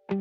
Hi,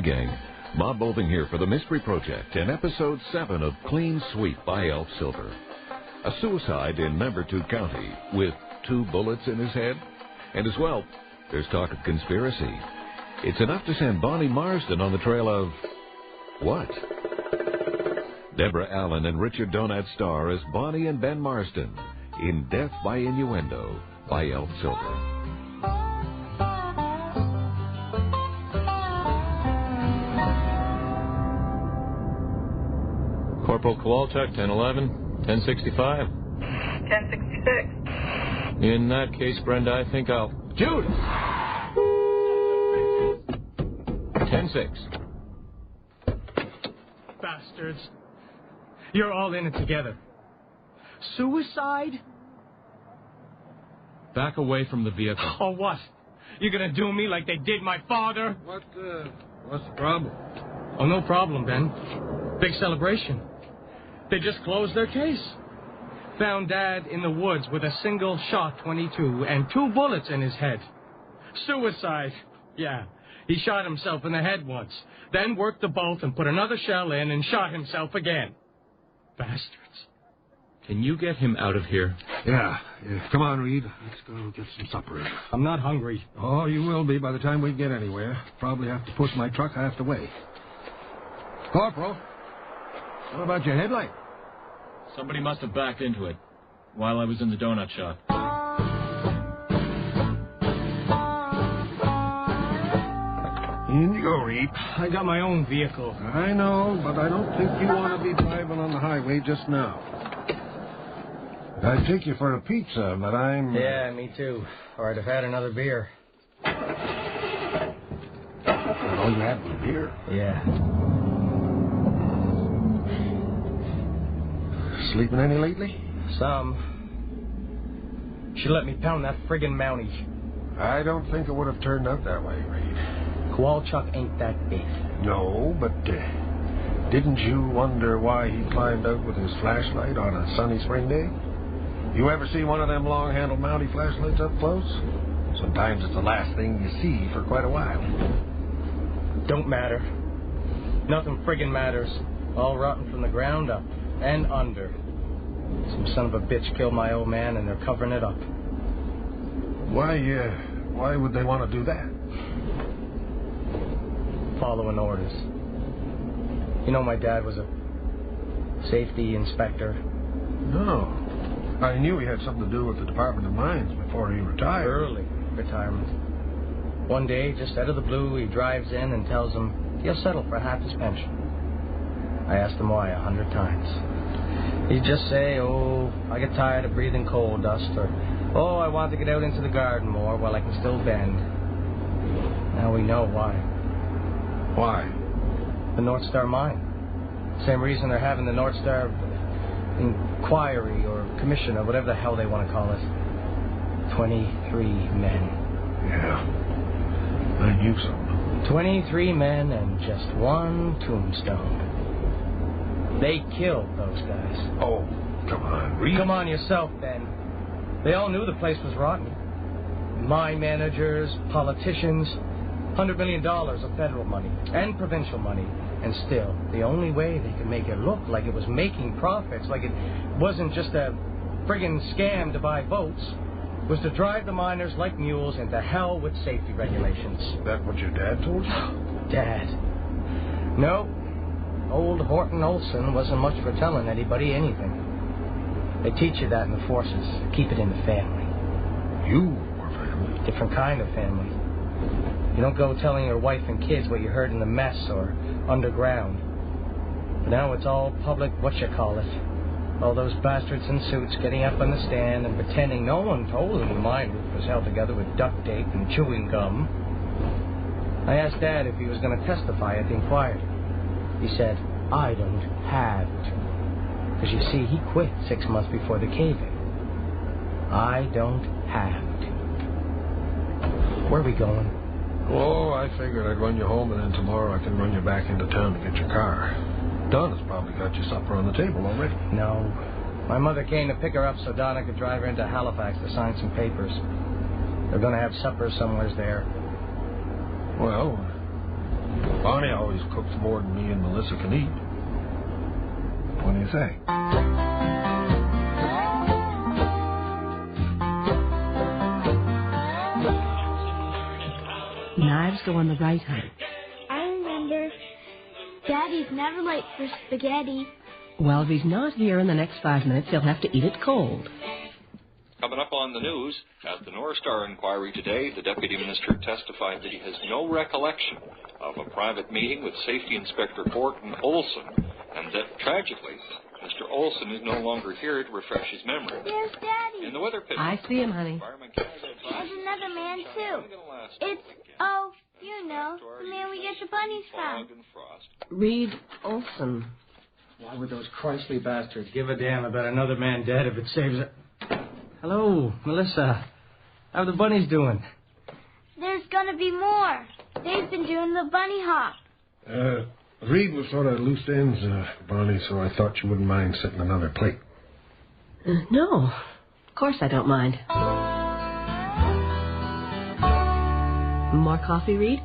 gang. Bob Boving here for the Mystery Project in Episode 7 of Clean Sweep by Elf Silver. A suicide in Membertou County with 2 bullets in his head. And as well, there's talk of conspiracy. It's enough to send Bonnie Marsden on the trail of... what? Deborah Allen and Richard Donat star as Bonnie and Ben Marsden in Death by Innuendo by Elf Silver. Corporal Kowalczyk, 1011, 1065. 1066. In that case, Brenda, I think I'll... Jude! 106. Bastards. You're all in it together. Suicide? Back away from the vehicle. Or what? You're gonna do me like they did my father? What's the problem? Oh, no problem, Ben. Big celebration. They just closed their case. Found Dad in the woods with a single shot 22 and 2 bullets in his head. Suicide. Yeah. He shot himself in the head once, then worked the bolt and put another shell in and shot himself again. Bastards. Can you get him out of here? Yeah. Come on, Reed. Let's go get some supper. I'm not hungry. Oh, you will be by the time we get anywhere. Probably have to push my truck half the way. Corporal, what about your headlight? Somebody must have backed into it while I was in the donut shop. In you go, Reed. I got my own vehicle. I know, but I don't think you want to be driving on the highway just now. I'd take you for a pizza, but I'm... Yeah, me too. Or I'd have had another beer. All you had was beer? Yeah. Sleeping any lately? Some. She let me pound that friggin' Mountie. I don't think it would have turned out that way, Reed. Kowalczyk ain't that big. No, but didn't you wonder why he climbed out with his flashlight on a sunny spring day? You ever see one of them long-handled Mountie flashlights up close? Sometimes it's the last thing you see for quite a while. Don't matter. Nothing friggin' matters. All rotten from the ground up and under. Some son of a bitch killed my old man and they're covering it up. Why would they want to do that? Following orders. You know my dad was a safety inspector. No. I knew he had something to do with the Department of Mines before he retired. Early retirement. One day, just out of the blue, he drives in and tells him he'll settle for half his pension. I asked him why 100 times. He'd just say, oh, I get tired of breathing coal dust, or, oh, I want to get out into the garden more while I can still bend. Now we know why. Why? The North Star mine. Same reason they're having the North Star inquiry or commission or whatever the hell they want to call it. 23 men. Yeah. I knew so. 23 men and just one tombstone. They killed those guys. Oh, come on, Reed. Come on yourself, Ben. They all knew the place was rotten. Mine managers, politicians, $100 million of federal money and provincial money. And still, the only way they could make it look like it was making profits, like it wasn't just a friggin' scam to buy votes, was to drive the miners like mules into hell with safety regulations. That what your dad told you? Dad. No. Old Horton Olson wasn't much for telling anybody anything. They teach you that in the forces. Keep it in the family. You were family. Different kind of family. You don't go telling your wife and kids what you heard in the mess or underground. But now it's all public whatchamacallit. All those bastards in suits getting up on the stand and pretending no one told them the mine roof was held together with duct tape and chewing gum. I asked Dad if he was going to testify at the inquiry. He said, I don't have to. Because you see, he quit 6 months before the cave-in. I don't have to. Where are we going? Oh, I figured I'd run you home, and then tomorrow I can run you back into town to get your car. Donna's probably got your supper on the table already. No. My mother came to pick her up so Donna could drive her into Halifax to sign some papers. They're going to have supper somewheres there. Well, Bonnie always cooks more than me and Melissa can eat. What do you say? Knives go on the right, honey. I remember. Daddy's never late for spaghetti. Well, if he's not here in the next 5 minutes, he'll have to eat it cold. Coming up on the news, at the North Star inquiry today, the Deputy Minister testified that he has no recollection of a private meeting with Safety Inspector Horton Olson, and that, tragically, Mr. Olson is no longer here to refresh his memory. There's Daddy. In the weather pit. I see him, honey. There's another man, too. It's, you know, the man we get the bunnies from. Reed Olson. Why would those Christly bastards give a damn about another man dead if it saves it? Hello, Melissa. How are the bunnies doing? There's gonna be more. They've been doing the bunny hop. Reed was sort of loose ends, Bonnie, so I thought you wouldn't mind setting another plate. No, of course I don't mind. More coffee, Reed?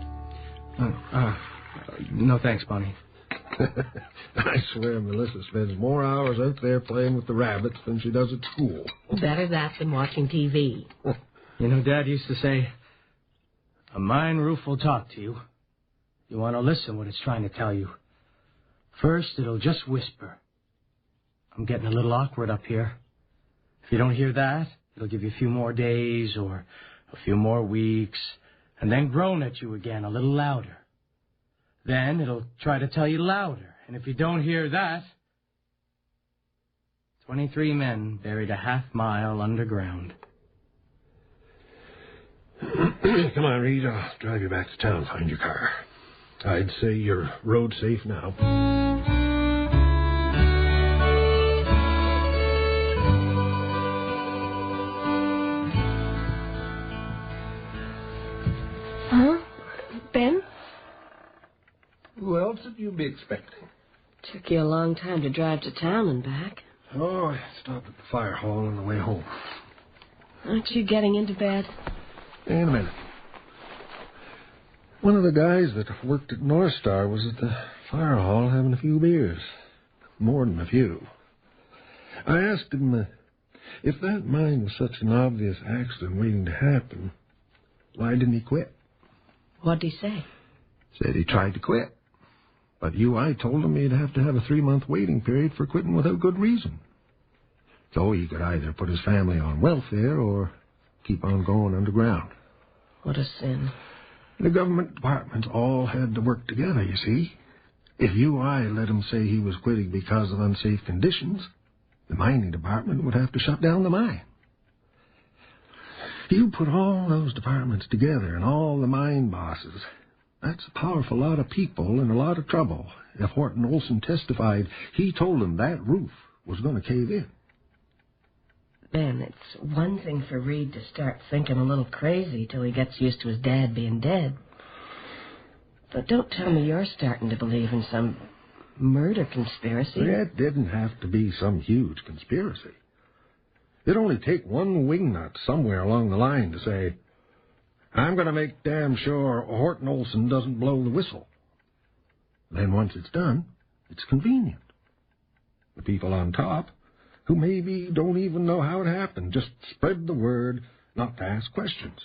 No thanks, Bonnie. I swear Melissa spends more hours out there playing with the rabbits than she does at school. Better that than watching TV. You know, Dad used to say, a mine roof will talk to you. You want to listen what it's trying to tell you. First, it'll just whisper. I'm getting a little awkward up here. If you don't hear that, it'll give you a few more days or a few more weeks, and then groan at you again a little louder. Then it'll try to tell you louder, and if you don't hear that, 23 men buried a half-mile underground. Come on, Reed. I'll drive you back to town, find your car. I'd say you're road safe now. Huh? Ben? Who else would you be expecting? Took you a long time to drive to town and back. Oh, I stopped at the fire hall on the way home. Aren't you getting into bed? In a minute. One of the guys that worked at North Star was at the fire hall having a few beers. More than a few. I asked him if that mine was such an obvious accident waiting to happen, why didn't he quit? What'd he say? Said he tried to quit. But I told him he'd have to have a 3-month waiting period for quitting without good reason. So he could either put his family on welfare or keep on going underground. What a sin. The government departments all had to work together, you see. If I let him say he was quitting because of unsafe conditions, the mining department would have to shut down the mine. You put all those departments together and all the mine bosses. That's a powerful lot of people in a lot of trouble. If Horton Olson testified, he told them that roof was going to cave in. Ben, it's one thing for Reed to start thinking a little crazy till he gets used to his dad being dead. But don't tell me you're starting to believe in some murder conspiracy. It didn't have to be some huge conspiracy. It'd only take one wingnut somewhere along the line to say, I'm going to make damn sure Horton Olson doesn't blow the whistle. Then once it's done, it's convenient. The people on top, who maybe don't even know how it happened, just spread the word not to ask questions.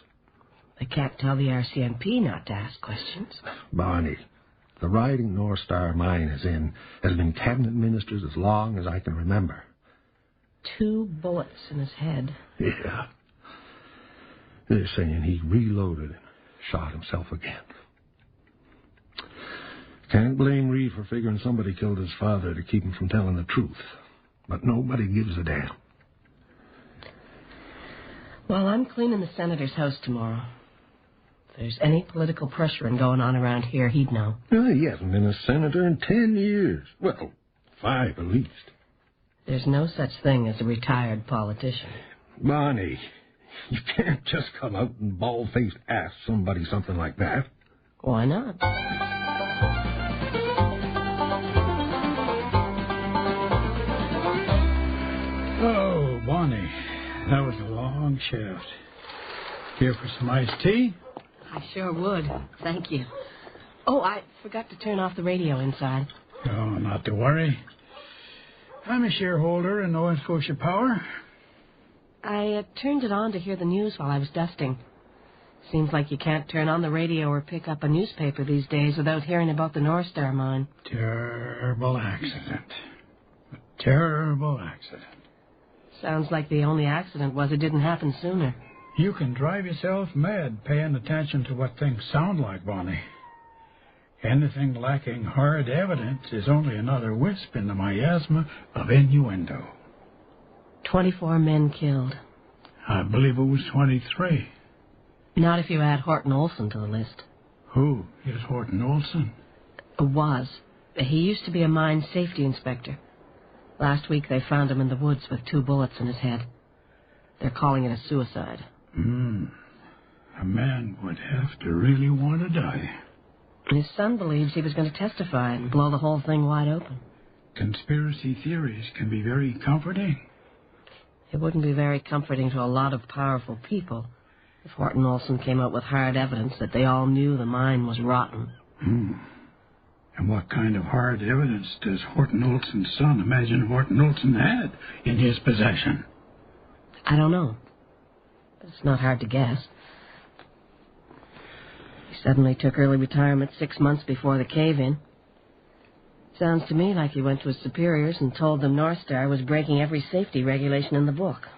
They can't tell the RCMP not to ask questions. Bonnie, the riding North Star mine is in has been cabinet ministers as long as I can remember. 2 bullets in his head. Yeah. They're saying he reloaded and shot himself again. Can't blame Reed for figuring somebody killed his father to keep him from telling the truth. But nobody gives a damn. Well, I'm cleaning the senator's house tomorrow. If there's any political pressuring going on around here, he'd know. Well, he hasn't been a senator in 10 years. Well, 5 at least. There's no such thing as a retired politician. Bonnie, you can't just come out and bald-faced ask somebody something like that. Why not? Oh, Bonnie, that was a long shift. Here for some iced tea? I sure would. Thank you. Oh, I forgot to turn off the radio inside. Oh, not to worry. I'm a shareholder in Nova Scotia Power. I turned it on to hear the news while I was dusting. Seems like you can't turn on the radio or pick up a newspaper these days without hearing about the North Star mine. Terrible accident. A terrible accident. Sounds like the only accident was it didn't happen sooner. You can drive yourself mad paying attention to what things sound like, Bonnie. Anything lacking hard evidence is only another wisp in the miasma of innuendo. 24 men killed. I believe it was 23. Not if you add Horton Olson to the list. Who is Horton Olson? Was. He used to be a mine safety inspector. Last week they found him in the woods with 2 bullets in his head. They're calling it a suicide. A man would have to really want to die. His son believes he was going to testify and blow the whole thing wide open. Conspiracy theories can be very comforting. It wouldn't be very comforting to a lot of powerful people if Horton Olson came out with hard evidence that they all knew the mine was rotten. And what kind of hard evidence does Horton Olson's son imagine Horton Olson had in his possession? I don't know. But it's not hard to guess. He suddenly took early retirement 6 months before the cave-in. Sounds to me like he went to his superiors and told them North Star was breaking every safety regulation in the book.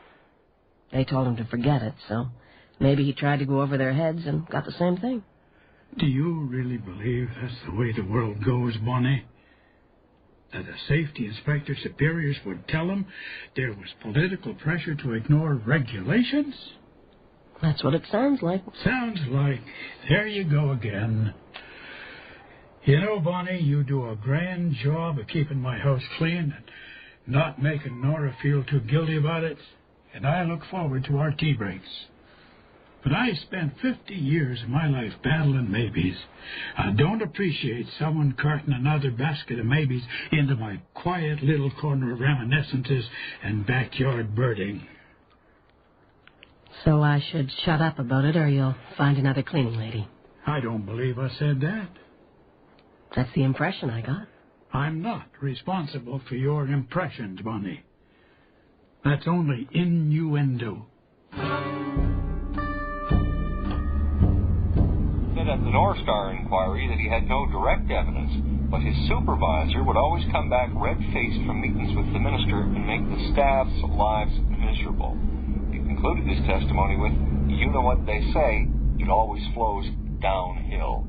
They told him to forget it, so maybe he tried to go over their heads and got the same thing. Do you really believe that's the way the world goes, Bonnie? That the safety inspector superiors would tell him there was political pressure to ignore regulations? That's what it sounds like. Sounds like. There you go again. You know, Bonnie, you do a grand job of keeping my house clean and not making Nora feel too guilty about it, and I look forward to our tea breaks. But I spent 50 years of my life battling maybes. I don't appreciate someone carting another basket of maybes into my quiet little corner of reminiscences and backyard birding. So I should shut up about it or you'll find another cleaning lady. I don't believe I said that. That's the impression I got. I'm not responsible for your impressions, Bonnie. That's only innuendo. Said at the North Star inquiry that he had no direct evidence, but his supervisor would always come back red-faced from meetings with the minister and make the staff's lives miserable. He concluded his testimony with, "You know what they say, it always flows downhill."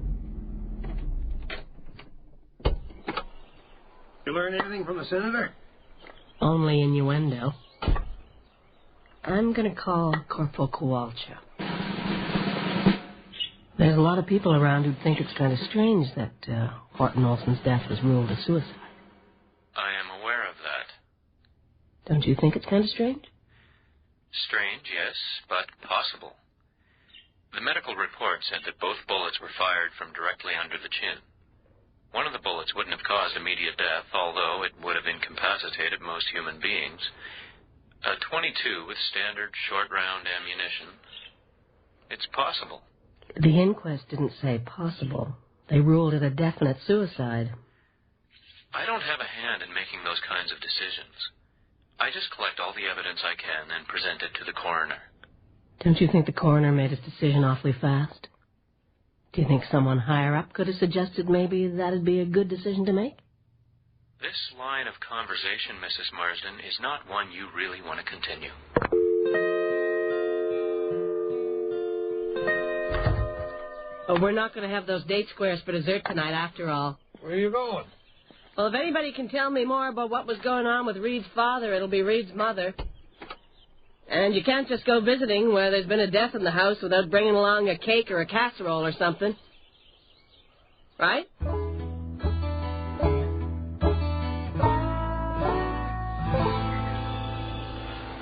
You learn anything from the senator? Only innuendo. I'm going to call Corporal Kowalczyk. There's a lot of people around who think it's kind of strange that Horton Olson's death was ruled a suicide. I am aware of that. Don't you think it's kind of strange? Strange, yes, but possible. The medical report said that both bullets were fired from directly under the chin. One of the bullets wouldn't have caused immediate death, although it would have incapacitated most human beings. A .22 with standard short-round ammunition. It's possible. The inquest didn't say possible. They ruled it a definite suicide. I don't have a hand in making those kinds of decisions. I just collect all the evidence I can and present it to the coroner. Don't you think the coroner made his decision awfully fast? Do you think someone higher up could have suggested maybe that'd be a good decision to make? This line of conversation, Mrs. Marsden, is not one you really want to continue. Well, we're not going to have those date squares for dessert tonight, after all. Where are you going? Well, if anybody can tell me more about what was going on with Reed's father, it'll be Reed's mother. And you can't just go visiting where there's been a death in the house without bringing along a cake or a casserole or something. Right?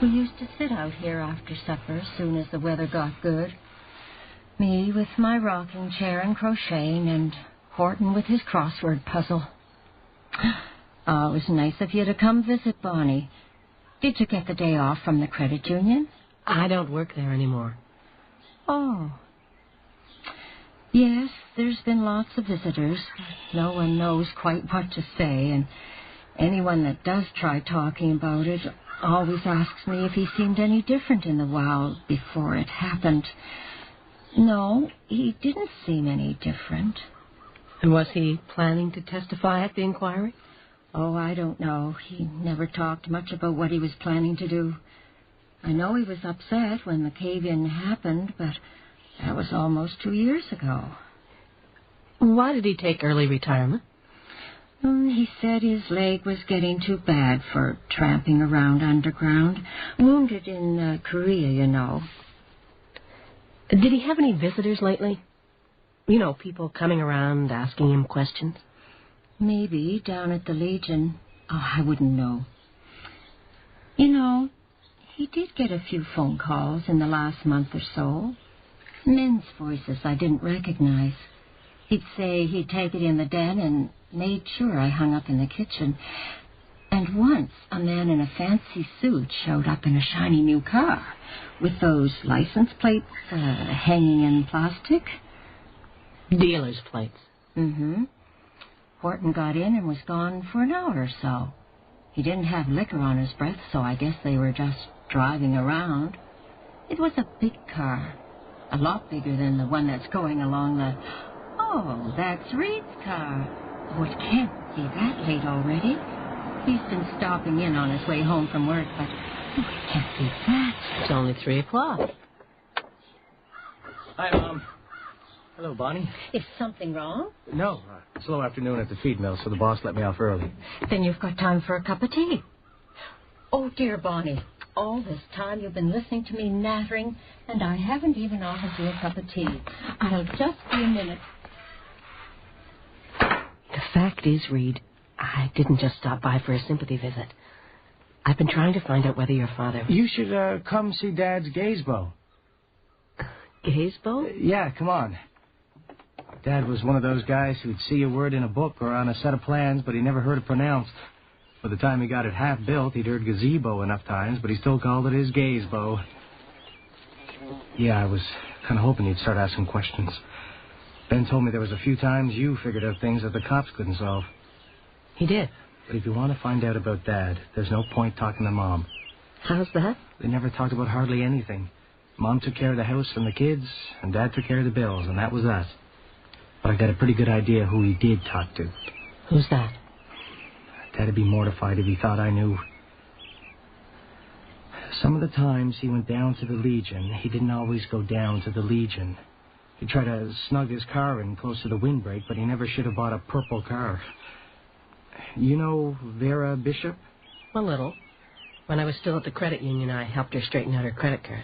We used to sit out here after supper as soon as the weather got good. Me with my rocking chair and crocheting, and Horton with his crossword puzzle. Oh, it was nice of you to come visit Bonnie. Did you get the day off from the credit union? I don't work there anymore. Oh. Yes, there's been lots of visitors. No one knows quite what to say, and anyone that does try talking about it always asks me if he seemed any different in the while before it happened. No, he didn't seem any different. And was he planning to testify at the inquiry? Oh, I don't know. He never talked much about what he was planning to do. I know he was upset when the cave-in happened, but that was almost 2 years ago. Why did he take early retirement? He said his leg was getting too bad for tramping around underground. Wounded in Korea, you know. Did he have any visitors lately? You know, people coming around asking him questions? Maybe down at the Legion. Oh, I wouldn't know. You know, he did get a few phone calls in the last month or so. Men's voices I didn't recognize. He'd say he'd take it in the den and made sure I hung up in the kitchen. And once a man in a fancy suit showed up in a shiny new car with those license plates hanging in plastic. Dealer's plates. Mm-hmm. Horton got in and was gone for an hour or so. He didn't have liquor on his breath, so I guess they were just driving around. It was a big car, a lot bigger than the one that's going along the... Oh, that's Reed's car. Oh, it can't be that late already. He's been stopping in on his way home from work, but it can't be that. It's only 3 o'clock. Hi, Mom. Hello, Bonnie. Is something wrong? No, slow afternoon at the feed mill, so the boss let me off early. Then you've got time for a cup of tea. Oh, dear Bonnie, all this time you've been listening to me nattering, and I haven't even offered you a cup of tea. I'll just be a minute. The fact is, Reed, I didn't just stop by for a sympathy visit. I've been trying to find out whether your father... You should come see Dad's gazebo. Gazebo? Yeah, come on. Dad was one of those guys who'd see a word in a book or on a set of plans, but he never heard it pronounced. By the time he got it half built, he'd heard gazebo enough times, but he still called it his gazebo. Yeah, I was kind of hoping you'd start asking questions. Ben told me there was a few times you figured out things that the cops couldn't solve. He did. But if you want to find out about Dad, there's no point talking to Mom. How's that? They never talked about hardly anything. Mom took care of the house and the kids, and Dad took care of the bills, and that was that. But I got a pretty good idea who he did talk to. Who's that? Dad'd be mortified if he thought I knew. Some of the times he went down to the Legion, he didn't always go down to the Legion. He'd try to snug his car in close to the windbreak, but he never should have bought a purple car. You know Vera Bishop? A little. When I was still at the credit union, I helped her straighten out her credit cards.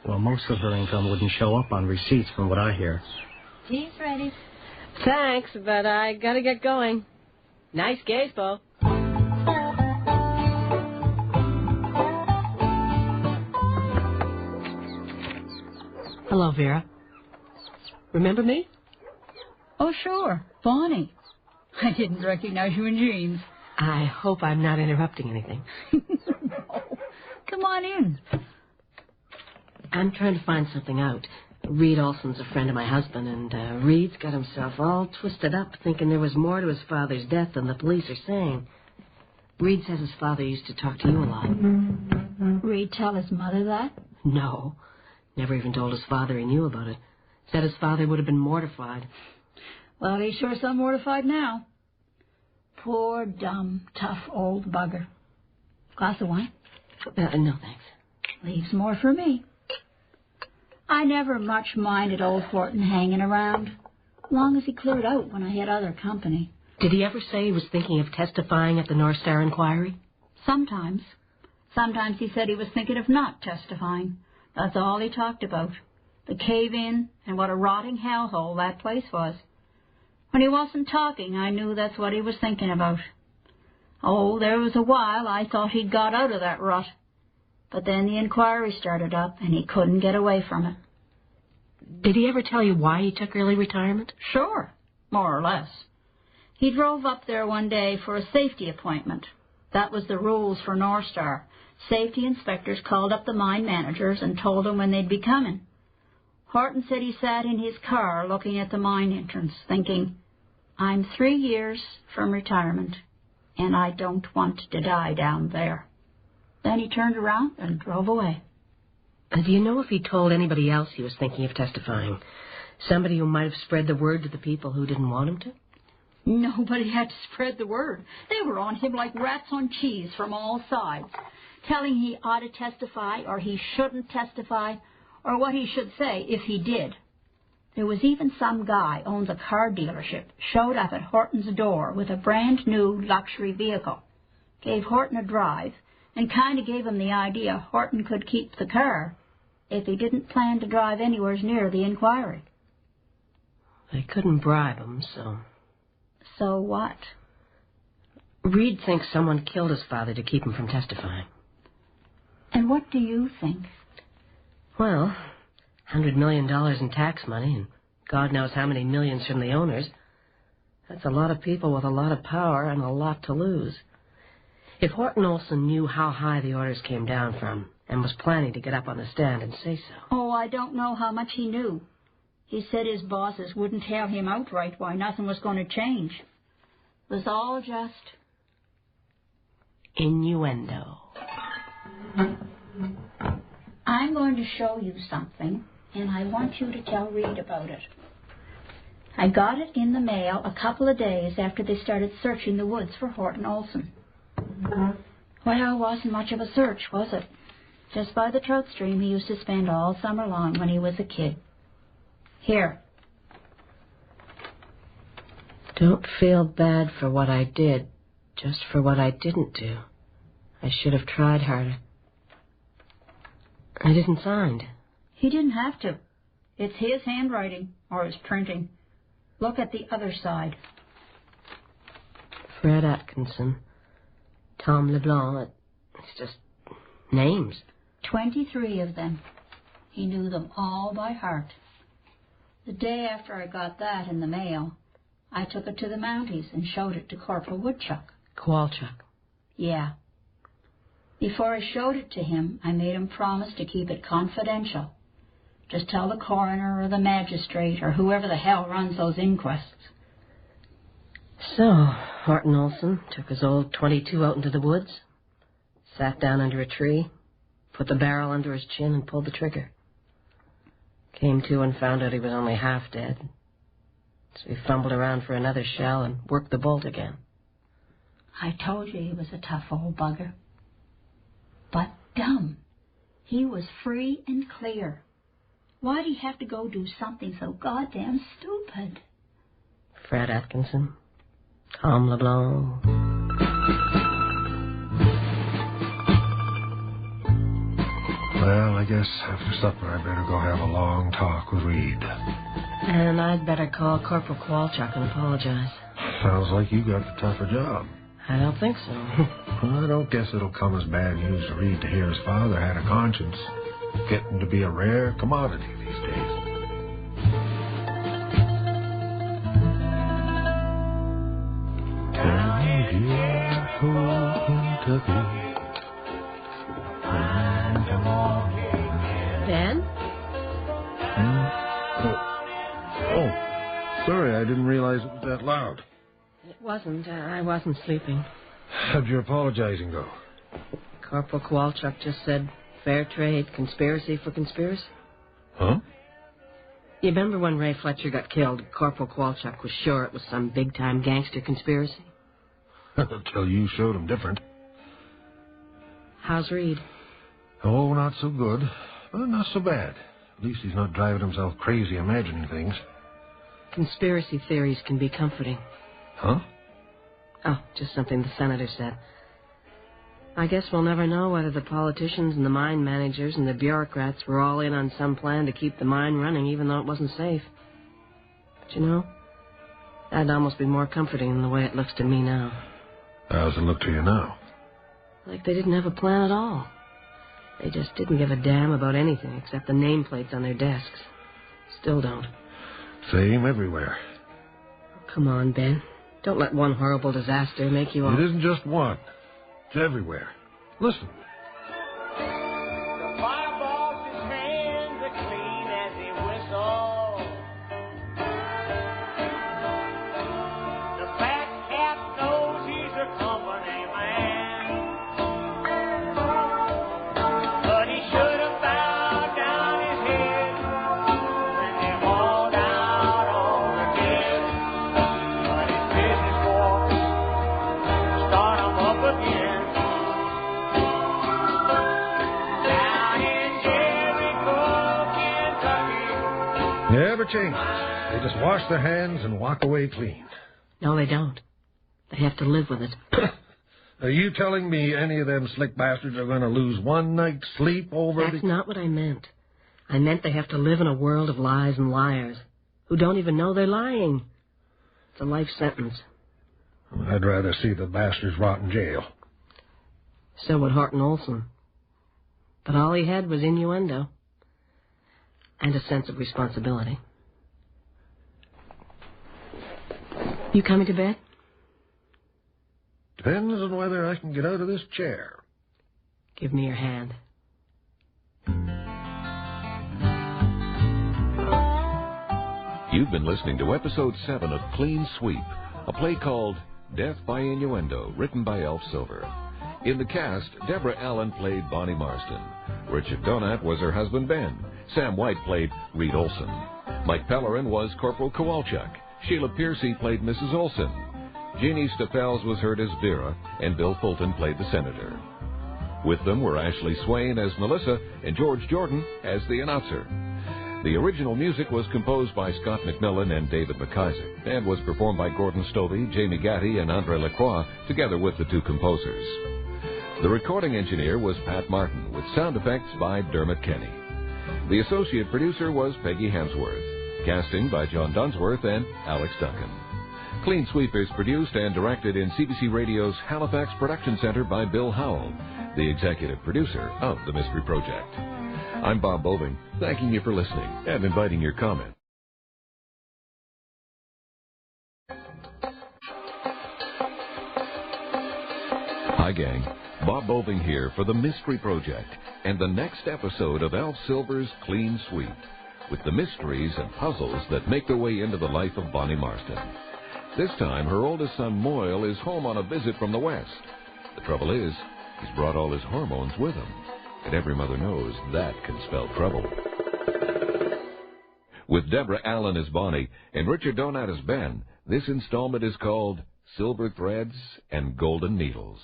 Well, most of her income wouldn't show up on receipts from what I hear. Tea's ready. Thanks, but I gotta get going. Nice gazebo. Hello, Vera. Remember me? Oh, sure. Bonnie. I didn't recognize you in jeans. I hope I'm not interrupting anything. No. Come on in. I'm trying to find something out. Reed Olson's a friend of my husband, and Reed's got himself all twisted up thinking there was more to his father's death than the police are saying. Reed says his father used to talk to you a lot. Reed tell his mother that? No. Never even told his father he knew about it. Said his father would have been mortified. Well, he's sure so mortified now. Poor, dumb, tough old bugger. Glass of wine? No, thanks. Leaves more for me. I never much minded old Horton hanging around, long as he cleared out when I had other company. Did he ever say he was thinking of testifying at the North Star inquiry? Sometimes. Sometimes he said he was thinking of not testifying. That's all he talked about. The cave-in and what a rotting hellhole that place was. When he wasn't talking, I knew that's what he was thinking about. Oh, there was a while I thought he'd got out of that rut. But then the inquiry started up, and he couldn't get away from it. Did he ever tell you why he took early retirement? Sure, more or less. He drove up there one day for a safety appointment. That was the rules for North Star. Safety inspectors called up the mine managers and told them when they'd be coming. Horton said he sat in his car looking at the mine entrance, thinking, I'm 3 years from retirement, and I don't want to die down there. Then he turned around and drove away. Do you know if he told anybody else he was thinking of testifying? Somebody who might have spread the word to the people who didn't want him to? Nobody had to spread the word. They were on him like rats on cheese from all sides, telling he ought to testify or he shouldn't testify or what he should say if he did. There was even some guy owns a car dealership, showed up at Horton's door with a brand new luxury vehicle, gave Horton a drive, and kind of gave him the idea Horton could keep the car if he didn't plan to drive anywhere near the inquiry. They couldn't bribe him, so... So what? Reed thinks someone killed his father to keep him from testifying. And what do you think? Well, $100 million in tax money, and God knows how many millions from the owners. That's a lot of people with a lot of power and a lot to lose. If Horton Olson knew how high the orders came down from and was planning to get up on the stand and say so... Oh, I don't know how much he knew. He said his bosses wouldn't tell him outright why nothing was going to change. It was all just... innuendo. I'm going to show you something, and I want you to tell Reed about it. I got it in the mail a couple of days after they started searching the woods for Horton Olson. Well, it wasn't much of a search, was it? Just by the trout stream he used to spend all summer long when he was a kid. Here. Don't feel bad for what I did, just for what I didn't do. I should have tried harder. I didn't sign. He didn't have to. It's his handwriting, or his printing. Look at the other side. Fred Atkinson. Tom LeBlanc. It's just names. 23 of them. He knew them all by heart. The day after I got that in the mail, I took it to the Mounties and showed it to Corporal Woodchuck. Kowalchuk. Yeah. Before I showed it to him, I made him promise to keep it confidential. Just tell the coroner or the magistrate or whoever the hell runs those inquests. So, Horton Olson took his old .22 out into the woods, sat down under a tree, put the barrel under his chin and pulled the trigger. Came to and found out he was only half dead. So he fumbled around for another shell and worked the bolt again. I told you he was a tough old bugger. But dumb. He was free and clear. Why'd he have to go do something so goddamn stupid? Fred Atkinson. Tom LeBlanc. Well, I guess after supper I better go have a long talk with Reed. And I'd better call Corporal Kowalchuk and apologize. Sounds like you got the tougher job. I don't think so. Well, I don't guess it'll come as bad news to Reed to hear his father had a conscience. Getting to be a rare commodity these days. Ben? Oh, sorry, I didn't realize it was that loud. It wasn't. I wasn't sleeping. How'd your apologizing go? Corporal Kowalchuk just said, fair trade, conspiracy for conspiracy. Huh? You remember when Ray Fletcher got killed, Corporal Kowalchuk was sure it was some big-time gangster conspiracy? Until you showed him different. How's Reed? Oh, not so good, but not so bad. At least he's not driving himself crazy imagining things. Conspiracy theories can be comforting. Huh? Oh, just something the senator said. I guess we'll never know whether the politicians and the mine managers and the bureaucrats were all in on some plan to keep the mine running even though it wasn't safe. But you know, that'd almost be more comforting than the way it looks to me now. How's it look to you now? Like they didn't have a plan at all. They just didn't give a damn about anything except the nameplates on their desks. Still don't. Same everywhere. Oh, come on, Ben. Don't let one horrible disaster make you all... It isn't just one. It's everywhere. Listen. Never changes. They just wash their hands and walk away clean. No, they don't. They have to live with it. Are you telling me any of them slick bastards are going to lose one night's sleep over That's not what I meant. I meant they have to live in a world of lies and liars who don't even know they're lying. It's a life sentence. I'd rather see the bastards rot in jail. So would Horton Olson. But all he had was innuendo. And a sense of responsibility. You coming to bed? Depends on whether I can get out of this chair. Give me your hand. You've been listening to Episode 7 of Clean Sweep, a play called Death by Innuendo, written by Elf Silver. In the cast, Deborah Allen played Bonnie Marston. Richard Donat was her husband, Ben. Sam White played Reed Olson. Mike Pellerin was Corporal Kowalchuk. Sheila Piercy played Mrs. Olson. Jeannie Stapels was heard as Vera, and Bill Fulton played the Senator. With them were Ashley Swain as Melissa and George Jordan as the announcer. The original music was composed by Scott McMillan and David McIsaac, and was performed by Gordon Stovey, Jamie Gatti, and Andre Lacroix, together with the two composers. The recording engineer was Pat Martin, with sound effects by Dermot Kenny. The associate producer was Peggy Hemsworth. Casting by John Dunsworth and Alex Duncan. Clean Sweep is produced and directed in CBC Radio's Halifax Production Center by Bill Howell, the executive producer of The Mystery Project. I'm Bob Boving, thanking you for listening and inviting your comment. Hi, gang. Bob Boving here for The Mystery Project and the next episode of Elf Silver's Clean Sweep, with the mysteries and puzzles that make their way into the life of Bonnie Marston. This time, her oldest son, Moyle, is home on a visit from the West. The trouble is, he's brought all his hormones with him, and every mother knows that can spell trouble. With Deborah Allen as Bonnie and Richard Donat as Ben, this installment is called Silver Threads and Golden Needles.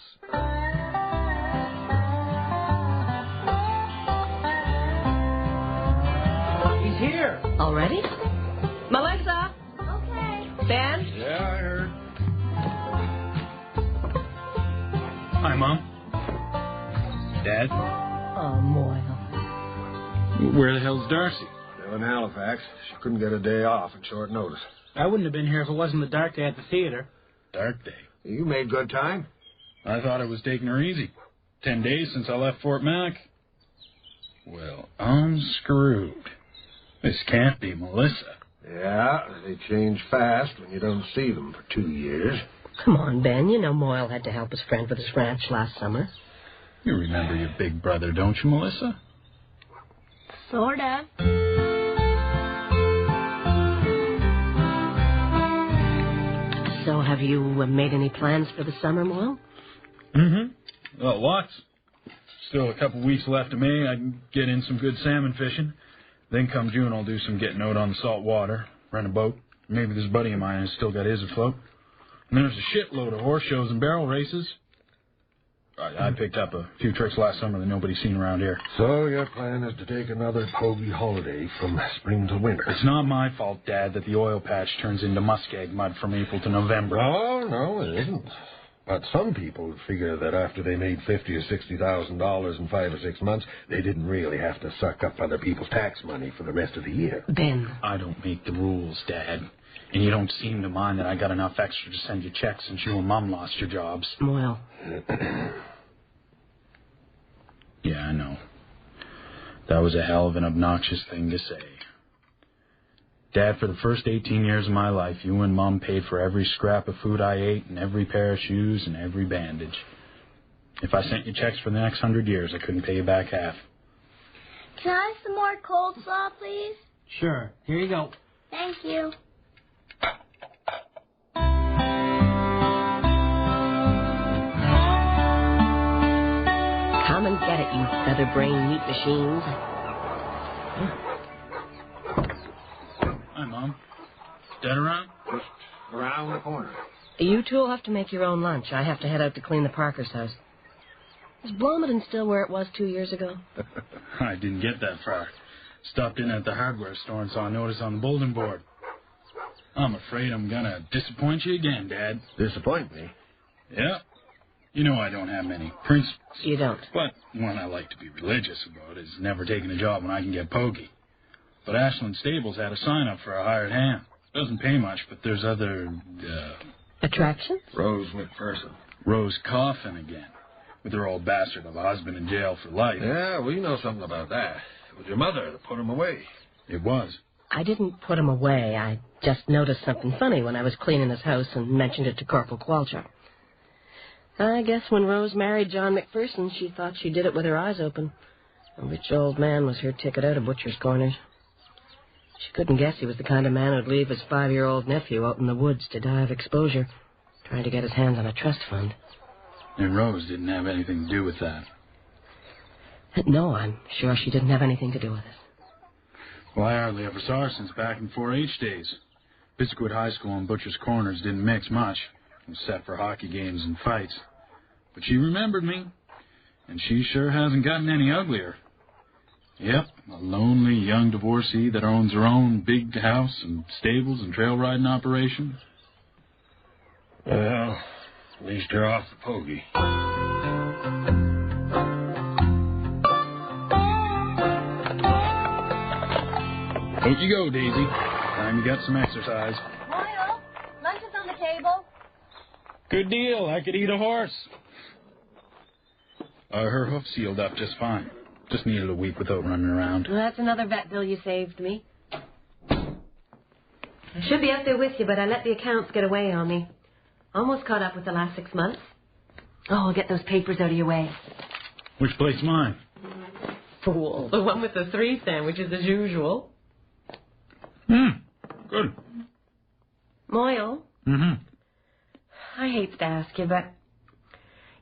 He's here. Already? Melissa? Okay. Ben? Yeah, I heard. Hi, Mom. Dad? Oh, Moyle. Where the hell's Darcy? Still in Halifax. She couldn't get a day off at short notice. I wouldn't have been here if it wasn't the dark day at the theater. Dark day. You made good time. I thought I was taking her easy. 10 days since I left Fort Mac. Well, I'm screwed. This can't be Melissa. Yeah, they change fast when you don't see them for 2 years. Come on, Ben. You know Moyle had to help his friend with his ranch last summer. You remember your big brother, don't you, Melissa? Sorta. So have you made any plans for the summer, Moyle? Mm-hmm. Well, lots. Still a couple weeks left of May. I can get in some good salmon fishing. Then come June, I'll do some getting out on the salt water, rent a boat. Maybe this buddy of mine has still got his afloat. And there's a shitload of horse shows and barrel races. I picked up a few tricks last summer that nobody's seen around here. So your plan is to take another Pogie holiday from spring to winter. It's not my fault, Dad, that the oil patch turns into muskeg mud from April to November. No, it isn't. But some people figure that after they made $50,000 or $60,000 in 5 or 6 months, they didn't really have to suck up other people's tax money for the rest of the year. Ben. I don't make the rules, Dad. And you don't seem to mind that I got enough extra to send you checks since you and Mom lost your jobs. Well. Yeah, I know. That was a hell of an obnoxious thing to say. Dad, for the first 18 years of my life, you and Mom paid for every scrap of food I ate and every pair of shoes and every bandage. If I sent you checks for the next 100 years, I couldn't pay you back half. Can I have some more coleslaw, please? Sure. Here you go. Thank you. Come and get it, you feather-brained meat machines. Hi, Mom. Dad around? Just around the corner. You two will have to make your own lunch. I have to head out to clean the Parker's house. Is Blomidon still where it was 2 years ago? I didn't get that far. Stopped in at the hardware store and saw a notice on the bulletin board. I'm afraid I'm gonna disappoint you again, Dad. Disappoint me? Yeah. You know I don't have many principles. You don't. But one I like to be religious about is never taking a job when I can get pokey. But Ashland Stables had a sign-up for a hired hand. Doesn't pay much, but there's other, Attractions? Rose McPherson. Rose Coffin again. With her old bastard of a husband in jail for life. Yeah, we know something about that. It was your mother that put him away. It was. I didn't put him away. I just noticed something funny when I was cleaning his house and mentioned it to Corporal Qualcher. I guess when Rose married John McPherson, she thought she did it with her eyes open. A rich old man was her ticket out of Butcher's Corners. She couldn't guess he was the kind of man who'd leave his 5-year-old nephew out in the woods to die of exposure, trying to get his hands on a trust fund. And Rose didn't have anything to do with that. No, I'm sure she didn't have anything to do with it. Well, I hardly ever saw her since back in 4-H days. Biscuit High School and Butcher's Corners didn't mix much. It was set for hockey games and fights. But she remembered me, and she sure hasn't gotten any uglier. Yep, a lonely young divorcee that owns her own big house and stables and trail riding operation. Well, at least you're off the Pogie. Out you go, Daisy. Time you got some exercise. Moyle, lunch is on the table. Good deal. I could eat a horse. Her hoof sealed up just fine. Just needed a week without running around. Well, that's another vet bill you saved me. I should be out there with you, but I let the accounts get away on me. Almost caught up with the last 6 months. Oh, I'll get those papers out of your way. Which plate's mine? Fool. The one with the 3 sandwiches as usual. Good. Moyle? Mm-hmm. I hate to ask you, but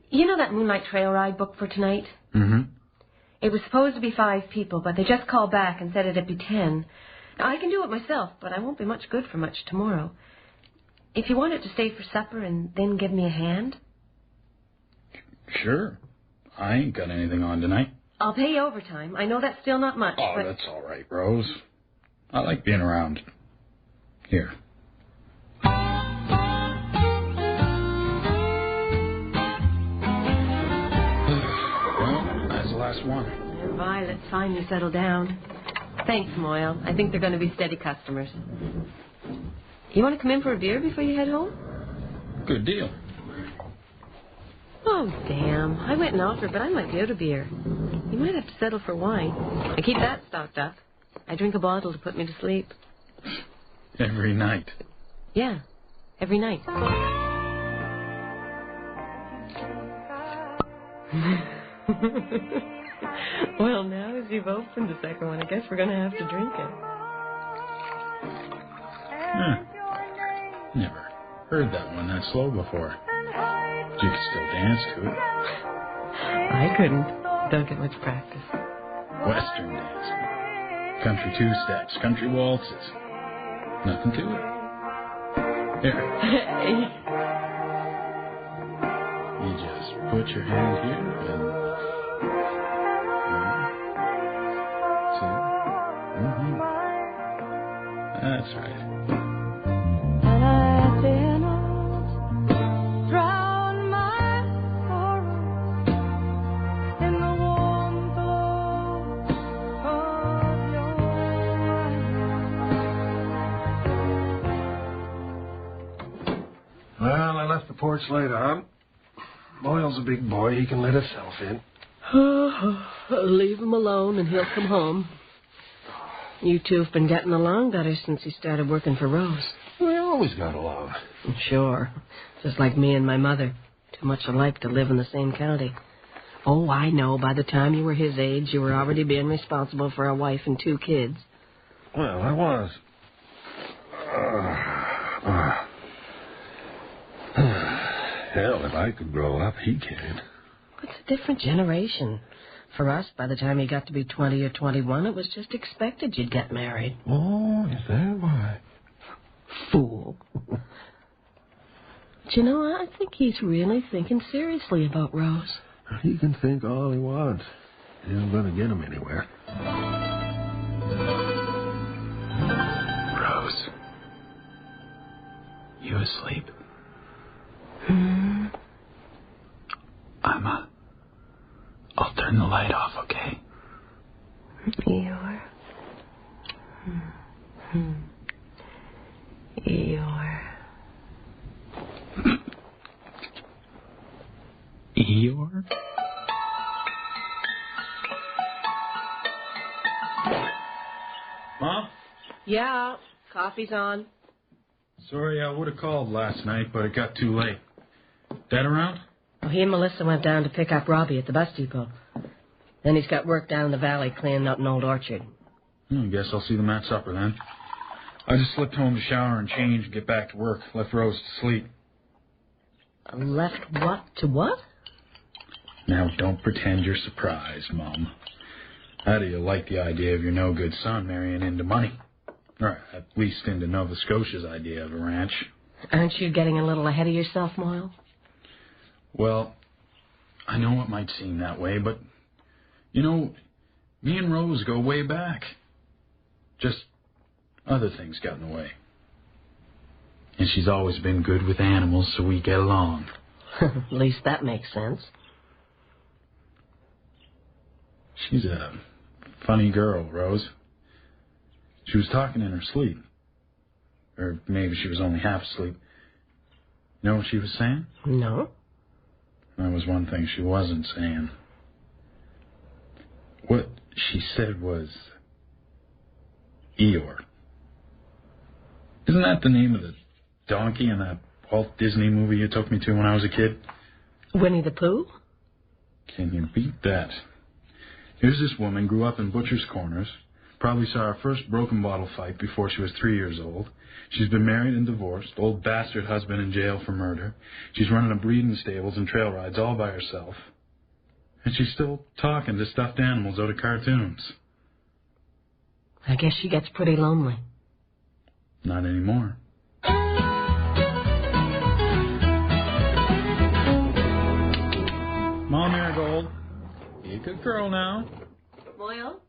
you know that Moonlight Trail Ride booked for tonight? Mm-hmm. It was supposed to be 5 people, but they just called back and said it'd be 10. Now, I can do it myself, but I won't be much good for much tomorrow. If you wanted to stay for supper and then give me a hand? Sure. I ain't got anything on tonight. I'll pay you overtime. I know that's still not much, Oh, but... that's all right, Rose. I like being around. Here. Well, that's the last one. Violet's fine you settle down. Thanks, Moyle. I think they're going to be steady customers. You want to come in for a beer before you head home? Good deal. Oh, damn. I went and offered, but I might be out of beer. You might have to settle for wine. I keep that stocked up. I drink a bottle to put me to sleep. Every night. Yeah, every night. Well, now as you've opened the second one, I guess we're going to have to drink it. Never heard that one that slow before. You could still dance to it. I couldn't. Don't get much practice. Western dancing. Country two-steps, country waltzes. Nothing to it. Here. You just put your hand here and... 1, 2. That's right. Well, I left the porch light on. Moyle's a big boy. He can let himself in. Leave him alone and he'll come home. You two have been getting along better since he started working for Rose. We always got along. Sure. Just like me and my mother. Too much alike to live in the same county. Oh, I know. By the time you were his age, you were already being responsible for a wife and 2 kids. Well, I was. Hell, if I could grow up, he can't. It's a different generation. For us, by the time you got to be 20 or 21, it was just expected you'd get married. Oh, is that why? Fool. But you know, I think he's really thinking seriously about Rose. He can think all he wants. He isn't going to get him anywhere. Rose. You asleep? I'll turn the light off, okay? Eeyore. Eeyore? Mom? Yeah, coffee's on. Sorry, I would have called last night, but it got too late. Dad around? Well, he and Melissa went down to pick up Robbie at the bus depot. Then he's got work down in the valley cleaning out an old orchard. I guess I'll see them at supper then. I just slipped home to shower and change and get back to work. Left Rose to sleep. Left what to what? Now, don't pretend you're surprised, Mom. How do you like the idea of your no-good son marrying into money? Or at least into Nova Scotia's idea of a ranch. Aren't you getting a little ahead of yourself, Moyle? Well, I know it might seem that way, but, you know, me and Rose go way back. Just other things got in the way. And she's always been good with animals, so we get along. At least that makes sense. She's a funny girl, Rose. She was talking in her sleep. Or maybe she was only half asleep. You know what she was saying? No. That was one thing she wasn't saying. What she said was Eeyore. Isn't that the name of the donkey in that Walt Disney movie you took me to when I was a kid? Winnie the Pooh? Can you beat that? Here's this woman, grew up in Butcher's Corners, probably saw her first broken bottle fight before she was 3 years old. She's been married and divorced, old bastard husband in jail for murder. She's running a breeding stables and trail rides all by herself. And she's still talking to stuffed animals out of cartoons. I guess she gets pretty lonely. Not anymore. Mom, Marigold. You a good girl now. Moyle?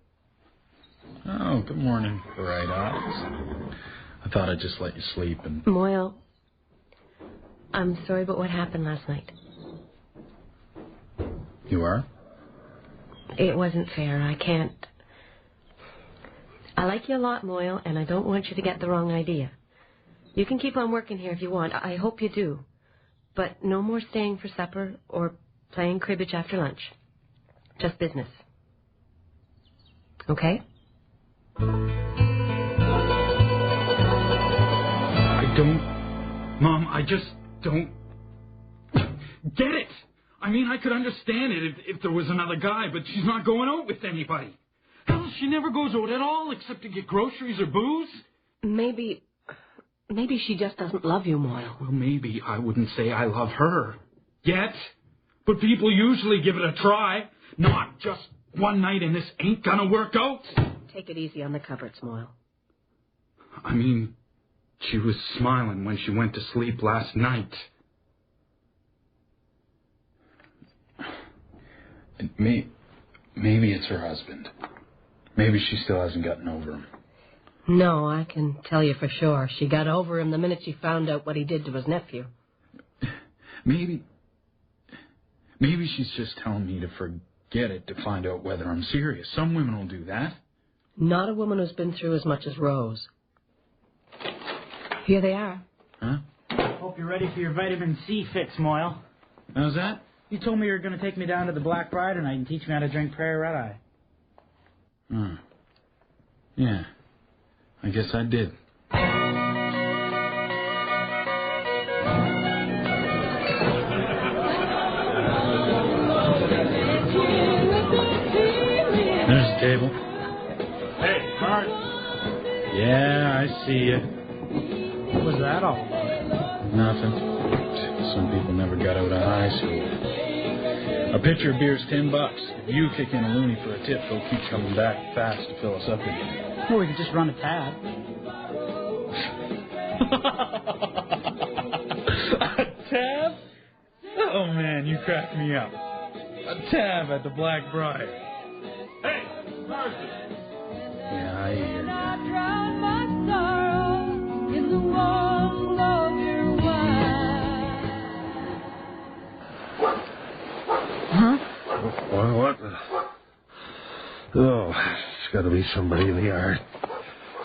Oh, good morning, Bright Eyes. I thought I'd just let you sleep and... Moyle, I'm sorry about what happened last night. You are? It wasn't fair. I can't... I like you a lot, Moyle, and I don't want you to get the wrong idea. You can keep on working here if you want. I hope you do. But no more staying for supper or playing cribbage after lunch. Just business. Okay? Mom, I just don't get it. I mean, I could understand it if there was another guy, but she's not going out with anybody. Hell, she never goes out at all except to get groceries or booze. Maybe she just doesn't love you, Moyle. Well, maybe I wouldn't say I love her. Yet. But people usually give it a try. Not just one night and this ain't gonna work out. Take it easy on the cupboards, Moyle. I mean, she was smiling when she went to sleep last night. Maybe it's her husband. Maybe she still hasn't gotten over him. No, I can tell you for sure. She got over him the minute she found out what he did to his nephew. Maybe she's just telling me to forget it to find out whether I'm serious. Some women will do that. Not a woman who's been through as much as Rose. Here they are. Huh? Hope you're ready for your vitamin C fix, Moyle. How's that? You told me you were going to take me down to the Black Briar tonight and teach me how to drink Prairie Red Eye. Yeah. I guess I did. There's the table. Hey, Mark. Yeah, I see you. What was that all about? Nothing. Some people never got out of high school. A pitcher of beer's $10. If you kick in a loony for a tip, they'll keep coming back fast to fill us up again. Well, we could just run a tab. A tab? Oh, man, you cracked me up. A tab at the Black Briar. Hey, Marston. Yeah, I hear you. Huh? What? Oh, there's got to be somebody in the yard.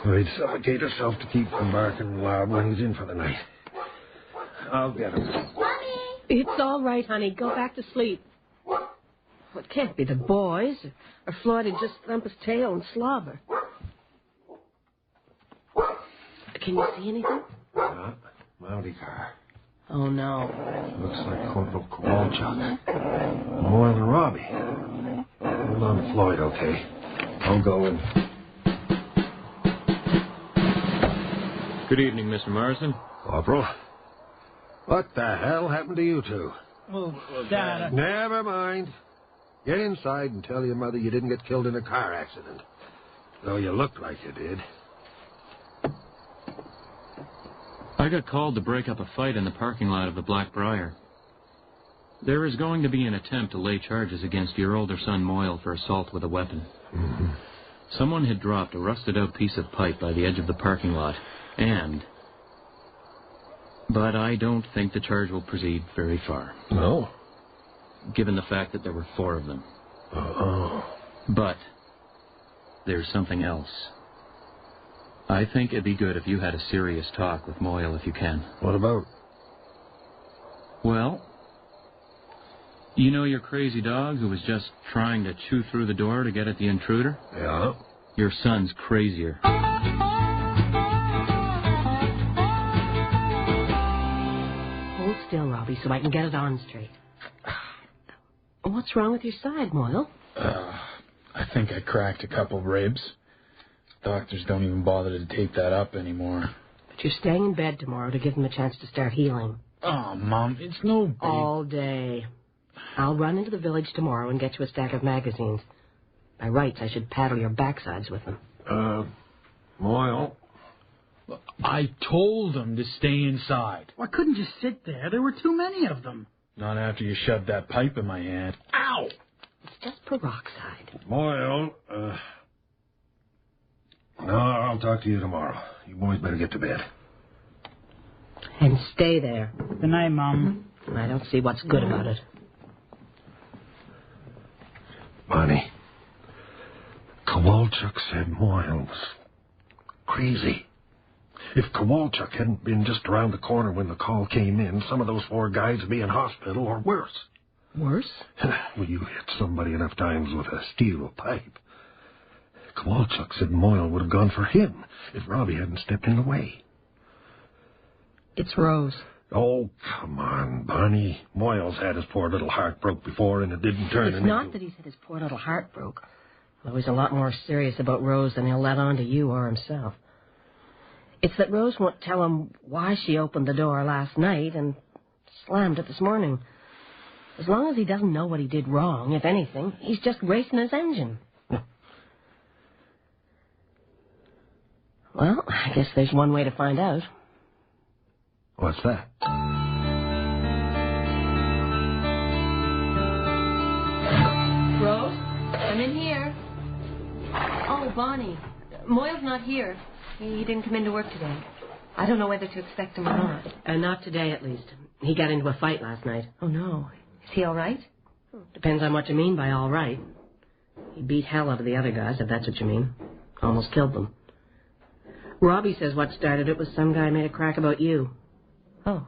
He'd suffocate herself to keep from barking loud when he's in for the night. I'll get him. Mommy! It's all right, honey. Go back to sleep. Well, it can't be the boys. Or Floyd would just thump his tail and slobber. Can you see anything? Mountie car. Oh, no. Looks like Corporal Kowalchuk. Moyle and Robbie. Hold on to Floyd, okay? I'll go in. Good evening, Mr. Marsden. Corporal. What the hell happened to you two? Well, Dad... Never mind. Get inside and tell your mother you didn't get killed in a car accident. Though you looked like you did. I got called to break up a fight in the parking lot of the Black Briar. There is going to be an attempt to lay charges against your older son Moyle for assault with a weapon. Mm-hmm. Someone had dropped a rusted-out piece of pipe by the edge of the parking lot, but I don't think the charge will proceed very far. No? Given the fact that there were 4 of them. Oh. But there's something else. I think it'd be good if you had a serious talk with Moyle if you can. What about? Well, you know your crazy dog who was just trying to chew through the door to get at the intruder? Yeah? Your son's crazier. Hold still, Robbie, so I can get it on straight. What's wrong with your side, Moyle? I think I cracked a couple ribs. Doctors don't even bother to tape that up anymore. But you're staying in bed tomorrow to give him a chance to start healing. Oh, Mom, it's no big... All day. I'll run into the village tomorrow and get you a stack of magazines. By rights, I should paddle your backsides with them. Moyle? I told them to stay inside. Why couldn't you sit there? There were too many of them. Not after you shoved that pipe in my hand. Ow! It's just peroxide. Moyle, no, I'll talk to you tomorrow. You boys better get to bed. And stay there. Good night, Mom. I don't see what's good about it. Bonnie, Kowalchuk said Moyle was crazy. If Kowalchuk hadn't been just around the corner when the call came in, some of those 4 guys would be in hospital or worse. Worse? Well, you hit somebody enough times with a steel pipe. Kowalchuk said Moyle would have gone for him if Robbie hadn't stepped in the way. It's Rose. Oh, come on, Bonnie. Moyle's had his poor little heart broke before, and it didn't turn It's not that he's had his poor little heart broke. Well, he's a lot more serious about Rose than he'll let on to you or himself. It's that Rose won't tell him why she opened the door last night and slammed it this morning. As long as he doesn't know what he did wrong, if anything, he's just racing his engine. Well, I guess there's one way to find out. What's that? Come in here. Oh, Bonnie. Moyle's not here. He didn't come into work today. I don't know whether to expect him or not. Not today, at least. He got into a fight last night. Oh, no. Is he all right? Depends on what you mean by all right. He beat hell out of the other guys, if that's what you mean. Almost killed them. Robbie says what started it was some guy made a crack about you. Oh.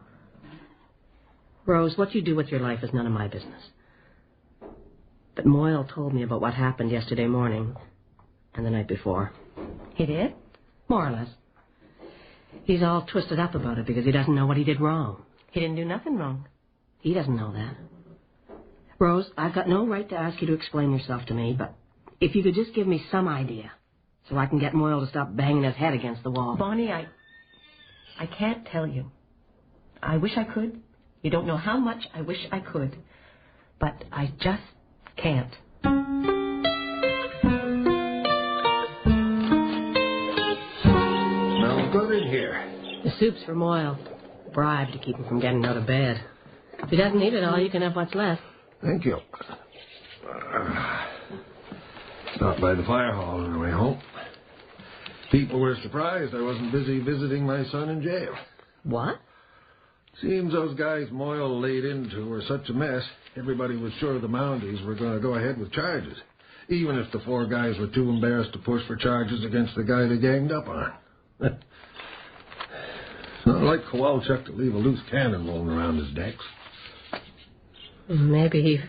Rose, what you do with your life is none of my business. But Moyle told me about what happened yesterday morning and the night before. He did? More or less. He's all twisted up about it because he doesn't know what he did wrong. He didn't do nothing wrong. He doesn't know that. Rose, I've got no right to ask you to explain yourself to me, but if you could just give me some idea so I can get Moyle to stop banging his head against the wall. Bonnie, I can't tell you. I wish I could. You don't know how much I wish I could. But I just can't. Smells good in here. The soup's for Moyle. Bribe to keep him from getting out of bed. If he doesn't eat it all, you can have what's left. Thank you. Stopped by the fire hall on the way home. People were surprised I wasn't busy visiting my son in jail. What? Seems those guys Moyle laid into were such a mess, everybody was sure the Mounties were going to go ahead with charges, even if the 4 guys were too embarrassed to push for charges against the guy they ganged up on. It's not like Kowalczyk to leave a loose cannon rolling around his decks. Maybe he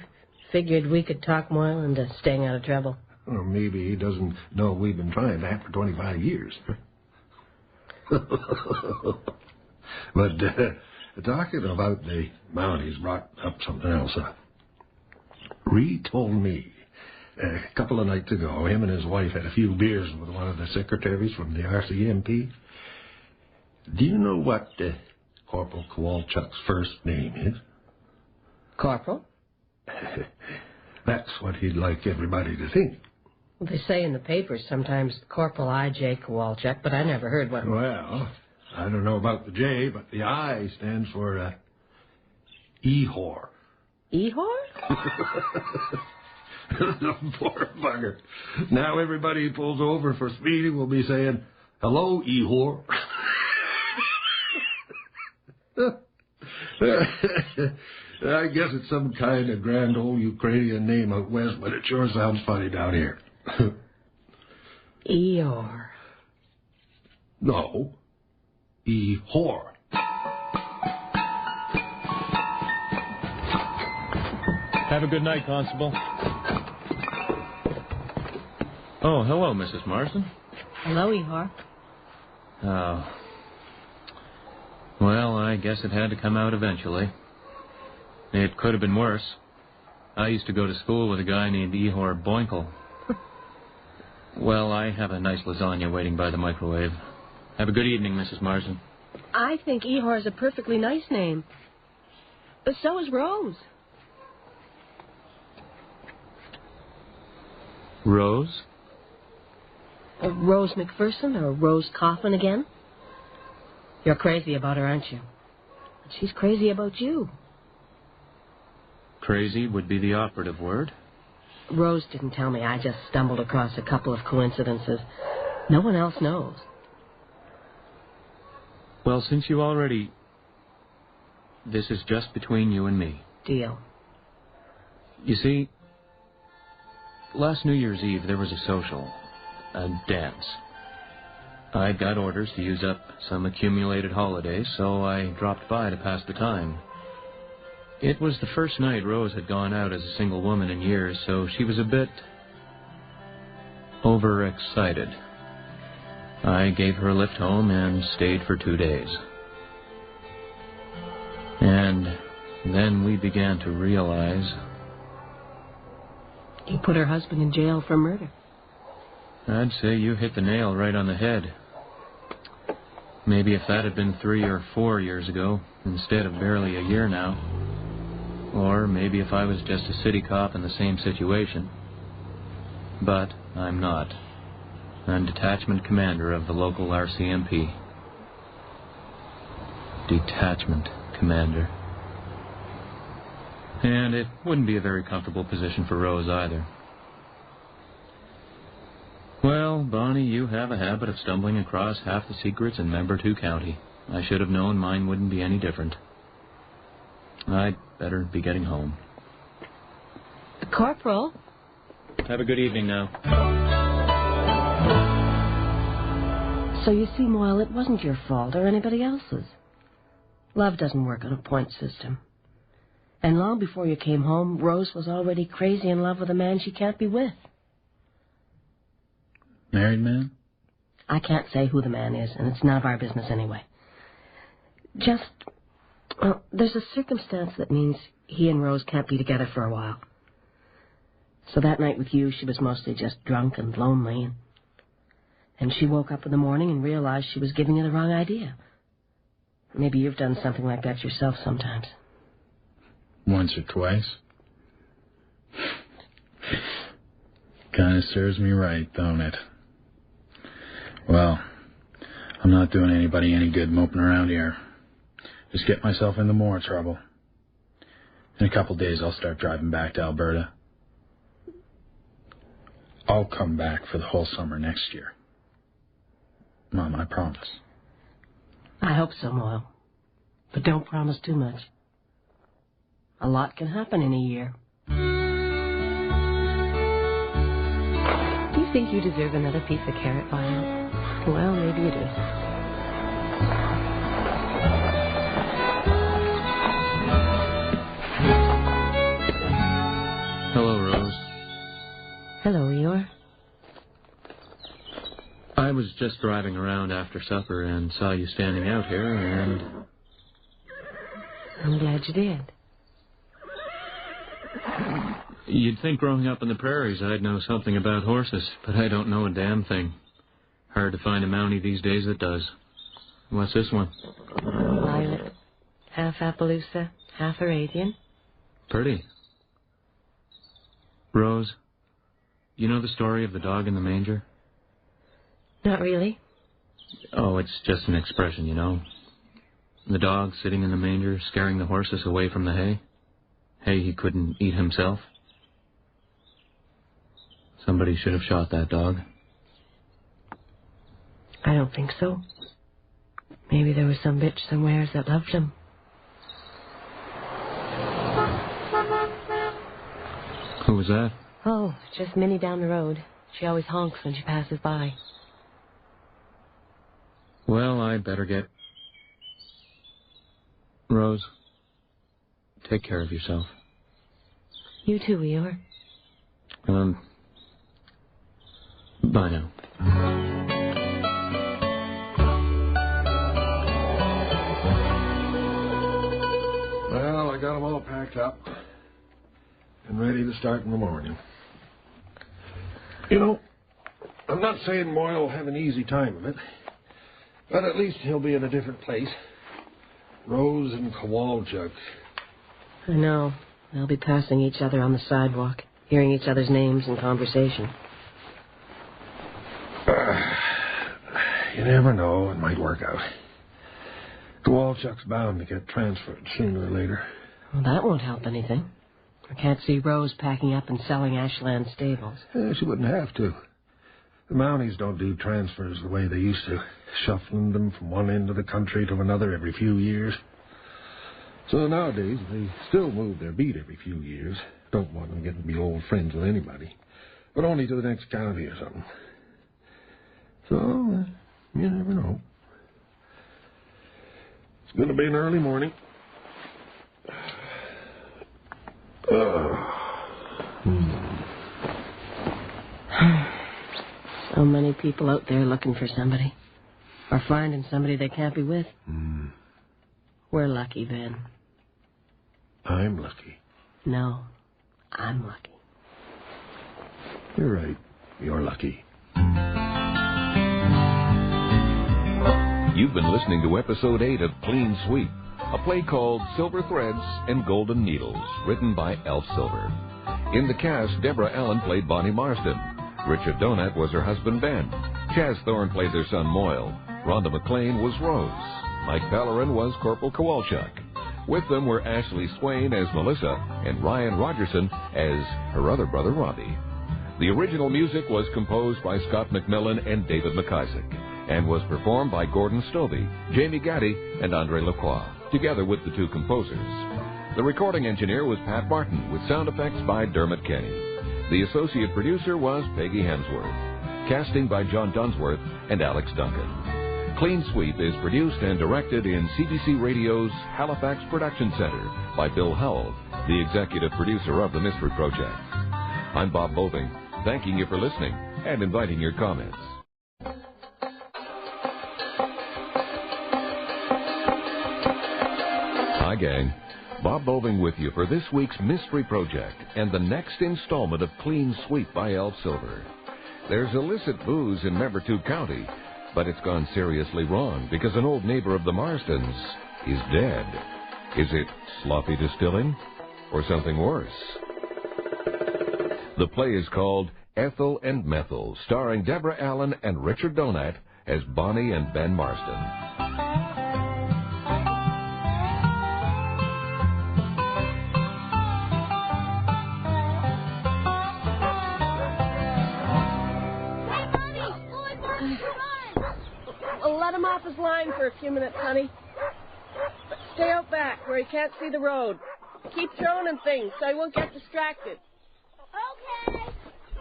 figured we could talk Moyle into staying out of trouble. Or maybe he doesn't know we've been trying that for 25 years. But talking about the Mounties brought up something else. Reed told me a couple of nights ago him and his wife had a few beers with one of the secretaries from the RCMP. Do you know what Corporal Kowalczyk's first name is? Corporal? That's what he'd like everybody to think. Well, they say in the papers sometimes Corporal I.J. Kowalczyk, but I never heard what... Well, I don't know about the J, but the I stands for Ehor. Ehor? The poor bugger. Now everybody who pulls over for speeding will be saying, "Hello, Ehor." I guess it's some kind of grand old Ukrainian name out west, but it sure sounds funny down here. Eeyore. No. Ehor. Have a good night, Constable. Oh, hello, Mrs. Marsden. Hello, Ehor. Oh. Well, I guess it had to come out eventually. It could have been worse. I used to go to school with a guy named Ehor Boinkel. Well, I have a nice lasagna waiting by the microwave. Have a good evening, Mrs. Marsden. I think Ehor is a perfectly nice name. But so is Rose. Rose? Rose McPherson or Rose Coughlin again? You're crazy about her, aren't you? She's crazy about you. Crazy would be the operative word. Rose didn't tell me. I just stumbled across a couple of coincidences. No one else knows. Well, since you already... This is just between you and me. Deal. You see, last New Year's Eve there was a social, a dance. I got orders to use up some accumulated holidays, so I dropped by to pass the time. It was the first night Rose had gone out as a single woman in years, so she was a bit overexcited. I gave her a lift home and stayed for 2 days. And then we began to realize... You put her husband in jail for murder. I'd say you hit the nail right on the head. Maybe if that had been 3 or 4 years ago, instead of barely a year now. Or maybe if I was just a city cop in the same situation. But I'm not. I'm detachment commander of the local RCMP. Detachment commander. And it wouldn't be a very comfortable position for Rose either. Well, Bonnie, you have a habit of stumbling across half the secrets in Member 2 County. I should have known mine wouldn't be any different. I'd better be getting home. Corporal. Have a good evening now. So you see, Moyle, it wasn't your fault or anybody else's. Love doesn't work on a point system. And long before you came home, Rose was already crazy in love with a man she can't be with. Married man? I can't say who the man is, and it's none of our business anyway. Just, well, there's a circumstance that means he and Rose can't be together for a while. So that night with you, she was mostly just drunk and lonely, and she woke up in the morning and realized she was giving you the wrong idea. Maybe you've done something like that yourself sometimes. Once or twice. Kind of serves me right, don't it? Well, I'm not doing anybody any good moping around here. Just get myself into more trouble. In a couple days, I'll start driving back to Alberta. I'll come back for the whole summer next year. Mom, I promise. I hope so, Moyle. But don't promise too much. A lot can happen in a year. Do you think you deserve another piece of carrot, Violet? Well, maybe you do. Hello, Rose. Hello, Eeyore. I was just driving around after supper and saw you standing out here, and... I'm glad you did. You'd think growing up in the prairies I'd know something about horses, but I don't know a damn thing. Hard to find a Mountie these days that does. What's this one? Violet. Half Appaloosa, half Arabian. Pretty. Rose, you know the story of the dog in the manger? Not really. Oh, it's just an expression, you know. The dog sitting in the manger, scaring the horses away from the hay. Hay he couldn't eat himself. Somebody should have shot that dog. I don't think so. Maybe there was some bitch somewheres that loved him. Who was that? Oh, just Minnie down the road. She always honks when she passes by. Well, I'd better get... Rose, take care of yourself. You too, Eeyore. Bye now. Well, I got them all packed up and ready to start in the morning. You know, I'm not saying Moyle will have an easy time of it, but at least he'll be in a different place. Rose and Kowalchuk. I know. They'll be passing each other on the sidewalk, hearing each other's names in conversation. You never know. It might work out. Kowalchuk's bound to get transferred sooner or later. Well, that won't help anything. I can't see Rose packing up and selling Ashland stables. She wouldn't have to. The Mounties don't do transfers the way they used to, shuffling them from one end of the country to another every few years. So nowadays, they still move their beat every few years. Don't want them getting to be old friends with anybody, but only to the next county or something. So, you never know. It's going to be an early morning. So many people out there looking for somebody. Or finding somebody they can't be with. We're lucky, Ben. I'm lucky. No, I'm lucky. You're right. You're lucky. You've been listening to Episode 8 of Clean Sweep, a play called Silver Threads and Golden Needles, written by Elf Silver. In the cast, Deborah Allen played Bonnie Marsden. Richard Donat was her husband, Ben. Chaz Thorne played their son, Moyle. Rhonda McLean was Rose. Mike Bellerin was Corporal Kowalchuk. With them were Ashley Swain as Melissa and Ryan Rogerson as her other brother, Robbie. The original music was composed by Scott McMillan and David McIsaac and was performed by Gordon Stovey, Jamie Gaddy, and Andre Lacroix, together with the two composers. The recording engineer was Pat Martin, with sound effects by Dermot Kenny. The associate producer was Peggy Hemsworth. Casting by John Dunsworth and Alex Duncan. Clean Sweep is produced and directed in CBC Radio's Halifax Production Center by Bill Howell, the executive producer of the Mystery Project. I'm Bob Boving, thanking you for listening and inviting your comments. Hi, gang. Bob Boving with you for this week's Mystery Project and the next installment of Clean Sweep by Elf Silver. There's illicit booze in Membertou County, but it's gone seriously wrong because an old neighbor of the Marstons is dead. Is it sloppy distilling or something worse? The play is called Ethel and Methyl, starring Deborah Allen and Richard Donat as Bonnie and Ben Marston. Let him off his line for a few minutes, honey. But stay out back where he can't see the road. Keep throwing him things so he won't get distracted. Okay.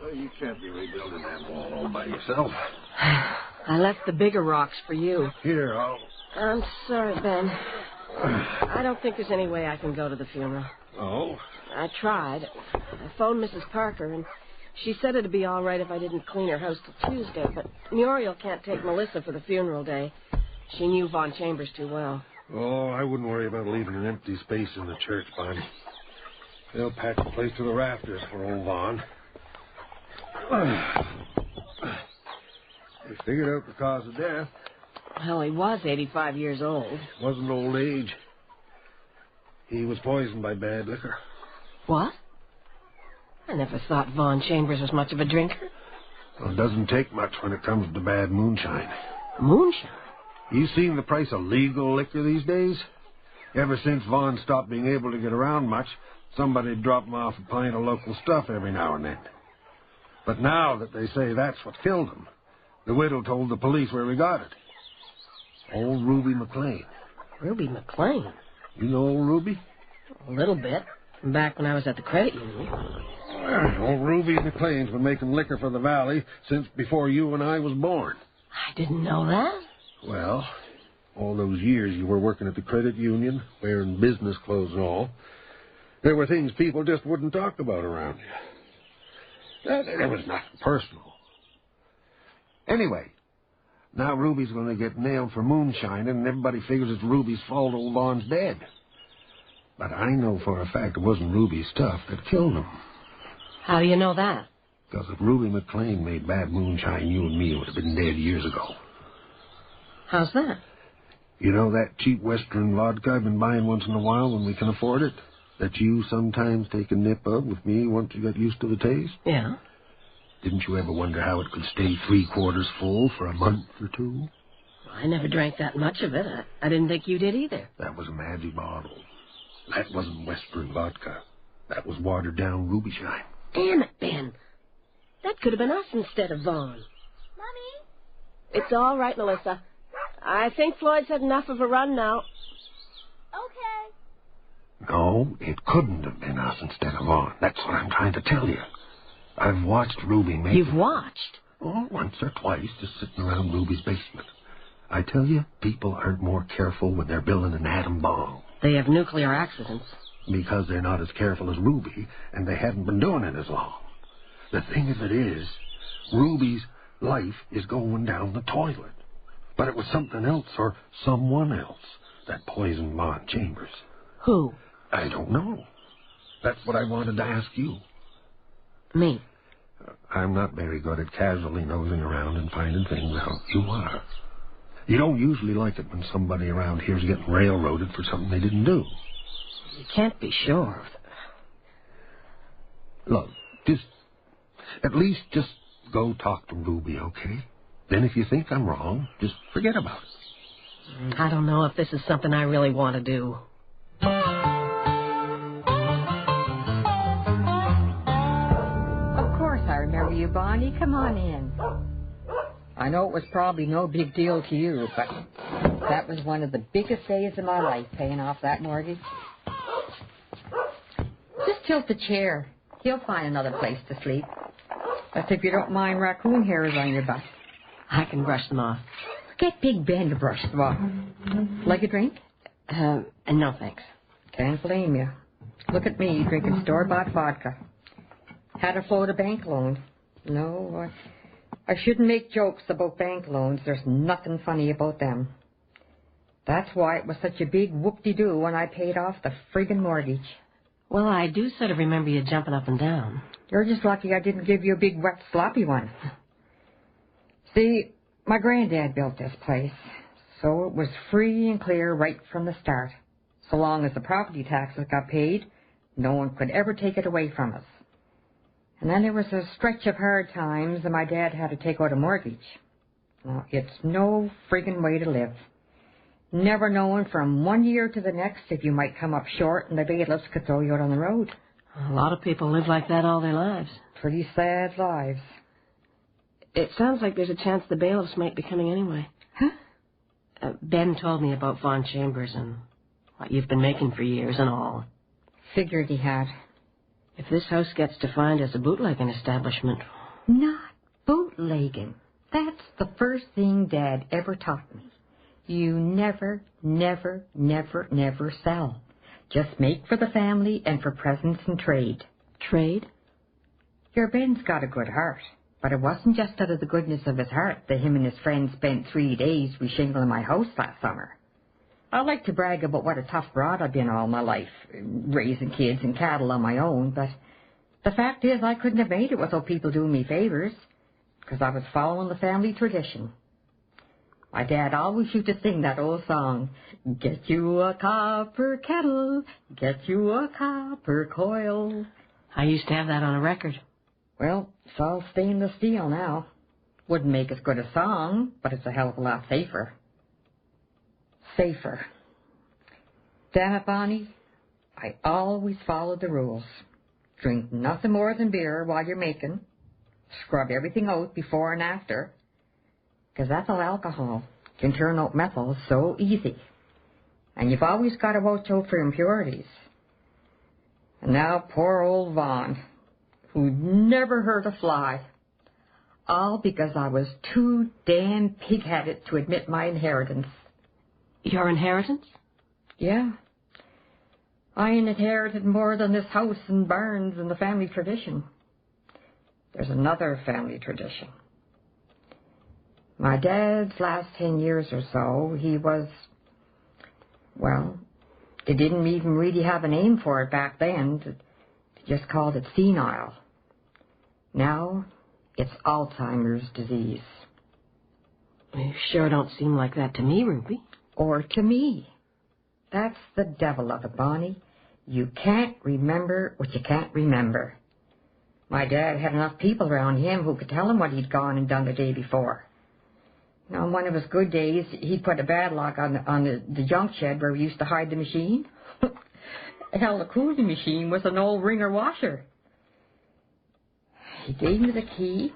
Well, you can't be rebuilding that wall all by yourself. I left the bigger rocks for you. Here, I'm sorry, Ben. I don't think there's any way I can go to the funeral. Oh? I tried. I phoned Mrs. Parker, and she said it'd be all right if I didn't clean her house till Tuesday, but Muriel can't take Melissa for the funeral day. She knew Vaughn Chambers too well. Oh, I wouldn't worry about leaving an empty space in the church, Bonnie. They'll pack the place to the rafters for old Vaughn. They figured out the cause of death. Well, he was 85 years old. It wasn't old age. He was poisoned by bad liquor. What? I never thought Vaughn Chambers was much of a drinker. Well, it doesn't take much when it comes to bad moonshine. Moonshine? You seen the price of legal liquor these days? Ever since Vaughn stopped being able to get around much, somebody'd drop him off a pint of local stuff every now and then. But now that they say that's what killed him, the widow told the police where we got it. Old Ruby McLean. Ruby McLean? You know old Ruby? A little bit. Back when I was at the credit union. Old Ruby McLean's been making liquor for the valley since before you and I was born. I didn't know that. Well, all those years you were working at the credit union, wearing business clothes and all, there were things people just wouldn't talk about around you. There was nothing personal. Anyway, now Ruby's going to get nailed for moonshining, and everybody figures it's Ruby's fault old Vaughn's dead. But I know for a fact it wasn't Ruby's stuff that killed him. How do you know that? Because if Ruby McLean made bad moonshine, you and me would have been dead years ago. How's that? You know that cheap Western vodka I've been buying once in a while when we can afford it? That you sometimes take a nip of with me once you got used to the taste? Yeah. Didn't you ever wonder how it could stay 3/4 full for a month or two? I never drank that much of it. I didn't think you did either. That was a magic bottle. That wasn't Western vodka. That was watered-down Ruby Shine. Damn it, Ben. That could have been us instead of Vaughn. Mommy? It's all right, Melissa. I think Floyd's had enough of a run now. Okay. No, it couldn't have been us instead of Vaughn. That's what I'm trying to tell you. I've watched Ruby make... You've watched? Oh, once or twice, just sitting around Ruby's basement. I tell you, people aren't more careful when they're building an atom bomb. They have nuclear accidents. Because they're not as careful as Ruby, and they haven't been doing it as long. The thing of it is, Ruby's life is going down the toilet. But it was something else or someone else that poisoned Vaughn Chambers. Who? I don't know. That's what I wanted to ask you. Me? I'm not very good at casually nosing around and finding things out. You are. You don't usually like it when somebody around here's getting railroaded for something they didn't do. You can't be sure. Look, at least go talk to Ruby, okay? Then if you think I'm wrong, just forget about it. I don't know if this is something I really want to do. Of course I remember you, Bonnie. Come on in. I know it was probably no big deal to you, but that was one of the biggest days of my life, paying off that mortgage. Just tilt the chair. He'll find another place to sleep. That's if you don't mind raccoon hairs on your butt. I can brush them off. Get Big Ben to brush them off. Like a drink? No, thanks. Can't blame you. Look at me, drinking store-bought vodka. Had a float of bank loan. No, I shouldn't make jokes about bank loans. There's nothing funny about them. That's why it was such a big whoop-de-doo when I paid off the friggin' mortgage. Well, I do sort of remember you jumping up and down. You're just lucky I didn't give you a big, wet, sloppy one. See, my granddad built this place, so it was free and clear right from the start. So long as the property taxes got paid, no one could ever take it away from us. And then there was a stretch of hard times, and my dad had to take out a mortgage. Well, it's no friggin' way to live. Never knowing from one year to the next if you might come up short and the bailiffs could throw you out on the road. A lot of people live like that all their lives. Pretty sad lives. It sounds like there's a chance the bailiffs might be coming anyway. Huh? Ben told me about Vaughn Chambers and what you've been making for years and all. Figured he had. If this house gets defined as a bootlegging establishment... Not bootlegging. That's the first thing Dad ever taught me. You never, never, never, never sell. Just make for the family and for presents and trade. Trade? Your Ben's got a good heart. But it wasn't just out of the goodness of his heart that him and his friends spent 3 days reshingling my house last summer. I like to brag about what a tough broad I've been all my life, raising kids and cattle on my own, but the fact is I couldn't have made it without people doing me favors, because I was following the family tradition. My dad always used to sing that old song, get you a copper kettle, get you a copper coil. I used to have that on a record. Well, it's all stainless steel now. Wouldn't make as good a song, but it's a hell of a lot safer. Safer. Damn it, Bonnie, I always followed the rules. Drink nothing more than beer while you're making. Scrub everything out before and after. Because ethyl alcohol can turn out methyl so easy. And you've always got to watch out for impurities. And now poor old Vaughn, who never hurt a fly. All because I was too damn pig-headed to admit my inheritance. Your inheritance? Yeah. I inherited more than this house and barns and the family tradition. There's another family tradition. My dad's last 10 years or so, he was, well, they didn't even really have a name for it back then. They just called it senile. Now, it's Alzheimer's disease. You sure don't seem like that to me, Ruby. Or to me. That's the devil of it, Bonnie. You can't remember what you can't remember. My dad had enough people around him who could tell him what he'd gone and done the day before. Now, on one of his good days, he'd put a padlock on the junk shed where we used to hide the machine. Hell, the cooling machine was an old wringer washer. He gave me the key,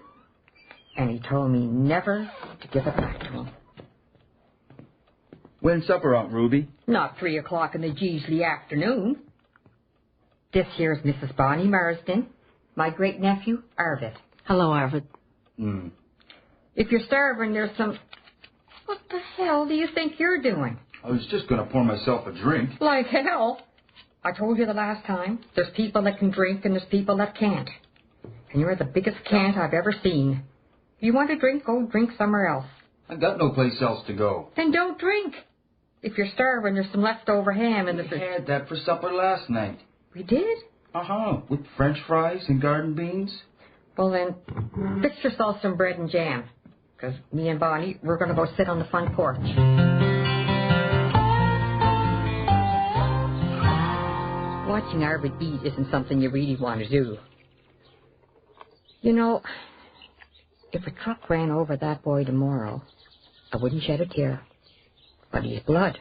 and he told me never to give it back to him. When's supper, Aunt Ruby? Not 3 o'clock in the Jeesley afternoon. This here's Mrs. Bonnie Marsden, my great-nephew, Arvid. Hello, Arvid. If you're starving, there's some... What the hell do you think you're doing? I was just going to pour myself a drink. Like hell. I told you the last time, there's people that can drink and there's people that can't. And you're the biggest can't I've ever seen. If you want to drink, go drink somewhere else. I got no place else to go. Then don't drink. If you're starving, there's some leftover ham in the fridge. We had that for supper last night. We did? Uh-huh, with French fries and garden beans. Well then, fix yourself some bread and jam. Because me and Bonnie, we're going to go sit on the front porch. Watching Arvid eat isn't something you really want to do. You know, if a truck ran over that boy tomorrow, I wouldn't shed a tear. But he's blood.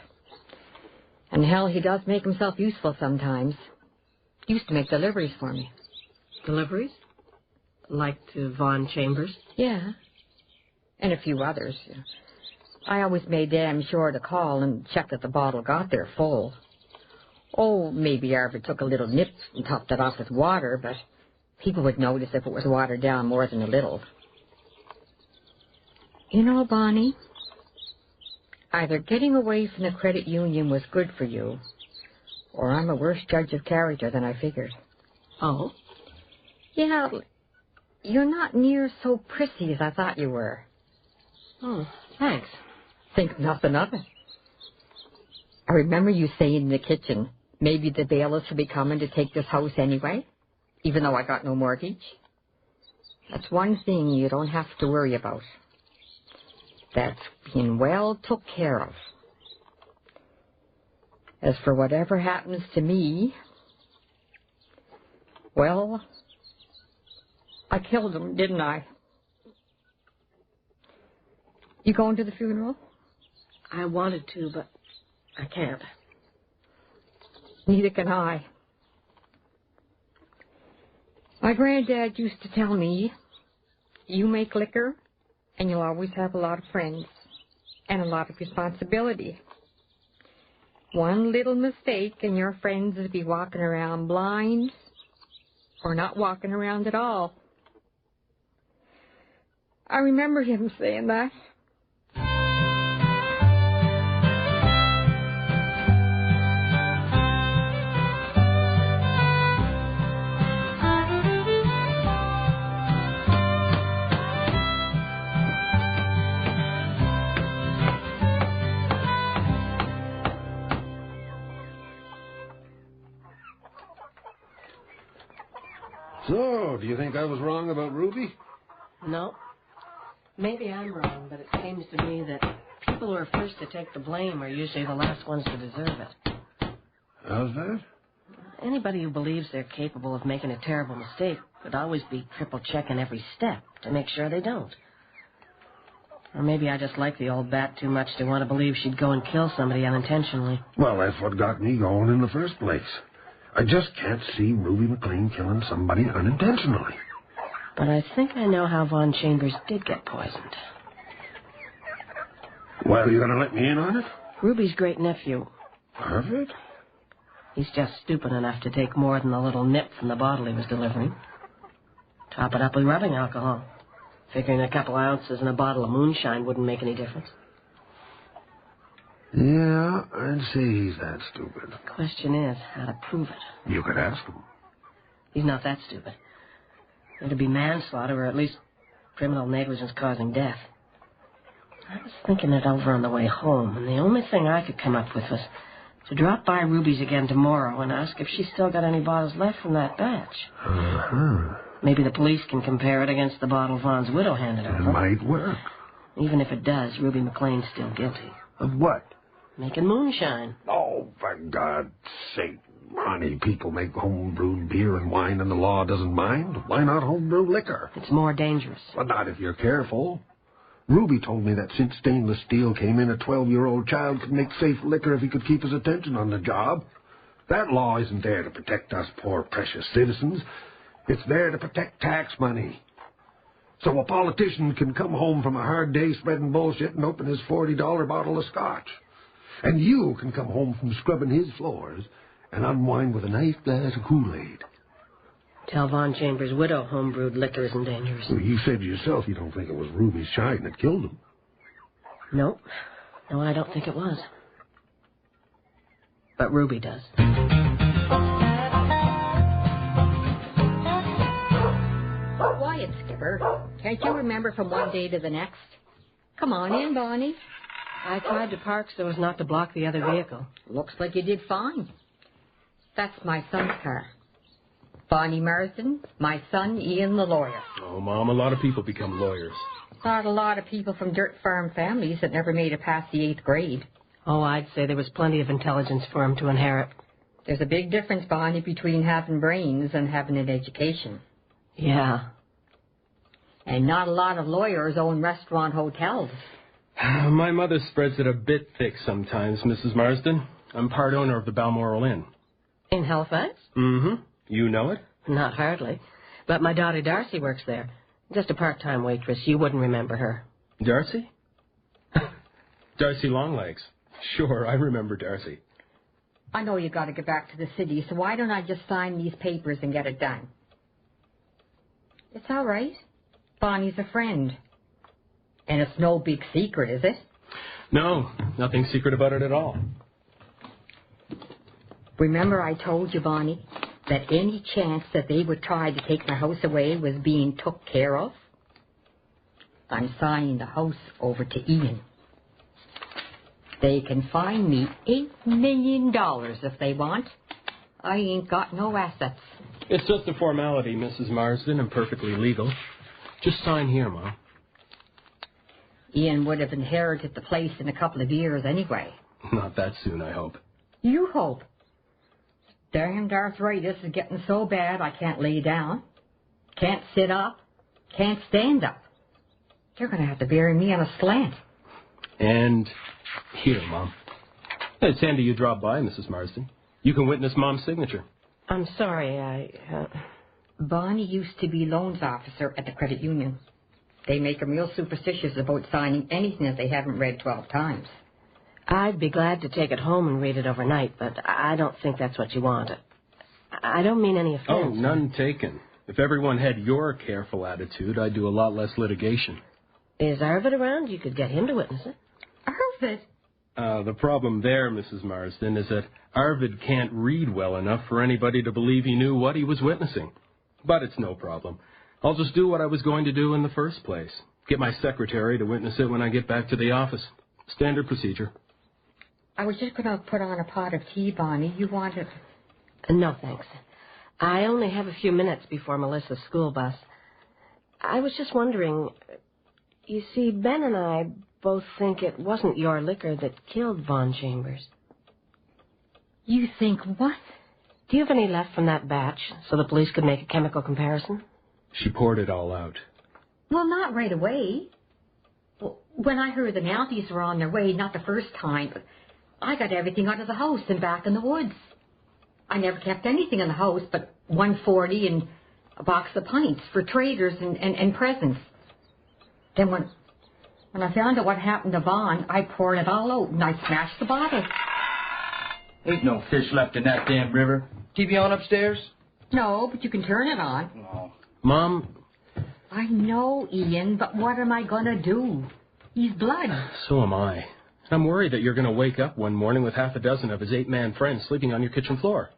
And hell, he does make himself useful sometimes. He used to make deliveries for me. Deliveries? Like to Vaughn Chambers? Yeah. And a few others. I always made damn sure to call and check that the bottle got there full. Oh, maybe Arvid took a little nip and topped it off with water, but people would notice if it was watered down more than a little. You know, Bonnie, either getting away from the credit union was good for you, or I'm a worse judge of character than I figured. Oh? Yeah, you're not near so prissy as I thought you were. Oh, thanks. Think nothing of it. I remember you saying in the kitchen, maybe the bailiffs will be coming to take this house anyway, even though I got no mortgage. That's one thing you don't have to worry about. That's being well took care of. As for whatever happens to me, well, I killed him, didn't I? You going to the funeral? I wanted to, but I can't. Neither can I. My granddad used to tell me, you make liquor, and you'll always have a lot of friends, and a lot of responsibility. One little mistake, and your friends will be walking around blind, or not walking around at all. I remember him saying that. So, do you think I was wrong about Ruby? No. Maybe I'm wrong, but it seems to me that people who are first to take the blame are usually the last ones to deserve it. How's that? Anybody who believes they're capable of making a terrible mistake would always be triple-checking every step to make sure they don't. Or maybe I just like the old bat too much to want to believe she'd go and kill somebody unintentionally. Well, that's what got me going in the first place. I just can't see Ruby McLean killing somebody unintentionally. But I think I know how Vaughn Chambers did get poisoned. Well, are you going to let me in on it? Ruby's great-nephew. Arvid? He's just stupid enough to take more than a little nip from the bottle he was delivering. Top it up with rubbing alcohol, figuring a couple ounces in a bottle of moonshine wouldn't make any difference. Yeah, I'd say he's that stupid. The question is how to prove it. You could ask him. He's not that stupid. It'd be manslaughter or at least criminal negligence causing death. I was thinking it over on the way home, and the only thing I could come up with was to drop by Ruby's again tomorrow and ask if she's still got any bottles left from that batch. Uh-huh. Maybe the police can compare it against the bottle Vaughn's widow handed over. It might work. Even if it does, Ruby McLean's still guilty. Of what? Making moonshine. Oh, for God's sake. Honey, people make home-brewed beer and wine and the law doesn't mind. Why not home-brew liquor? It's more dangerous. Well, not if you're careful. Ruby told me that since stainless steel came in, a 12-year-old child could make safe liquor if he could keep his attention on the job. That law isn't there to protect us poor, precious citizens. It's there to protect tax money. So a politician can come home from a hard day spreading bullshit and open his $40 bottle of scotch. And you can come home from scrubbing his floors and unwind with a nice glass of Kool-Aid. Tell Vaughn Chambers' widow homebrewed liquor isn't dangerous. Well, you said yourself you don't think it was Ruby's shine that killed him. Nope. No, I don't think it was. But Ruby does. Quiet, Skipper. Can't you remember from one day to the next? Come on in, Bonnie. I tried to park so as not to block the other vehicle. Looks like you did fine. That's my son's car. Bonnie Marsden, my son Ian the lawyer. Oh, Mom, a lot of people become lawyers. Not a lot of people from dirt farm families that never made it past the 8th grade. Oh, I'd say there was plenty of intelligence for him to inherit. There's a big difference, Bonnie, between having brains and having an education. Yeah. And not a lot of lawyers own restaurant hotels. My mother spreads it a bit thick sometimes, Mrs. Marsden. I'm part owner of the Balmoral Inn. In Halifax? Mm-hmm. You know it? Not hardly. But my daughter Darcy works there. Just a part-time waitress. You wouldn't remember her. Darcy? Darcy Longlegs. Sure, I remember Darcy. I know you got to get back to the city, so why don't I just sign these papers and get it done? It's all right. Bonnie's a friend. And it's no big secret, is it? No, nothing secret about it at all. Remember I told you, Bonnie, that any chance that they would try to take my house away was being took care of? I'm signing the house over to Ian. They can fine me $8 million if they want. I ain't got no assets. It's just a formality, Mrs. Marsden, and perfectly legal. Just sign here, Mom. Ian would have inherited the place in a couple of years anyway. Not that soon, I hope. You hope. Damned arthritis is getting so bad I can't lay down, can't sit up, can't stand up. They're going to have to bury me on a slant. And here, Mom. It's handy you dropped by, Mrs. Marsden. You can witness Mom's signature. I'm sorry, Bonnie used to be loans officer at the credit union. They make them real superstitious about signing anything that they haven't read 12 times. I'd be glad to take it home and read it overnight, but I don't think that's what you want. I don't mean any offense. Oh, none taken. If everyone had your careful attitude, I'd do a lot less litigation. Is Arvid around? You could get him to witness it. Arvid? The problem there, Mrs. Marsden, is that Arvid can't read well enough for anybody to believe he knew what he was witnessing. But it's no problem. I'll just do what I was going to do in the first place. Get my secretary to witness it when I get back to the office. Standard procedure. I was just going to put on a pot of tea, Bonnie. You wanted... No, thanks. I only have a few minutes before Melissa's school bus. I was just wondering... You see, Ben and I both think it wasn't your liquor that killed Vaughn Chambers. You think what? Do you have any left from that batch so the police could make a chemical comparison? She poured it all out. Well, not right away. When I heard the Mounties were on their way, not the first time, I got everything out of the house and back in the woods. I never kept anything in the house but $1.40 and a box of pints for traders and presents. Then when I found out what happened to Vaughn, I poured it all out and I smashed the bottle. Ain't no fish left in that damn river. TV on upstairs? No, but you can turn it on. No. Mom... I know, Ian, but what am I going to do? He's blood. So am I. I'm worried that you're going to wake up one morning with half a dozen of his 8-man friends sleeping on your kitchen floor.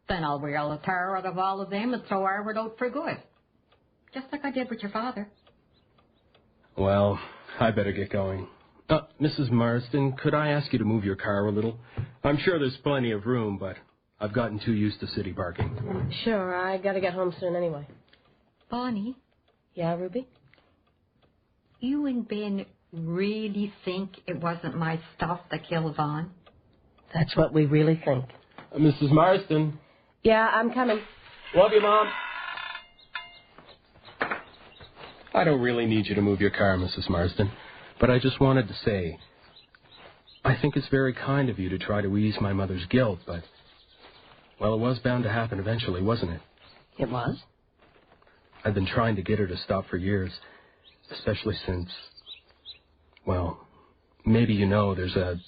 Then I'll wheel the tar out of all of them and throw Arvid out for good. Just like I did with your father. Well, I better get going. Mrs. Marsden, could I ask you to move your car a little? I'm sure there's plenty of room, but I've gotten too used to city parking. Sure, I gotta get home soon anyway. Bonnie? Yeah, Ruby? You and Ben really think it wasn't my stuff that killed Vaughn? That's what we really think. Mrs. Marsden? Yeah, I'm coming. Love you, Mom. I don't really need you to move your car, Mrs. Marsden, but I just wanted to say, I think it's very kind of you to try to ease my mother's guilt, but, well, it was bound to happen eventually, wasn't it? It was? I've been trying to get her to stop for years, especially since, well, maybe you know there's a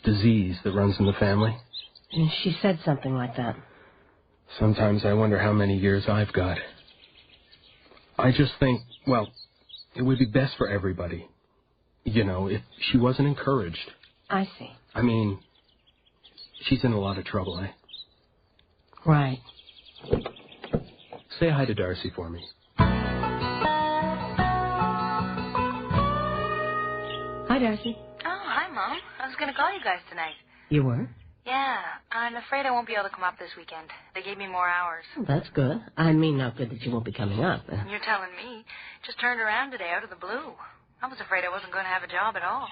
disease that runs in the family. And she said something like that. Sometimes I wonder how many years I've got. I just think, well, it would be best for everybody, you know, if she wasn't encouraged. I see. I mean, she's in a lot of trouble, eh? Right. Say hi to Darcy for me. Hi, Darcy. Oh, hi, Mom. I was going to call you guys tonight. You were? Yeah, I'm afraid I won't be able to come up this weekend. They gave me more hours. Oh, that's good. I mean, not good that you won't be coming up. You're telling me. Just turned around today out of the blue. I was afraid I wasn't going to have a job at all.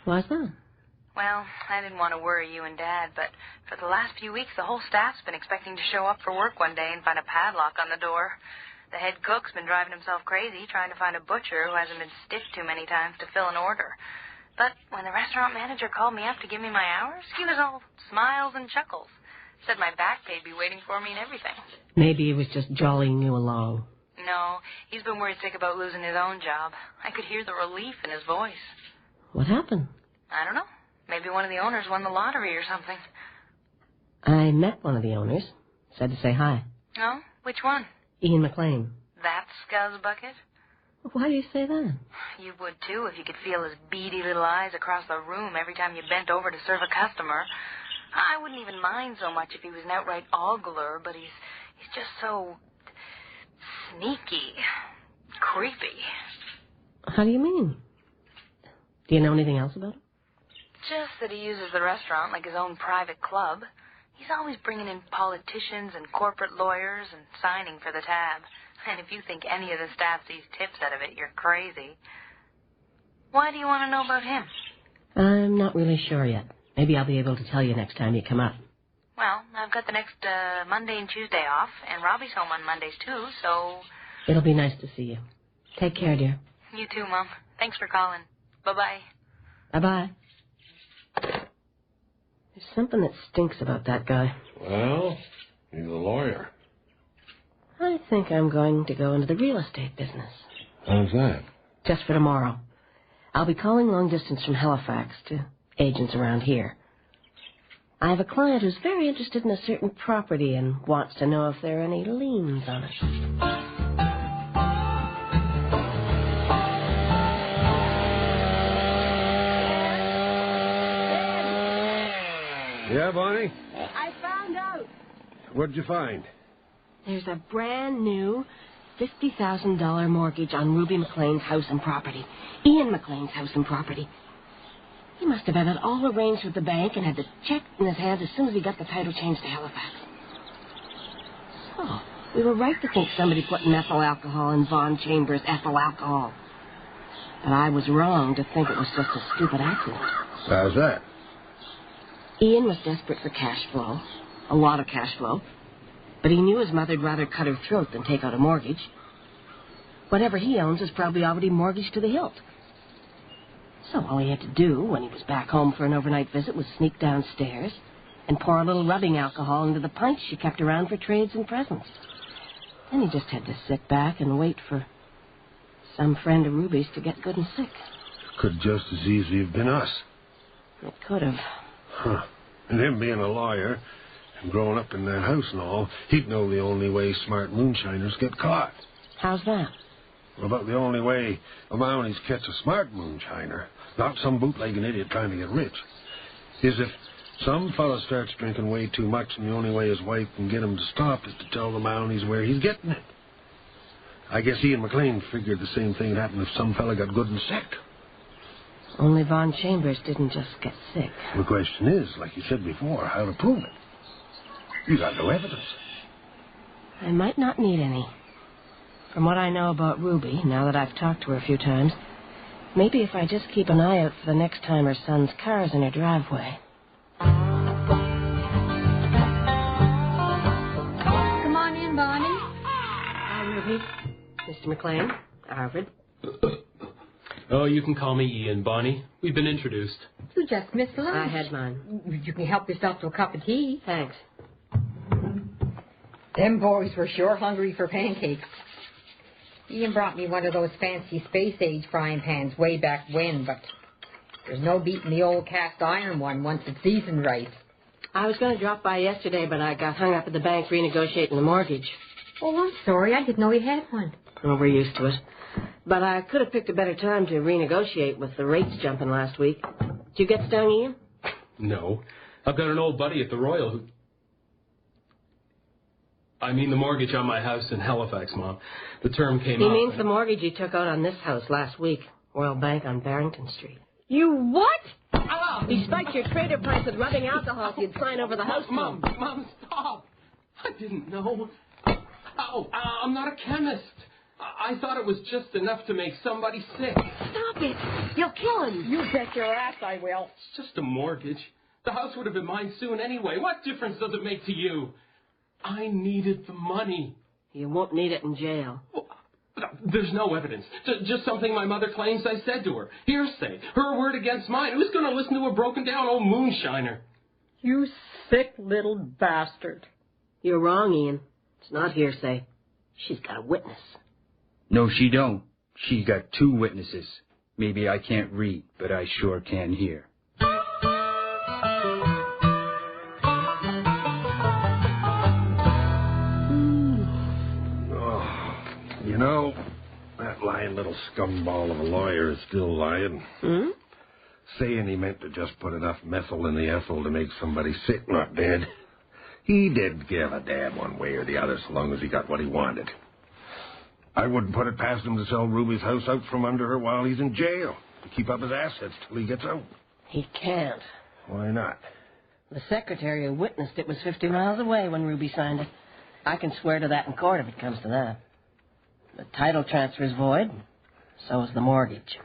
Why's that? Well, I didn't want to worry you and Dad, but for the last few weeks, the whole staff's been expecting to show up for work one day and find a padlock on the door. The head cook's been driving himself crazy trying to find a butcher who hasn't been stiffed too many times to fill an order. But when the restaurant manager called me up to give me my hours, he was all smiles and chuckles. Said my back pay'd be waiting for me and everything. Maybe he was just jollying you along. No, he's been worried sick about losing his own job. I could hear the relief in his voice. What happened? I don't know. Maybe one of the owners won the lottery or something. I met one of the owners. Said to say hi. No? Which one? Ian McLean. That scuzzbucket? Why do you say that? You would, too, if you could feel his beady little eyes across the room every time you bent over to serve a customer. I wouldn't even mind so much if he was an outright ogler, but he's just so sneaky, creepy. How do you mean? Do you know anything else about him? Just that he uses the restaurant like his own private club. He's always bringing in politicians and corporate lawyers and signing for the tab. And if you think any of the staff sees tips out of it, you're crazy. Why do you want to know about him? I'm not really sure yet. Maybe I'll be able to tell you next time you come up. Well, I've got the next Monday and Tuesday off, and Robbie's home on Mondays, too, so... It'll be nice to see you. Take care, dear. You too, Mom. Thanks for calling. Bye-bye. Bye-bye. There's something that stinks about that guy. Well, he's a lawyer. I think I'm going to go into the real estate business. How's that? Just for tomorrow. I'll be calling long distance from Halifax to agents around here. I have a client who's very interested in a certain property and wants to know if there are any liens on it. Yeah, Bonnie? I found out. What'd you find? There's a brand new $50,000 mortgage on Ruby McLean's house and property. Ian McLean's house and property. He must have had it all arranged with the bank and had the check in his hands as soon as he got the title changed to Halifax. So, we were right to think somebody put methyl alcohol in Vaughn Chambers' ethyl alcohol. But I was wrong to think it was just a stupid accident. How's that? Ian was desperate for cash flow, a lot of cash flow, but he knew his mother'd rather cut her throat than take out a mortgage. Whatever he owns is probably already mortgaged to the hilt. So all he had to do when he was back home for an overnight visit was sneak downstairs and pour a little rubbing alcohol into the pints she kept around for trades and presents. Then he just had to sit back and wait for some friend of Ruby's to get good and sick. Could just as easily have been us. It could have. Huh. And him being a lawyer and growing up in that house and all, he'd know the only way smart moonshiners get caught. How's that? Well, about the only way the Mounties catch a smart moonshiner, not some bootlegging idiot trying to get rich, is if some fella starts drinking way too much and the only way his wife can get him to stop is to tell the Mounties where he's getting it. I guess Ian McLean figured the same thing would happen if some fella got good and sick. Only Vaughn Chambers didn't just get sick. The question is, like you said before, how to prove it. You got no evidence. I might not need any. From what I know about Ruby, now that I've talked to her a few times, maybe if I just keep an eye out for the next time her son's car's in her driveway. Come on in, Bonnie. Hi, Ruby. Mr. McLean. Arvid. Oh, you can call me Ian, Bonnie. We've been introduced. You just missed lunch. I had mine. You can help yourself to a cup of tea. Thanks. Them boys were sure hungry for pancakes. Ian brought me one of those fancy space-age frying pans way back when, but there's no beating the old cast-iron one once it's seasoned right. I was going to drop by yesterday, but I got hung up at the bank renegotiating the mortgage. Oh, I'm sorry. I didn't know you had one. Well, we're used to it. But I could have picked a better time to renegotiate with the rates jumping last week. Did you get stung, Ian? No. I've got an old buddy at the Royal who... I mean the mortgage on my house in Halifax, Mom. The term came He up... means the mortgage he took out on this house last week. Royal Bank on Barrington Street. You what? Oh, he spiked your trader price with rubbing alcohol so you'd sign over the house. Mom, stop! I didn't know. Oh, I'm not a chemist. I thought it was just enough to make somebody sick. Stop it! You'll kill him. You bet your ass I will. It's just a mortgage. The house would have been mine soon anyway. What difference does it make to you? I needed the money. You won't need it in jail. Well, there's no evidence. Just something my mother claims I said to her. Hearsay. Her word against mine. Who's going to listen to a broken-down old moonshiner? You sick little bastard. You're wrong, Ian. It's not hearsay. She's got a witness. No, she don't. She got 2 witnesses. Maybe I can't read, but I sure can hear. You know, that lying little scumball of a lawyer is still lying. Hmm? Saying he meant to just put enough methyl in the ethyl to make somebody sick, not dead. He didn't give a damn one way or the other so long as he got what he wanted. I wouldn't put it past him to sell Ruby's house out from under her while he's in jail, to keep up his assets till he gets out. He can't. Why not? The secretary who witnessed it was 50 miles away when Ruby signed it. I can swear to that in court if it comes to that. The title transfer is void. So is the mortgage.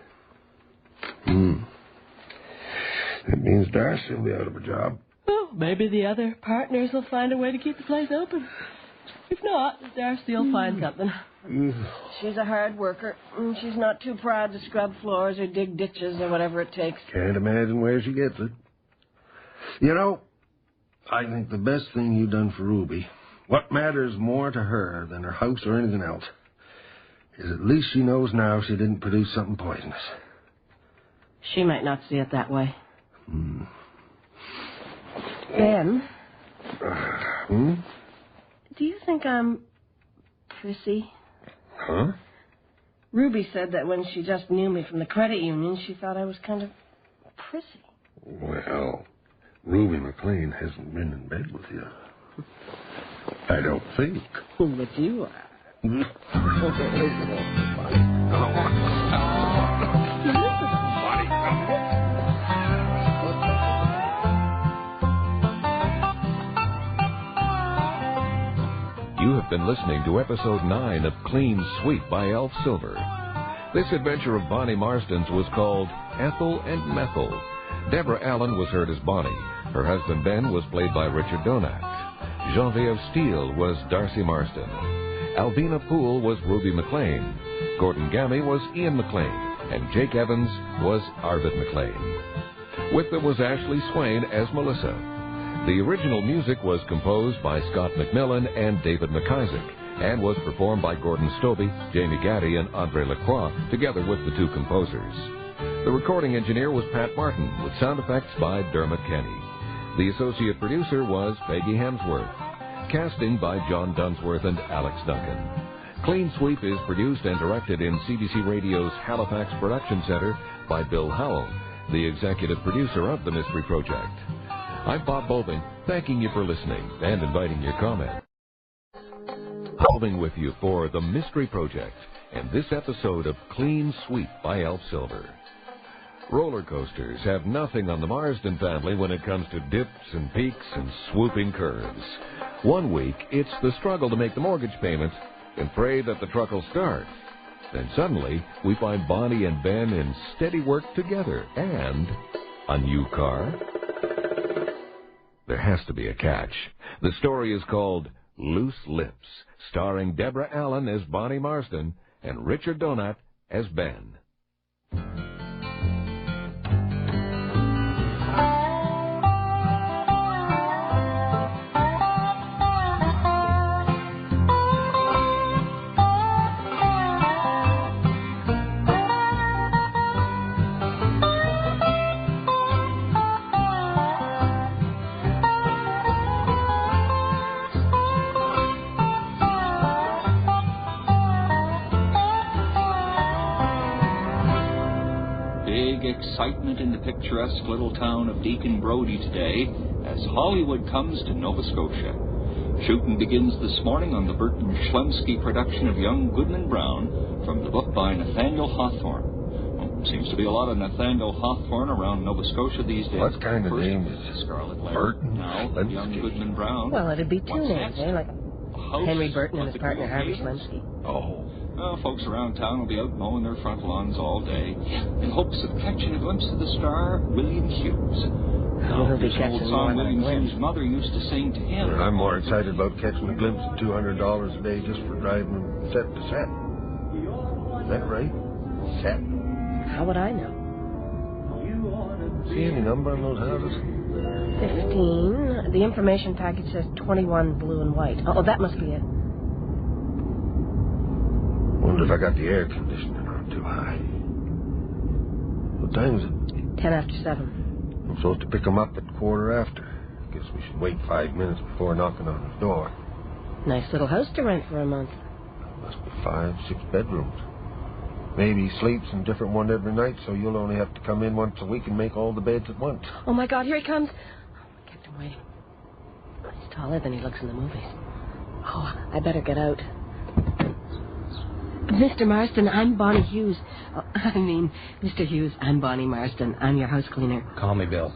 It means Darcy will be out of a job. Well, maybe the other partners will find a way to keep the place open. If not, Darcy will find something. She's a hard worker. She's not too proud to scrub floors or dig ditches or whatever it takes. Can't imagine where she gets it. You know, I think the best thing you've done for Ruby, what matters more to her than her house or anything else, is at least she knows now she didn't produce something poisonous. She might not see it that way. Ben? Do you think I'm prissy? Huh? Ruby said that when she just knew me from the credit union, she thought I was kind of prissy. Well, Ruby McLean hasn't been in bed with you. I don't think. But you are. You have been listening to episode 9 of Clean Sweep by Elf Silver. This adventure of Bonnie Marsden's was called Ethel and Methyl. Deborah Allen was heard as Bonnie. Her husband Ben was played by Richard Donak. Genevieve Steele was Darcy Marsden. Alvina Poole was Ruby McLean. Gordon Gammy was Ian McLean. And Jake Evans was Arvid McLean. With them was Ashley Swain as Melissa. The original music was composed by Scott McMillan and David McIsaac and was performed by Gordon Stobie, Jamie Gaddy, and Andre Lacroix, together with the 2 composers. The recording engineer was Pat Martin, with sound effects by Dermot Kenny. The associate producer was Peggy Hemsworth. Casting by John Dunsworth and Alex Duncan. Clean Sweep is produced and directed in CBC Radio's Halifax Production Center by Bill Howell, the executive producer of the Mystery Project. I'm Bob Boving, thanking you for listening and inviting your comment. Boving with you for the Mystery Project and this episode of Clean Sweep by Elf Silver. Roller coasters have nothing on the Marsden family when it comes to dips and peaks and swooping curves. One week, it's the struggle to make the mortgage payment and pray that the truck will start. Then suddenly, we find Bonnie and Ben in steady work together and a new car. There has to be a catch. The story is called Loose Lips, starring Deborah Allen as Bonnie Marsden and Richard Donat as Ben. Excitement in the picturesque little town of Deacon Brodie today as Hollywood comes to Nova Scotia. Shooting begins this morning on the Burton Schlemsky production of Young Goodman Brown from the book by Nathaniel Hawthorne. Well, seems to be a lot of Nathaniel Hawthorne around Nova Scotia these days. What kind of name is this? Scarlet Letter. Burton Now, Schlemsky. Young Goodman Brown. Well, it'd be 2 What's names, next? Like Henry Burton and his partner Harvey Schlemsky. Oh. Folks around town will be out mowing their front lawns all day in hopes of catching a glimpse of the star, William Hughes. Now, He'll be there's an old catching song more than a William glimpse. Hughes' mother used to sing to him. I'm more excited about catching a glimpse of $200 a day just for driving them set to set. Is that right? Set? How would I know? See any number on those houses? 15. The information package says 21 blue and white. Oh, that must be it. Wonder if I got the air conditioner on too high. What time is it? 10 after 7. I'm supposed to pick him up at 1:15. Guess we should wait 5 minutes before knocking on the door. Nice little house to rent for a month. Must be 5, 6 bedrooms. Maybe he sleeps in a different one every night, so you'll only have to come in once a week and make all the beds at once. Oh, my God, here he comes. Oh, I kept him waiting. He's taller than he looks in the movies. Oh, I better get out. Mr. Marston, I'm Bonnie Hughes. Oh, Mr. Hughes, I'm Bonnie Marston. I'm your house cleaner. Call me Bill.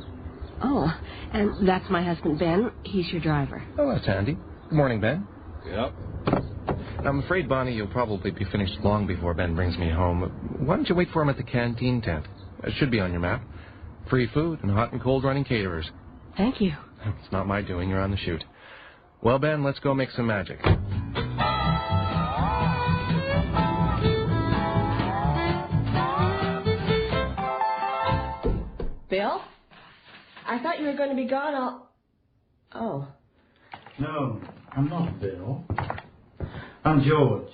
Oh, and that's my husband, Ben. He's your driver. Oh, that's handy. Good morning, Ben. Yep. I'm afraid, Bonnie, you'll probably be finished long before Ben brings me home. Why don't you wait for him at the canteen tent? It should be on your map. Free food and hot and cold running caterers. Thank you. It's not my doing. You're on the shoot. Well, Ben, let's go make some magic. Bill? I thought you were going to be gone all... Oh. No, I'm not Bill. I'm George,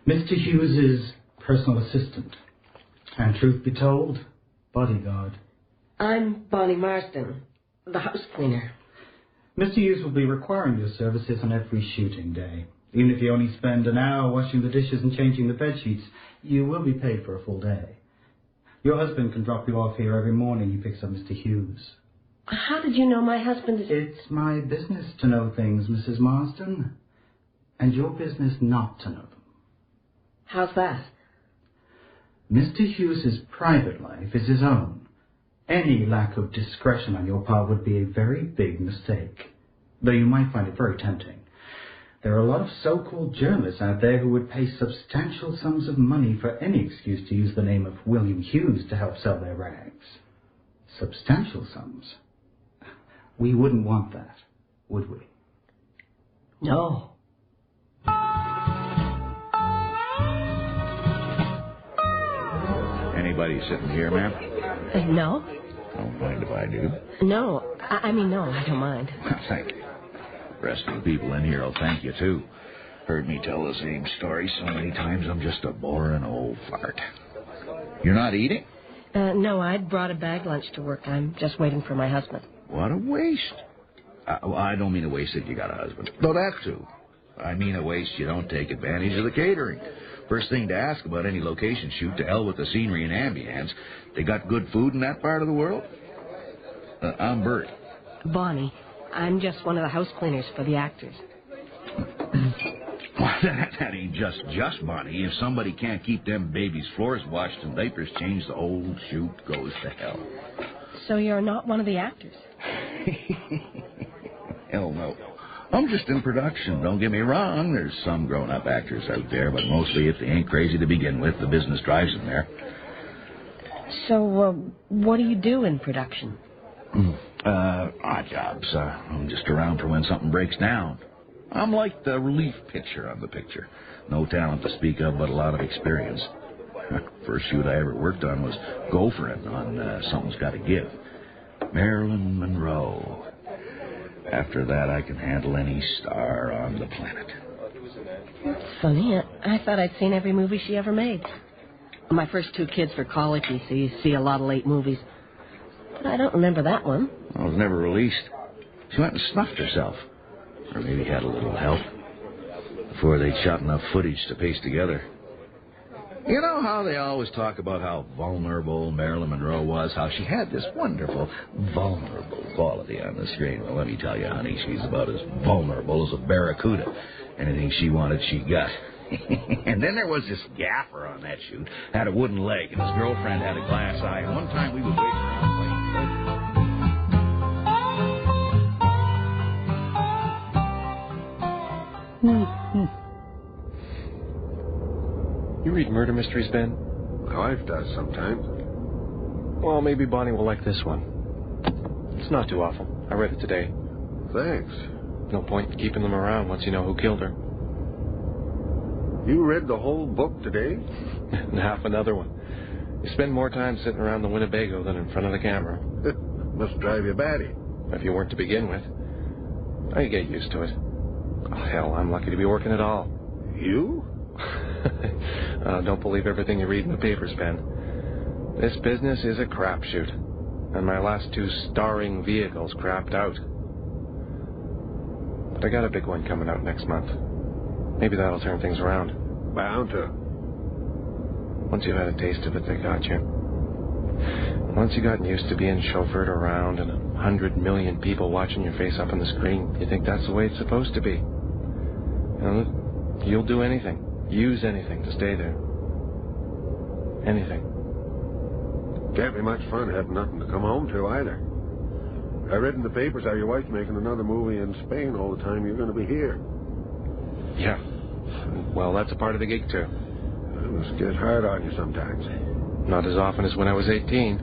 Mr. Hughes's personal assistant. And truth be told, bodyguard. I'm Bonnie Marston, the house cleaner. Mr. Hughes will be requiring your services on every shooting day. Even if you only spend an hour washing the dishes and changing the bed sheets, you will be paid for a full day. Your husband can drop you off here every morning he picks up Mr. Hughes. How did you know my husband is... It's my business to know things, Mrs. Marston. And your business not to know them. How's that? Mr. Hughes's private life is his own. Any lack of discretion on your part would be a very big mistake. Though you might find it very tempting. There are a lot of so-called journalists out there who would pay substantial sums of money for any excuse to use the name of William Hughes to help sell their rags. Substantial sums. We wouldn't want that, would we? No. Anybody sitting here, ma'am? No. Don't mind if I do. No. I don't mind. Thank you. The rest of the people in here will thank you, too. Heard me tell the same story so many times, I'm just a boring old fart. You're not eating? No, I'd brought a bag lunch to work. I'm just waiting for my husband. What a waste. I don't mean a waste that you got a husband. No, that too. I mean a waste you don't take advantage of the catering. First thing to ask about any location shoot, to hell with the scenery and ambience. They got good food in that part of the world? I'm Bert. Bonnie. I'm just one of the house cleaners for the actors. Well, that ain't just Bonnie. If somebody can't keep them babies' floors washed and diapers changed, the whole shoot goes to hell. So you're not one of the actors? Hell no. I'm just in production. Don't get me wrong. There's some grown-up actors out there, but mostly if they ain't crazy to begin with, the business drives them there. So, what do you do in production? Odd jobs. I'm just around for when something breaks down. I'm like the relief pitcher on the picture. No talent to speak of, but a lot of experience. First shoot I ever worked on was gophering on Something's Gotta Give. Marilyn Monroe. After that, I can handle any star on the planet. That's funny. I thought I'd seen every movie she ever made. My first 2 kids were college, so you see a lot of late movies. But I don't remember that one. Well, it was never released. She went and snuffed herself. Or maybe had a little help. Before they'd shot enough footage to paste together. You know how they always talk about how vulnerable Marilyn Monroe was, how she had this wonderful, vulnerable quality on the screen? Well, let me tell you, honey, she's about as vulnerable as a barracuda. Anything she wanted, she got. And then there was this gaffer on that shoot, had a wooden leg, and his girlfriend had a glass eye. And one time we was waiting around playing. You read murder mysteries, Ben? My wife does sometimes. Well, maybe Bonnie will like this one. It's not too awful. I read it today. Thanks. No point in keeping them around once you know who killed her. You read the whole book today? And half another one. You spend more time sitting around the Winnebago than in front of the camera. Must drive you batty. if you weren't to begin with. I get used to it. Oh, hell, I'm lucky to be working at all. You? Don't believe everything you read in the papers, Ben. This business is a crapshoot, and my last 2 starring vehicles crapped out. But I got a big one coming out next month. Maybe that'll turn things around. Bound to. Once you've had a taste of it, they got you. Once you've gotten used to being chauffeured around and 100 million people watching your face up on the screen, you think that's the way it's supposed to be. You know, you'll do anything, use anything to stay there. Anything. Can't be much fun having nothing to come home to either. I read in the papers how your wife's making another movie in Spain all the time you're going to be here. Yeah. Well, that's a part of the gig, too. It must get hard on you sometimes. Not as often as when I was 18.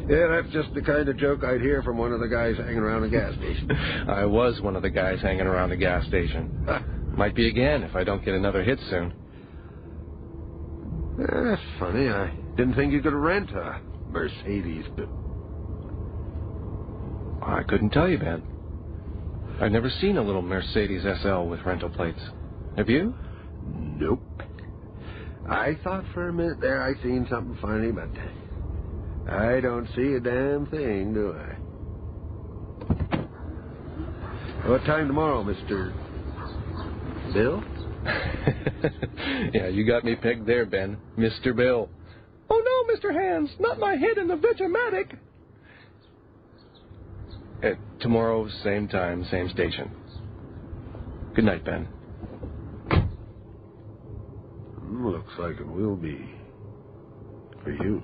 Yeah, that's just the kind of joke I'd hear from one of the guys hanging around a gas station. I was one of the guys hanging around a gas station. Might be again if I don't get another hit soon. That's funny. I didn't think you could rent a Mercedes, but... I couldn't tell you, Ben. I've never seen a little Mercedes SL with rental plates. Have you? Nope. I thought for a minute there I seen something funny, but I don't see a damn thing, do I? What time tomorrow, Mr. Bill? Yeah, you got me pegged there, Ben. Mr. Bill. Oh, no, Mr. Hands, not my head in the Vegematic. Tomorrow, same time, same station. Good night, Ben. Looks like it will be. For you.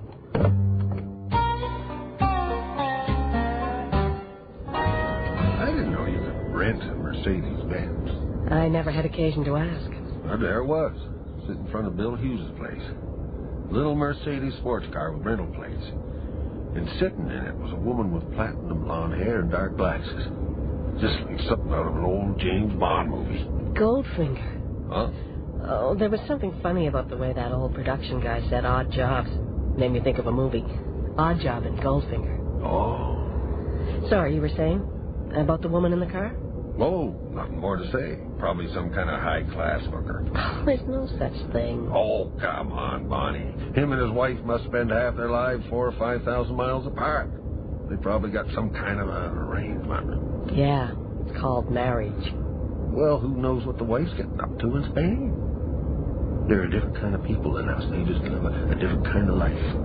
I didn't know you could rent a Mercedes-Benz. I never had occasion to ask. Well, there it was, sitting in front of Bill Hughes' place. Little Mercedes sports car with rental plates. And sitting in it was a woman with platinum blonde hair and dark glasses. Just like something out of an old James Bond movie. Goldfinger. Huh? Oh, there was something funny about the way that old production guy said odd jobs. Made me think of a movie. Odd Job and Goldfinger. Oh. Sorry, you were saying? About the woman in the car? Oh, nothing more to say. Probably some kind of high-class hooker. Oh, there's no such thing. Oh, come on, Bonnie. Him and his wife must spend half their lives 4,000 or 5,000 miles apart. They probably got some kind of an arrangement. Yeah, it's called marriage. Well, who knows what the wife's getting up to in Spain? They're a different kind of people than us. They just live a different kind of life.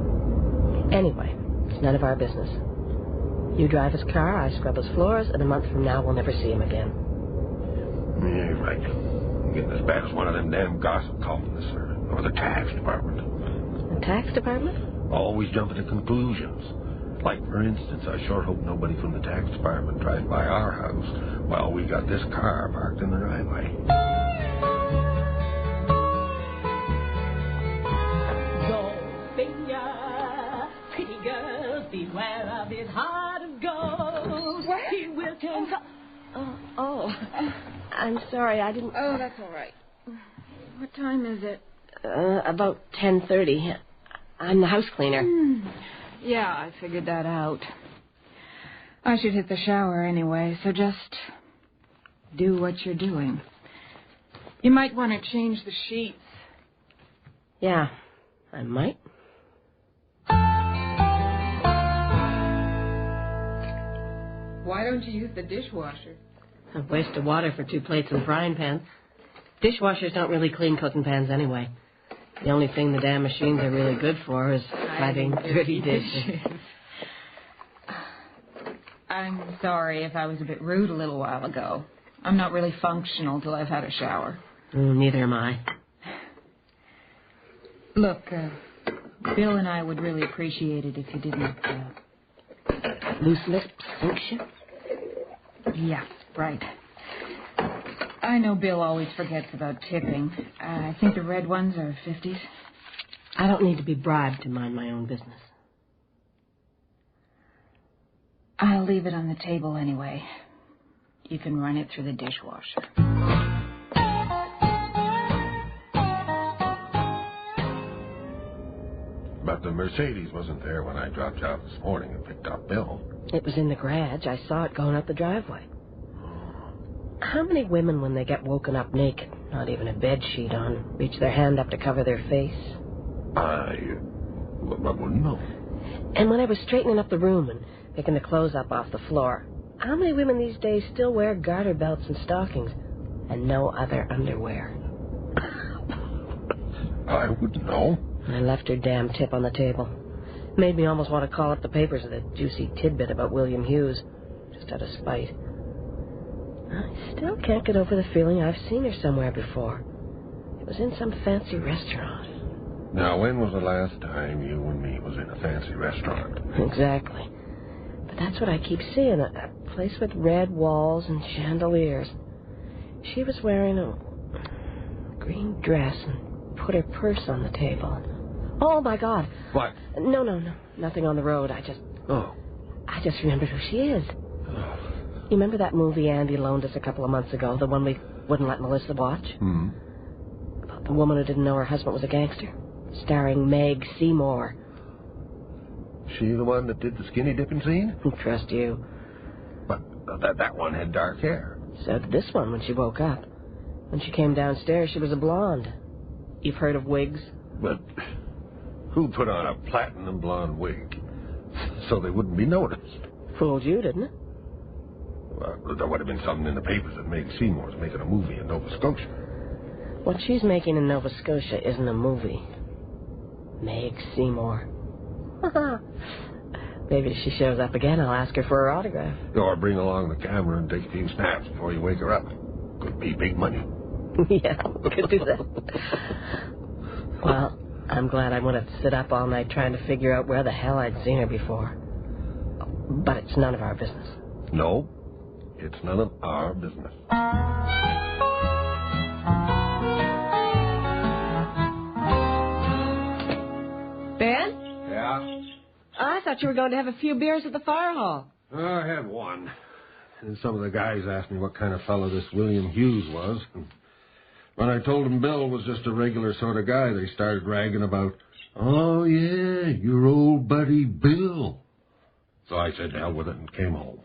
Anyway, it's none of our business. You drive his car, I scrub his floors, and a month from now we'll never see him again. Yeah, right. I'm getting as bad as one of them damn gossip columnists or the tax department. The tax department? Always jumping to conclusions. Like, for instance, I sure hope nobody from the tax department drives by our house while we got this car parked in the driveway. Goldfinger, pretty girls, beware of his heart of gold. What? He will turn... Oh, I'm sorry, I didn't... Oh, that's all right. What time is it? About 10:30. I'm the house cleaner. Yeah, I figured that out. I should hit the shower anyway, so just do what you're doing. You might want to change the sheets. Yeah, I might. Why don't you use the dishwasher? A waste of water for 2 plates and frying pans. Dishwashers don't really clean cooking pans anyway. The only thing the damn machines are really good for is hiding dirty dishes. I'm sorry if I was a bit rude a little while ago. I'm not really functional till I've had a shower. Neither am I. Look, Bill and I would really appreciate it if you didn't... Loose lips, don't you? Yeah, right. I know Bill always forgets about tipping. I think the red ones are 50s. I don't need to be bribed to mind my own business. I'll leave it on the table anyway. You can run it through the dishwasher. But the Mercedes wasn't there when I dropped you off this morning and picked up Bill. It was in the garage. I saw it going up the driveway. How many women, when they get woken up naked, not even a bed sheet on, reach their hand up to cover their face? I wouldn't know. And when I was straightening up the room and picking the clothes up off the floor, how many women these days still wear garter belts and stockings and no other underwear? I wouldn't know. I left her damn tip on the table. Made me almost want to call up the papers with a juicy tidbit about William Hughes, just out of spite. I still can't get over the feeling I've seen her somewhere before. It was in some fancy restaurant. Now, when was the last time you and me was in a fancy restaurant? Exactly. But that's what I keep seeing, a place with red walls and chandeliers. She was wearing a green dress and put her purse on the table. Oh, my God. What? No. Nothing on the road. I just remembered who she is. Oh. You remember that movie Andy loaned us a couple of months ago, the one we wouldn't let Melissa watch? Hmm. About the woman who didn't know her husband was a gangster, starring Meg Seymour. She the one that did the skinny dipping scene? Trust you. But that one had dark hair. So did this one when she woke up. When she came downstairs, she was a blonde. You've heard of wigs? But who put on a platinum blonde wig so they wouldn't be noticed? Fooled you, didn't it? Well, there would have been something in the papers that Meg Seymour's making a movie in Nova Scotia. What she's making in Nova Scotia isn't a movie. Meg Seymour. Maybe if she shows up again, I'll ask her for her autograph. Or bring along the camera and take a few snaps before you wake her up. Could be big money. Yeah, we could do that. Well, I'm glad I wouldn't have to sit up all night trying to figure out where the hell I'd seen her before. But it's none of our business. No, it's none of our business. Ben? Yeah? I thought you were going to have a few beers at the fire hall. I had one. And some of the guys asked me what kind of fellow this William Hughes was. And when I told them Bill was just a regular sort of guy, they started ragging about, oh, yeah, your old buddy Bill. So I said to hell with it and came home.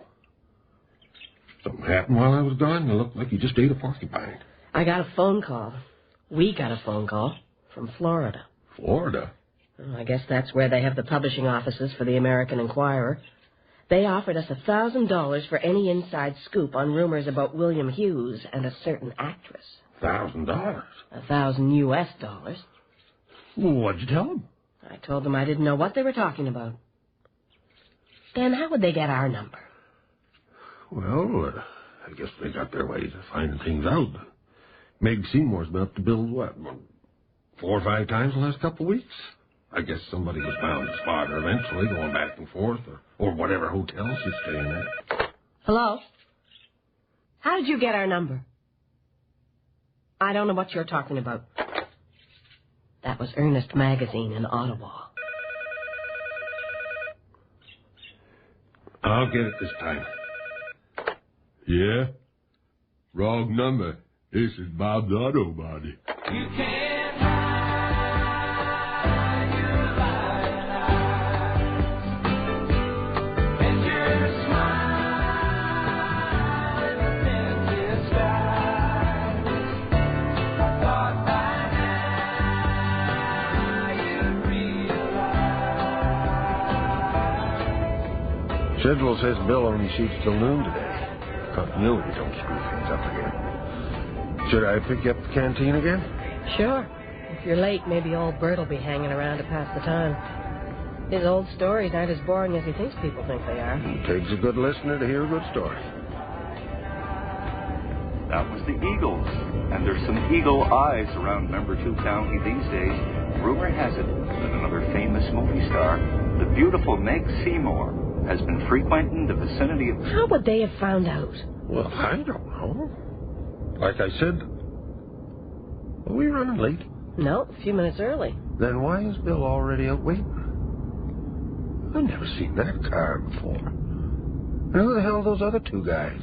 Something happened while I was gone. You looked like you just ate a porcupine. I got a phone call. We got a phone call from Florida. Florida? Well, I guess that's where they have the publishing offices for the American Inquirer. They offered us $1,000 for any inside scoop on rumors about William Hughes and a certain actress. $1,000? $1,000 US. Well, what'd you tell them? I told them I didn't know what they were talking about. Dan, how would they get our number? Well, I guess they got their ways of finding things out. Meg Seymour's been up to Bill, 4 or 5 times the last couple of weeks? I guess somebody was bound to spot her eventually, going back and forth, or whatever hotel she's staying at. Hello? How did you get our number? I don't know what you're talking about. That was Ernest Magazine in Ottawa. I'll get it this time. Yeah? Wrong number. This is Bob's Auto Body. You can't hide your lying eyes, and your smile in a thin disguise. I thought by now you'd realize. Schedule says Bill only shoots till noon today. Continuity don't screw things up again. Should I pick you up at the canteen again? Sure. If you're late, maybe old Bert will be hanging around to pass the time. His old stories aren't as boring as he thinks people think they are. It takes a good listener to hear a good story. That was the Eagles. And there's some eagle eyes around Number 2 County these days. Rumor has it that another famous movie star, the beautiful Meg Seymour, has been frequenting the vicinity of... How would they have found out? Well, I don't know. Like I said, are we running late? No, a few minutes early. Then why is Bill already out waiting? I've never seen that car before. And who the hell are those other 2 guys?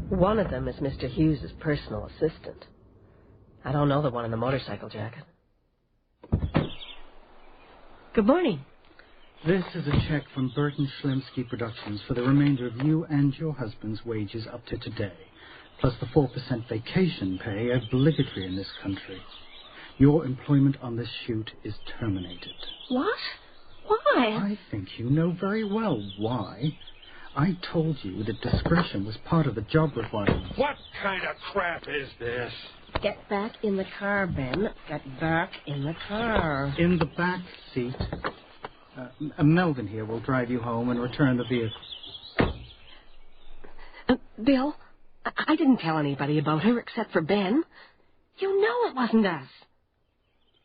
One of them is Mr. Hughes' personal assistant. I don't know the one in the motorcycle jacket. Good morning. This is a check from Burton Schlemsky Productions for the remainder of you and your husband's wages up to today, plus the 4% vacation pay obligatory in this country. Your employment on this shoot is terminated. What? Why? I think you know very well why. I told you that discretion was part of the job requirements. What kind of crap is this? Get back in the car, Ben. Get back in the car. In the back seat. Melvin here will drive you home and return the vehicle. Bill, I didn't tell anybody about her except for Ben. You know it wasn't us.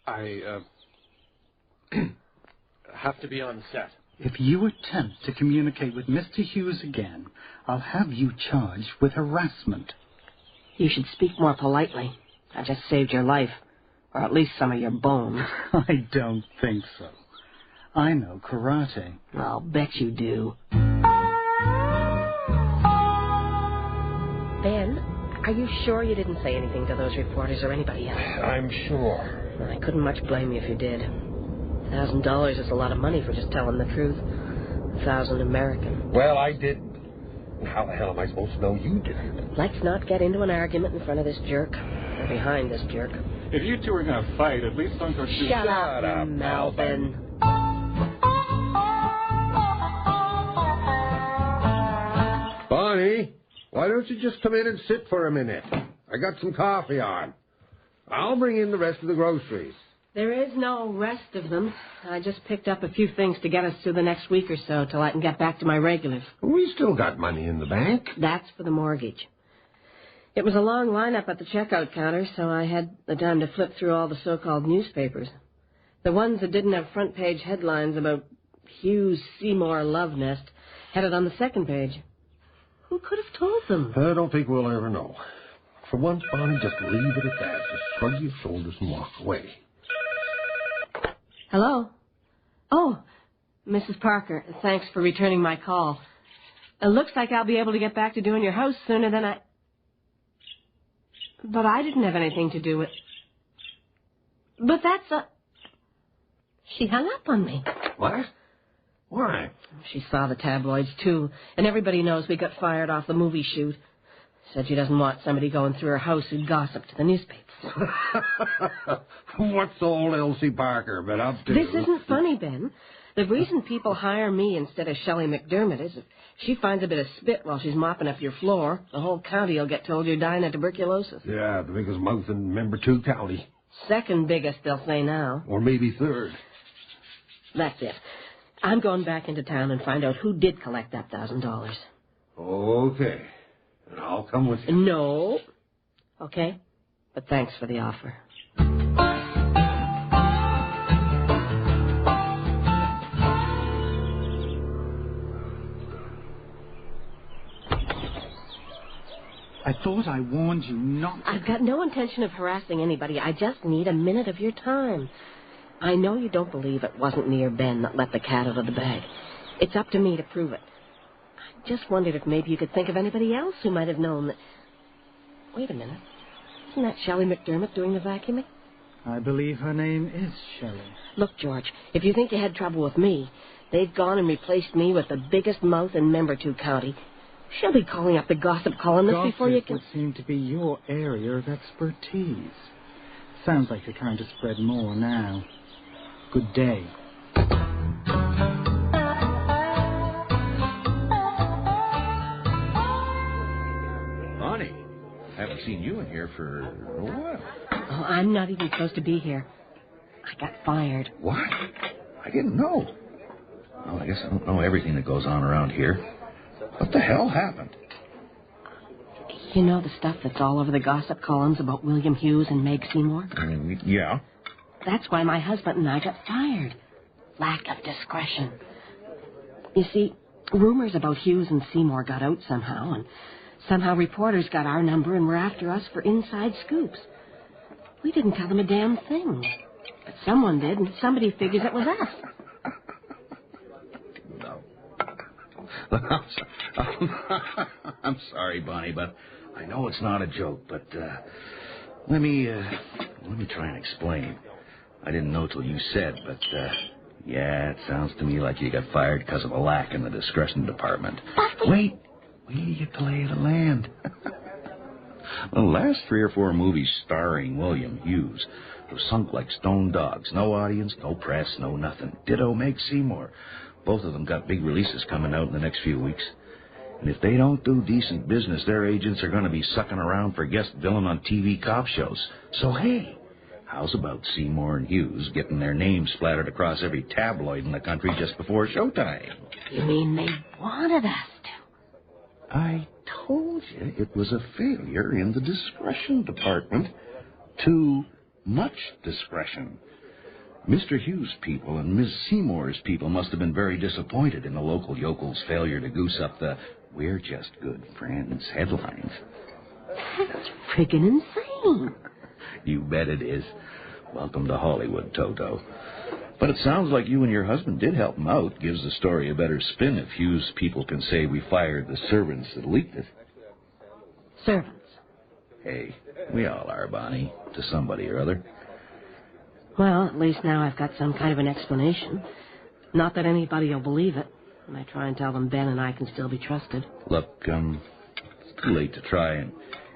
I have to be on set. If you attempt to communicate with Mr. Hughes again, I'll have you charged with harassment. You should speak more politely. I just saved your life, or at least some of your bones. I don't think so. I know karate. I'll bet you do. Ben, are you sure you didn't say anything to those reporters or anybody else? I'm sure. Well, I couldn't much blame you if you did. $1,000 is a lot of money for just telling the truth. 1,000 American. Well, I didn't. How the hell am I supposed to know you didn't? Let's not get into an argument in front of this jerk, or behind this jerk. If you two are going to fight, at least don't go too... Shut up, Melvin. Bonnie, why don't you just come in and sit for a minute? I got some coffee on. I'll bring in the rest of the groceries. There is no rest of them. I just picked up a few things to get us through the next week or so till I can get back to my regulars. We still got money in the bank. That's for the mortgage. It was a long lineup at the checkout counter, so I had the time to flip through all the so-called newspapers. The ones that didn't have front-page headlines about Hughes Seymour love nest had it on the second page. Who could have told them? I don't think we'll ever know. For once, Bonnie, just leave it at that. Just shrug your shoulders and walk away. Hello? Oh, Mrs. Parker, thanks for returning my call. It looks like I'll be able to get back to doing your house sooner than I... But I didn't have anything to do with... But that's a... She hung up on me. What? Why? She saw the tabloids, too, and everybody knows we got fired off the movie shoot. Said she doesn't want somebody going through her house who'd gossip to the newspapers. What's old Elsie Parker been up to? This isn't funny, Ben. The reason people hire me instead of Shelley McDermott is if she finds a bit of spit while she's mopping up your floor, the whole county will get told you're dying of tuberculosis. Yeah, the biggest mouth in number 2 county. Second biggest, they'll say now. Or maybe third. That's it. I'm going back into town and find out who did collect that $1,000. Okay. And I'll come with you. No. Okay. But thanks for the offer. I thought I warned you not to... I've got no intention of harassing anybody. I just need a minute of your time. I know you don't believe it wasn't me or Ben that let the cat out of the bag. It's up to me to prove it. I just wondered if maybe you could think of anybody else who might have known that... Wait a minute. Isn't that Shelley McDermott doing the vacuuming? I believe her name is Shelley. Look, George, if you think you had trouble with me, they've gone and replaced me with the biggest mouth in Member 2 County. She'll be calling up the gossip columnist before you can... Gossip would seem to be your area of expertise. Sounds like you're trying to spread more now. Good day. Bonnie, haven't seen you in here for a while. Oh, I'm not even supposed to be here. I got fired. What? I didn't know. Well, I guess I don't know everything that goes on around here. What the hell happened? You know the stuff that's all over the gossip columns about William Hughes and Meg Seymour? Yeah. That's why my husband and I got fired. Lack of discretion. You see, rumors about Hughes and Seymour got out somehow, and somehow reporters got our number and were after us for inside scoops. We didn't tell them a damn thing. But someone did, and somebody figures it was us. I'm sorry, Bonnie, but I know it's not a joke, but let me try and explain. I didn't know till you said, but Yeah, it sounds to me like you got fired because of a lack in the discretion department. Wait till you get the lay of the land. The last 3 or 4 movies starring William Hughes have sunk like stone dogs. No audience, no press, no nothing. Ditto Meg Seymour. Both of them got big releases coming out in the next few weeks. And if they don't do decent business, their agents are going to be sucking around for guest villain on TV cop shows. So, hey, how's about Seymour and Hughes getting their names splattered across every tabloid in the country just before showtime? You mean they wanted us to? I told you it was a failure in the discretion department. Too much discretion. Mr. Hughes' people and Ms. Seymour's people must have been very disappointed in the local yokel's failure to goose up the "We're just good friends" headlines. That's friggin' insane. You bet it is. Welcome to Hollywood, Toto. But it sounds like you and your husband did help him out. Gives the story a better spin if Hughes' people can say we fired the servants that leaked it. Servants? Hey, we all are, Bonnie, to somebody or other. Well, at least now I've got some kind of an explanation. Not that anybody will believe it when I try and tell them Ben and I can still be trusted. Look, it's too late to try and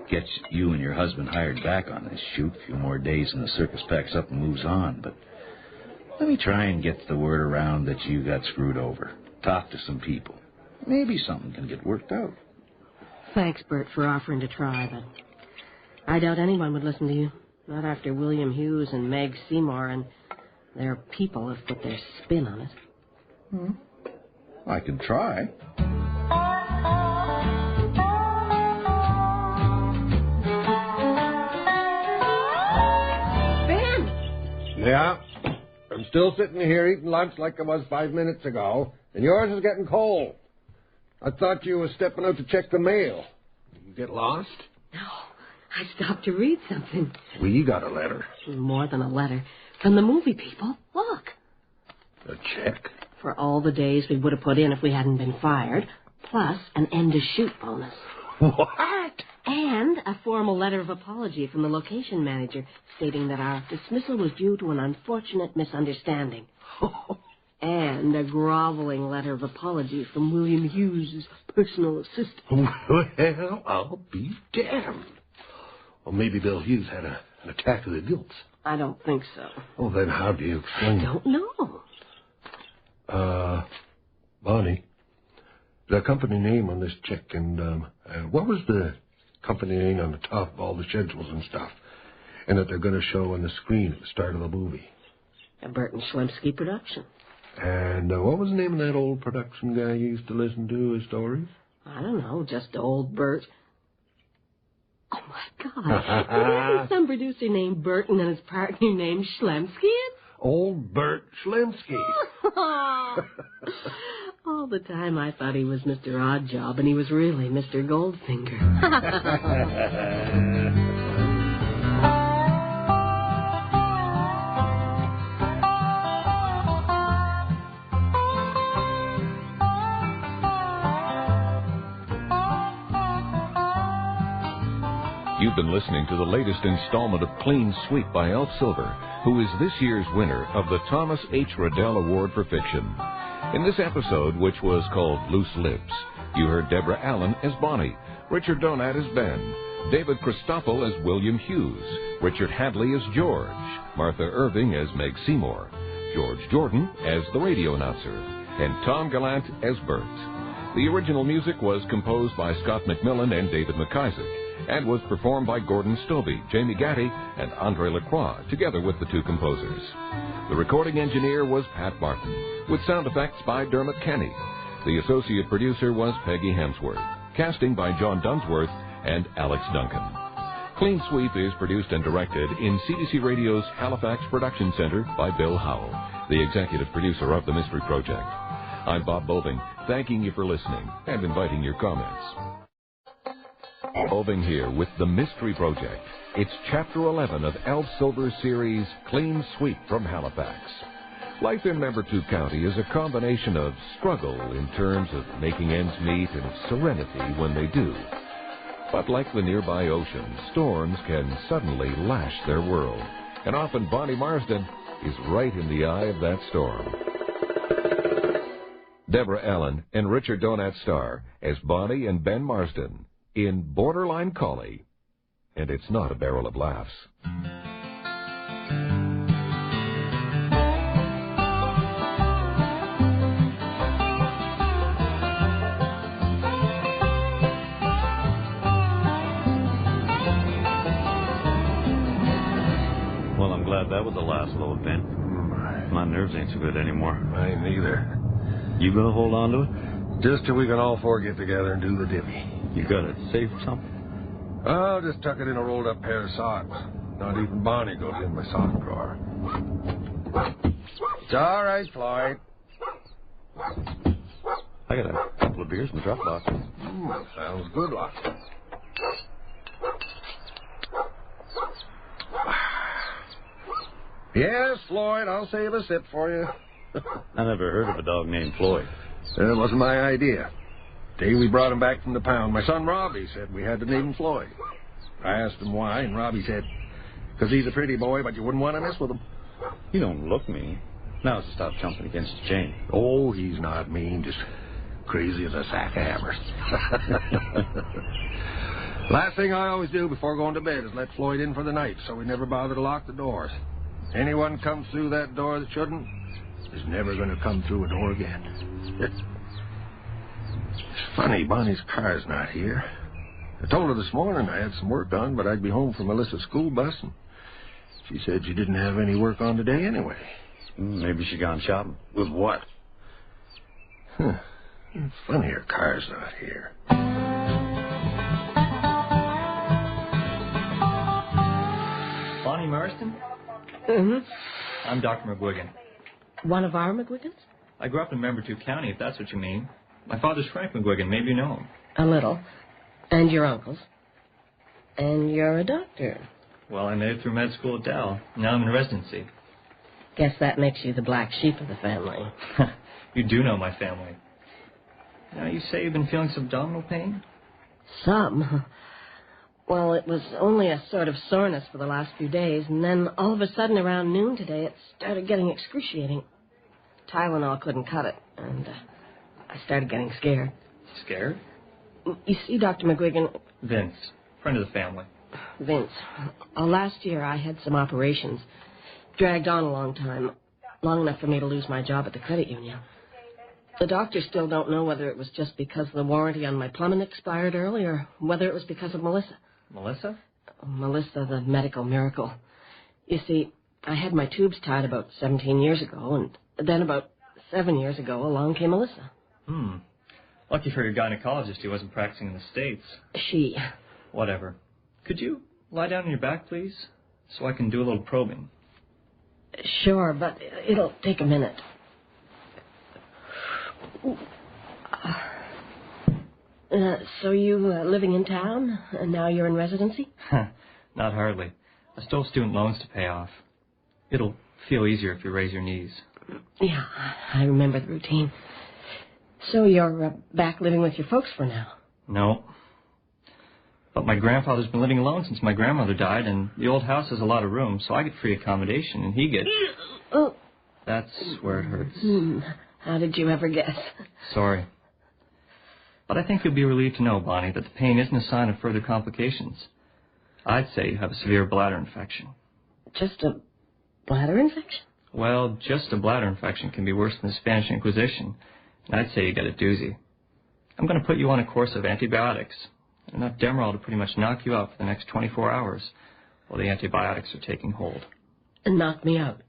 get you and your husband hired back on this shoot. A few more days and the circus packs up and moves on. But let me try and get the word around that you got screwed over. Talk to some people. Maybe something can get worked out. Thanks, Bert, for offering to try, but I doubt anyone would listen to you. Not after William Hughes and Meg Seymour and their people have put their spin on it. I can try. Ben! Yeah? I'm still sitting here eating lunch like I was 5 minutes ago, and yours is getting cold. I thought you were stepping out to check the mail. Did you get lost? No. I stopped to read something. We got a letter. More than a letter. From the movie people. Look. A check? For all the days we would have put in if we hadn't been fired, plus an end-to-shoot bonus. What? And a formal letter of apology from the location manager stating that our dismissal was due to an unfortunate misunderstanding. And a groveling letter of apology from William Hughes' personal assistant. Well, I'll be damned. Well, maybe Bill Hughes had an attack of the guilt. I don't think so. Well, then how do you explain I don't know. Bonnie, the company name on this check, and what was the company name on the top of all the schedules and stuff, and that they're going to show on the screen at the start of the movie? A Burton Schlemsky production. And what was the name of that old production guy you used to listen to his stories? I don't know, just old Bert. Oh, my God. Isn't some producer named Burton and his partner named Schlemsky? Old Bert Schlemsky. All the time I thought he was Mr. Oddjob, and he was really Mr. Goldfinger. You've been listening to the latest installment of Clean Sweep by Elf Silver, who is this year's winner of the Thomas H. Riddell Award for Fiction. In this episode, which was called Loose Lips, you heard Deborah Allen as Bonnie, Richard Donat as Ben, David Christoffel as William Hughes, Richard Hadley as George, Martha Irving as Meg Seymour, George Jordan as the radio announcer, and Tom Gallant as Bert. The original music was composed by Scott McMillan and David McIsaac, and was performed by Gordon Stobie, Jamie Gatty, and Andre Lacroix, together with the two composers. The recording engineer was Pat Martin, with sound effects by Dermot Kenny. The associate producer was Peggy Hemsworth, casting by John Dunsworth and Alex Duncan. Clean Sweep is produced and directed in CBC Radio's Halifax Production Center by Bill Howell, the executive producer of The Mystery Project. I'm Bob Boving, thanking you for listening and inviting your comments. Boving here with The Mystery Project. It's Chapter 11 of Elf Silver's series, Clean Sweep from Halifax. Life in Number 2 County is a combination of struggle in terms of making ends meet and serenity when they do. But like the nearby ocean, storms can suddenly lash their world. And often Bonnie Marsden is right in the eye of that storm. Deborah Allen and Richard Donat star as Bonnie and Ben Marsden in Borderline Collie. And it's not a barrel of laughs. Well, I'm glad that was the last load, Ben. My nerves ain't so good anymore. Mine neither. You gonna hold on to it? Just till we can all four get together and do the divvy. You got it safe or something? I'll just tuck it in a rolled-up pair of socks. Not even Bonnie goes in my sock drawer. It's all right, Floyd. I got a couple of beers in the drop box. Sounds good, Locke. Yes, Floyd, I'll save a sip for you. I never heard of a dog named Floyd. That wasn't my idea. Day we brought him back from the pound, my son Robbie said we had to name him Floyd. I asked him why, and Robbie said, because he's a pretty boy, but you wouldn't want to mess with him. You don't look mean. Now stop jumping against the chain. Oh, he's not mean, just crazy as a sack of hammers. Last thing I always do before going to bed is let Floyd in for the night, so we never bother to lock the doors. Anyone comes through that door that shouldn't is never going to come through a door again. It's funny, Bonnie's car's not here. I told her this morning I had some work on, but I'd be home for Melissa's school bus, and she said she didn't have any work on today anyway. Maybe she gone shopping. With what? Huh. It's funny her car's not here. Bonnie Marston? Mm-hmm. I'm Dr. McGuigan. One of our McGuigans? I grew up in Membertou County, if that's what you mean. My father's Frank McGuigan. Maybe you know him. A little. And your uncles. And you're a doctor. Well, I made it through med school at Dal. Now I'm in residency. Guess that makes you the black sheep of the family. You do know my family. Now, you say you've been feeling some abdominal pain? Some. Well, it was only a sort of soreness for the last few days, and then all of a sudden around noon today it started getting excruciating. Tylenol couldn't cut it, and I started getting scared. Scared? You see, Dr. McGuigan... Vince, friend of the family. Vince, last year I had some operations. Dragged on a long time, long enough for me to lose my job at the credit union. The doctors still don't know whether it was just because the warranty on my plumbing expired early or whether it was because of Melissa. Melissa? Melissa, the medical miracle. You see, I had my tubes tied about 17 years ago, and then about 7 years ago along came Melissa. Lucky for your gynecologist he wasn't practicing in the States. She... Whatever. Could you lie down on your back, please, so I can do a little probing? Sure, but it'll take a minute. So you living in town, and now you're in residency? Not hardly. I still have student loans to pay off. It'll feel easier if you raise your knees. Yeah, I remember the routine. So you're back living with your folks for now? No. But my grandfather's been living alone since my grandmother died, and the old house has a lot of room, so I get free accommodation, and he gets... Oh. That's where it hurts. How did you ever guess? Sorry. But I think you'll be relieved to know, Bonnie, that the pain isn't a sign of further complications. I'd say you have a severe bladder infection. Just a bladder infection? Well, just a bladder infection can be worse than the Spanish Inquisition, and I'd say you got a doozy. I'm going to put you on a course of antibiotics, enough Demerol to pretty much knock you out for the next 24 hours while the antibiotics are taking hold. And knock me out?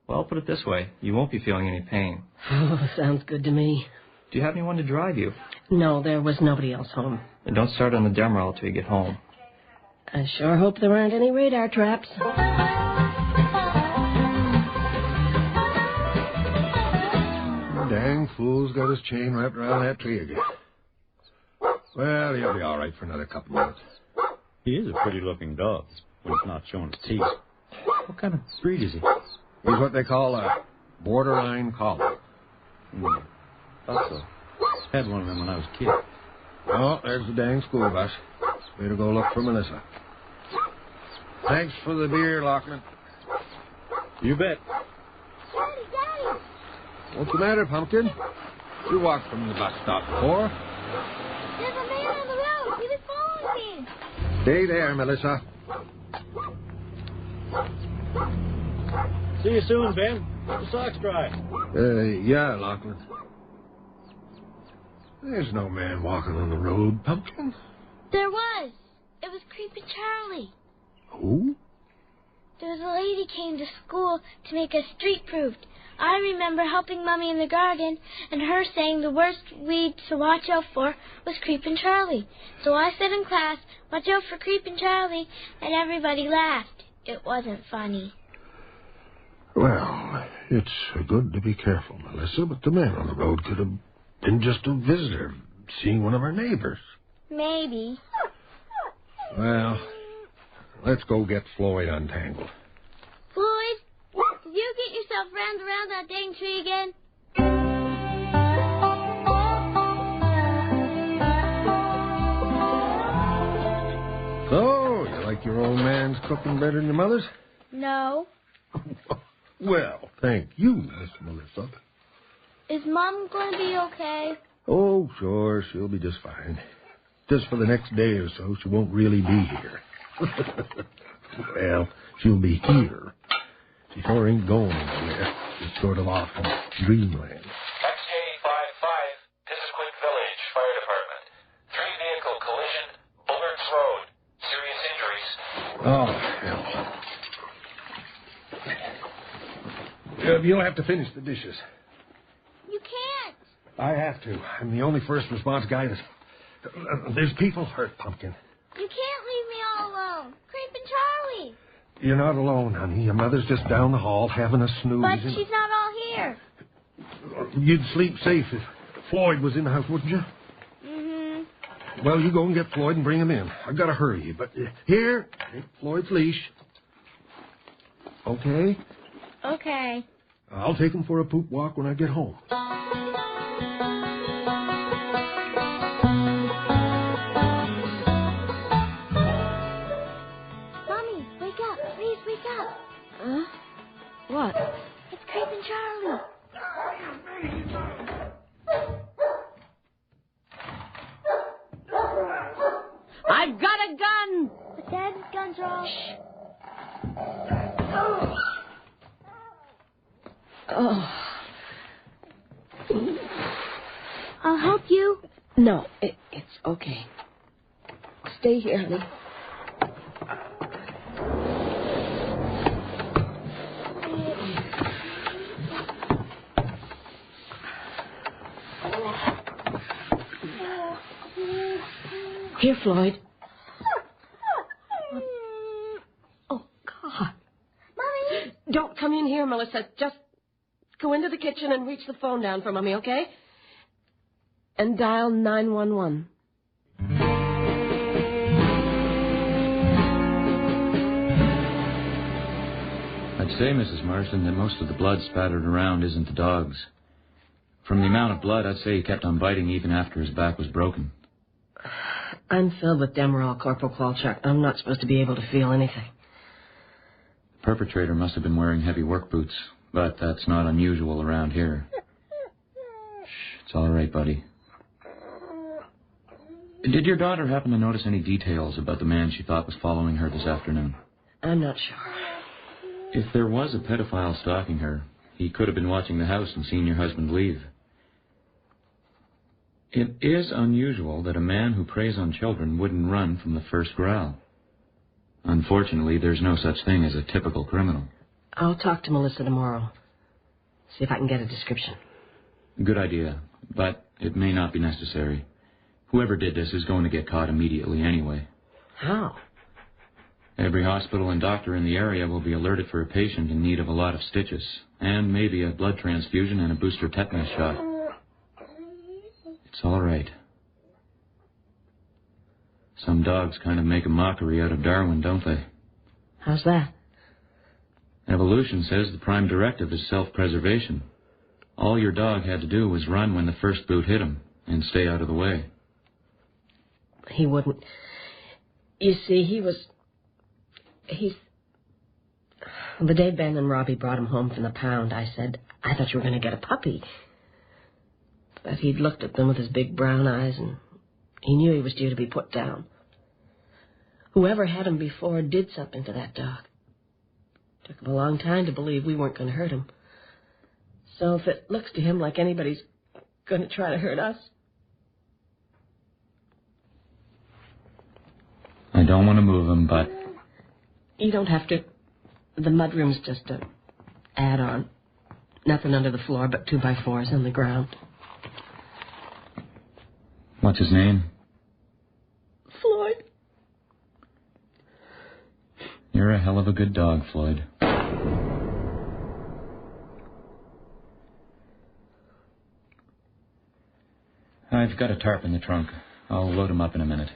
Well, put it this way, you won't be feeling any pain. Oh, sounds good to me. Do you have anyone to drive you? No, there was nobody else home. Then don't start on the Demerol till you get home. I sure hope there aren't any radar traps. The dang fool's got his chain wrapped around that tree again. Well, he'll be all right for another couple minutes. He is a pretty-looking dog when he's not showing his teeth. What kind of breed is he? He's what they call a borderline collie. Thought so. Had one of them when I was a kid. Oh, there's the dang school bus. Better go look for Melissa. Thanks for the beer, Lachlan. You bet. What's the matter, Pumpkin? You walked from the bus stop before. There's a man on the road. He was following me. Stay there, Melissa. See you soon, Ben. The socks dry. Yeah, Lachlan. There's no man walking on the road, Pumpkin. There was. It was Creepy Charlie. Who? There was a lady came to school to make us street-proofed. I remember helping Mummy in the garden and her saying the worst weed to watch out for was Creepin' Charlie. So I said in class, watch out for Creepin' Charlie, and everybody laughed. It wasn't funny. Well, it's good to be careful, Melissa, but the man on the road could have been just a visitor, seeing one of our neighbors. Maybe. Well, let's go get Floyd untangled. Floyd, did you get yourself rammed around that dang tree again? So, you like your old man's cooking better than your mother's? No. Well, thank you, Miss Melissa. Is Mom going to be okay? Oh, sure, she'll be just fine. Just for the next day or so, she won't really be here. Well, she'll be here. She sure ain't going anywhere. She's sort of off in dreamland. XK55, this is Quick Village Fire Department. 3-vehicle collision, Bullards Road. Serious injuries. Oh, hell. You'll have to finish the dishes. You can't. I have to. I'm the only first response guy that's... There's people hurt, Pumpkin. You can't leave me all alone. Creepin' Charlie. You're not alone, honey. Your mother's just down the hall having a snooze. But she's not all here. You'd sleep safe if Floyd was in the house, wouldn't you? Mm-hmm. Well, you go and get Floyd and bring him in. I've got to hurry, but here, take Floyd's leash. Okay? Okay. I'll take him for a poop walk when I get home. Mommy, wake up. Please wake up. Huh? What? It's Creepin' Charlie. I've got a gun! But Dad's guns are all... Oh. I'll help you. No, it's okay. Stay here, honey. Here, Floyd. Oh, God. Mommy! Don't come in here, Melissa. Just go into the kitchen and reach the phone down for Mommy, okay? And dial 911. I'd say, Mrs. Marsden, that most of the blood spattered around isn't the dog's. From the amount of blood, I'd say he kept on biting even after his back was broken. I'm filled with Demerol, Corporal Qualchuk. I'm not supposed to be able to feel anything. The perpetrator must have been wearing heavy work boots, but that's not unusual around here. Shh, it's all right, buddy. Did your daughter happen to notice any details about the man she thought was following her this afternoon? I'm not sure. If there was a pedophile stalking her, he could have been watching the house and seen your husband leave. It is unusual that a man who preys on children wouldn't run from the first growl. Unfortunately, there's no such thing as a typical criminal. I'll talk to Melissa tomorrow. See if I can get a description. Good idea, but it may not be necessary. Whoever did this is going to get caught immediately anyway. How? Every hospital and doctor in the area will be alerted for a patient in need of a lot of stitches, and maybe a blood transfusion and a booster tetanus shot. It's all right. Some dogs kind of make a mockery out of Darwin, don't they? How's that? Evolution says the prime directive is self-preservation. All your dog had to do was run when the first boot hit him, and stay out of the way. He wouldn't. You see, he's... The day Ben and Robbie brought him home from the pound, I said, I thought you were going to get a puppy. But he'd looked at them with his big brown eyes, and he knew he was due to be put down. Whoever had him before did something to that dog. Took him a long time to believe we weren't going to hurt him. So if it looks to him like anybody's going to try to hurt us... I don't want to move him, but... You don't have to. The mudroom's just an add-on. Nothing under the floor but 2x4s on the ground. What's his name? Floyd. You're a hell of a good dog, Floyd. I've got a tarp in the trunk. I'll load him up in a minute.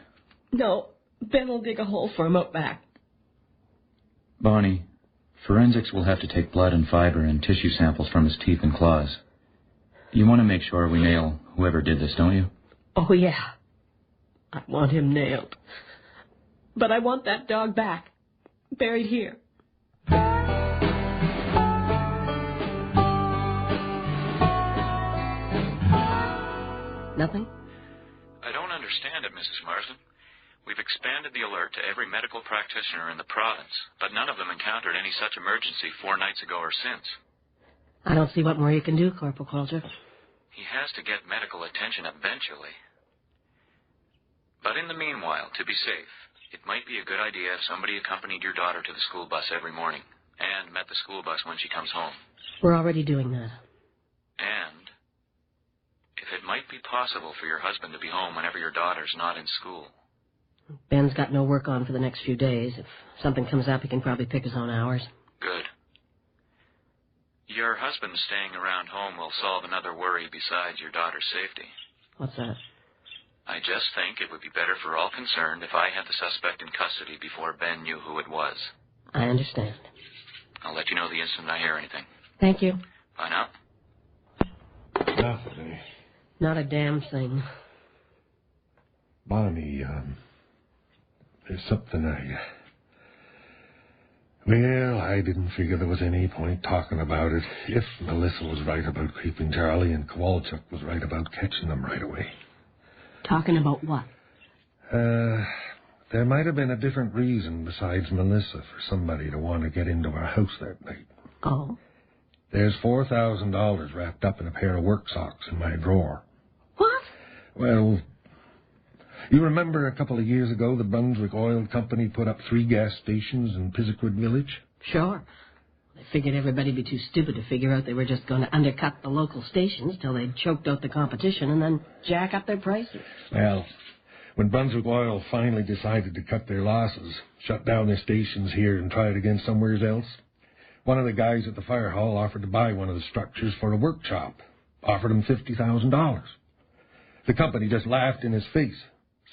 No, Ben will dig a hole for him out back. Bonnie, forensics will have to take blood and fiber and tissue samples from his teeth and claws. You want to make sure we nail whoever did this, don't you? Oh, yeah. I want him nailed. But I want that dog back. Buried here. Nothing? I don't understand it, Mrs. Marsden. We've expanded the alert to every medical practitioner in the province, but none of them encountered any such emergency 4 nights ago or since. I don't see what more you can do, Corporal Qualter. He has to get medical attention eventually. But in the meanwhile, to be safe, it might be a good idea if somebody accompanied your daughter to the school bus every morning and met the school bus when she comes home. We're already doing that. And if it might be possible for your husband to be home whenever your daughter's not in school. Ben's got no work on for the next few days. If something comes up, he can probably pick his own hours. Good. Your husband staying around home will solve another worry besides your daughter's safety. What's that? I just think it would be better for all concerned if I had the suspect in custody before Ben knew who it was. I understand. I'll let you know the instant I hear anything. Thank you. Bye now. Nothing. Not a damn thing. Bonnie, there's something Well, I didn't figure there was any point talking about it if Melissa was right about Creeping Charlie and Kowalchuk was right about catching them right away. Talking about what? There might have been a different reason besides Melissa for somebody to want to get into our house that night. Oh? There's $4,000 wrapped up in a pair of work socks in my drawer. What? Well, you remember a couple of years ago the Brunswick Oil Company put up 3 gas stations in Pisiquid Village? Sure. They figured everybody'd be too stupid to figure out they were just going to undercut the local stations till they'd choked out the competition and then jack up their prices. Well, when Brunswick Oil finally decided to cut their losses, shut down their stations here and try it again somewhere else, one of the guys at the fire hall offered to buy one of the structures for a workshop. Offered him $50,000. The company just laughed in his face.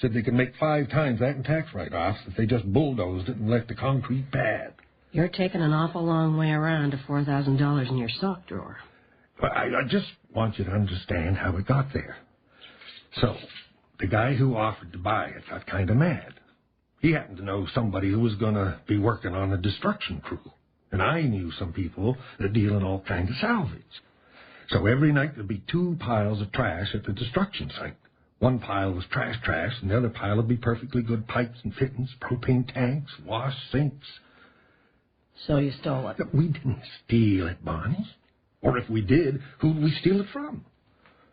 Said they could make 5 times that in tax write-offs if they just bulldozed it and left the concrete pad. You're taking an awful long way around to $4,000 in your sock drawer. I just want you to understand how it got there. So, the guy who offered to buy it got kind of mad. He happened to know somebody who was going to be working on a destruction crew. And I knew some people that deal in all kinds of salvage. So every night there'd be 2 piles of trash at the destruction site. One pile was trash, and the other pile would be perfectly good pipes and fittings, propane tanks, wash sinks. So you stole it? We didn't steal it, Bonnie. Or if we did, who'd we steal it from?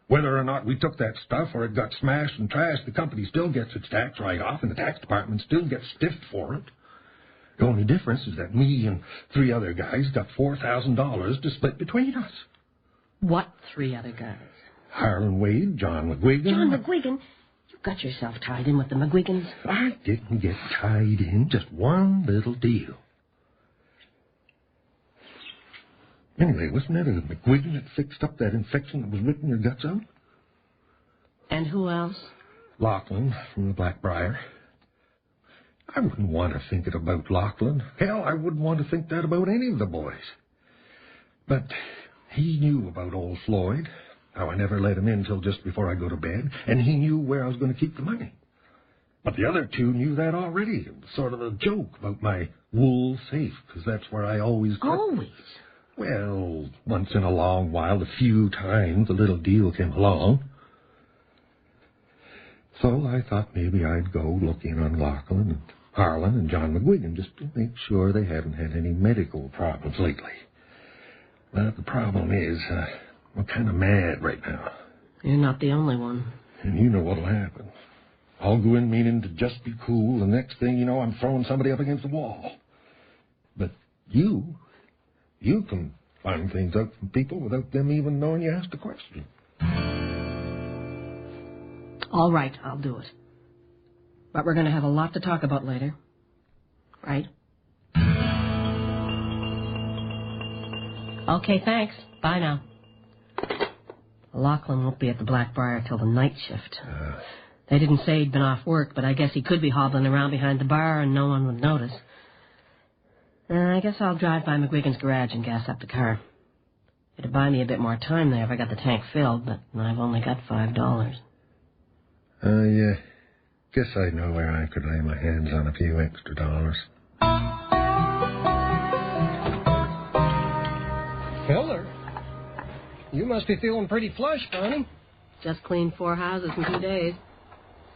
Whether or not we took that stuff or it got smashed and trashed, the company still gets its tax write-off and the tax department still gets stiffed for it. The only difference is that me and 3 other guys got $4,000 to split between us. What 3 other guys? Harlan Wade, John McGuigan. John McGuigan? You got yourself tied in with the McGuigans. I didn't get tied in, just one little deal. Anyway, wasn't it a McGuigan that fixed up that infection that was ripping your guts out? And who else? Lachlan from the Blackbriar. I wouldn't want to think it about Lachlan. Hell, I wouldn't want to think that about any of the boys. But he knew about old Floyd, how I never let him in till just before I go to bed, and he knew where I was going to keep the money. But the other 2 knew that already. It was sort of a joke about my wool safe, because that's where I always... Well, once in a long while, a few times, a little deal came along. So I thought maybe I'd go look in on Lachlan and Harlan and John McGuigan just to make sure they hadn't had any medical problems lately. But the problem is, we're kind of mad right now. You're not the only one. And you know what'll happen. I'll go in meaning to just be cool, and next thing you know, I'm throwing somebody up against the wall. But you can find things out from people without them even knowing you asked a question. All right, I'll do it. But we're going to have a lot to talk about later. Right? Okay, thanks. Bye now. Lachlan won't be at the Blackbriar till the night shift. They didn't say he'd been off work, but I guess he could be hobbling around behind the bar and no one would notice. I guess I'll drive by McGuigan's garage and gas up the car. It'd buy me a bit more time there if I got the tank filled, but I've only got $5. Yeah. Guess I know where I could lay my hands on a few extra dollars. Filler? You must be feeling pretty flush, Bonnie. Just cleaned 4 houses in 2 days.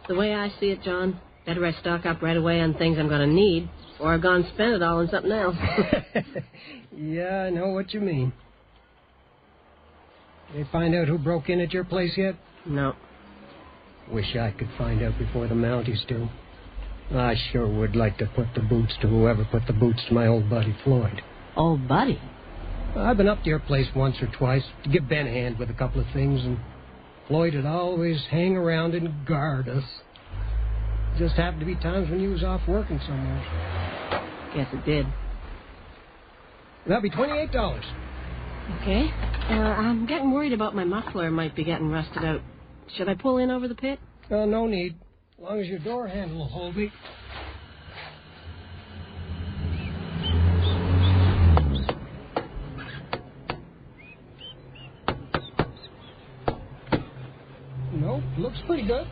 The way I see it, John, better I stock up right away on things I'm going to need, or I've gone and spent it all on something else. Yeah, I know what you mean. They find out who broke in at your place yet? No. Wish I could find out before the Mounties do. I sure would like to put the boots to whoever put the boots to my old buddy Floyd. Old buddy? I've been up to your place once or twice to give Ben a hand with a couple of things, and Floyd would always hang around and guard us. Just happened to be times when he was off working somewhere. Guess it did. That'll be $28. Okay. I'm getting worried about my muffler might be getting rusted out. Should I pull in over the pit? No need. As long as your door handle will hold me. Nope, looks pretty good.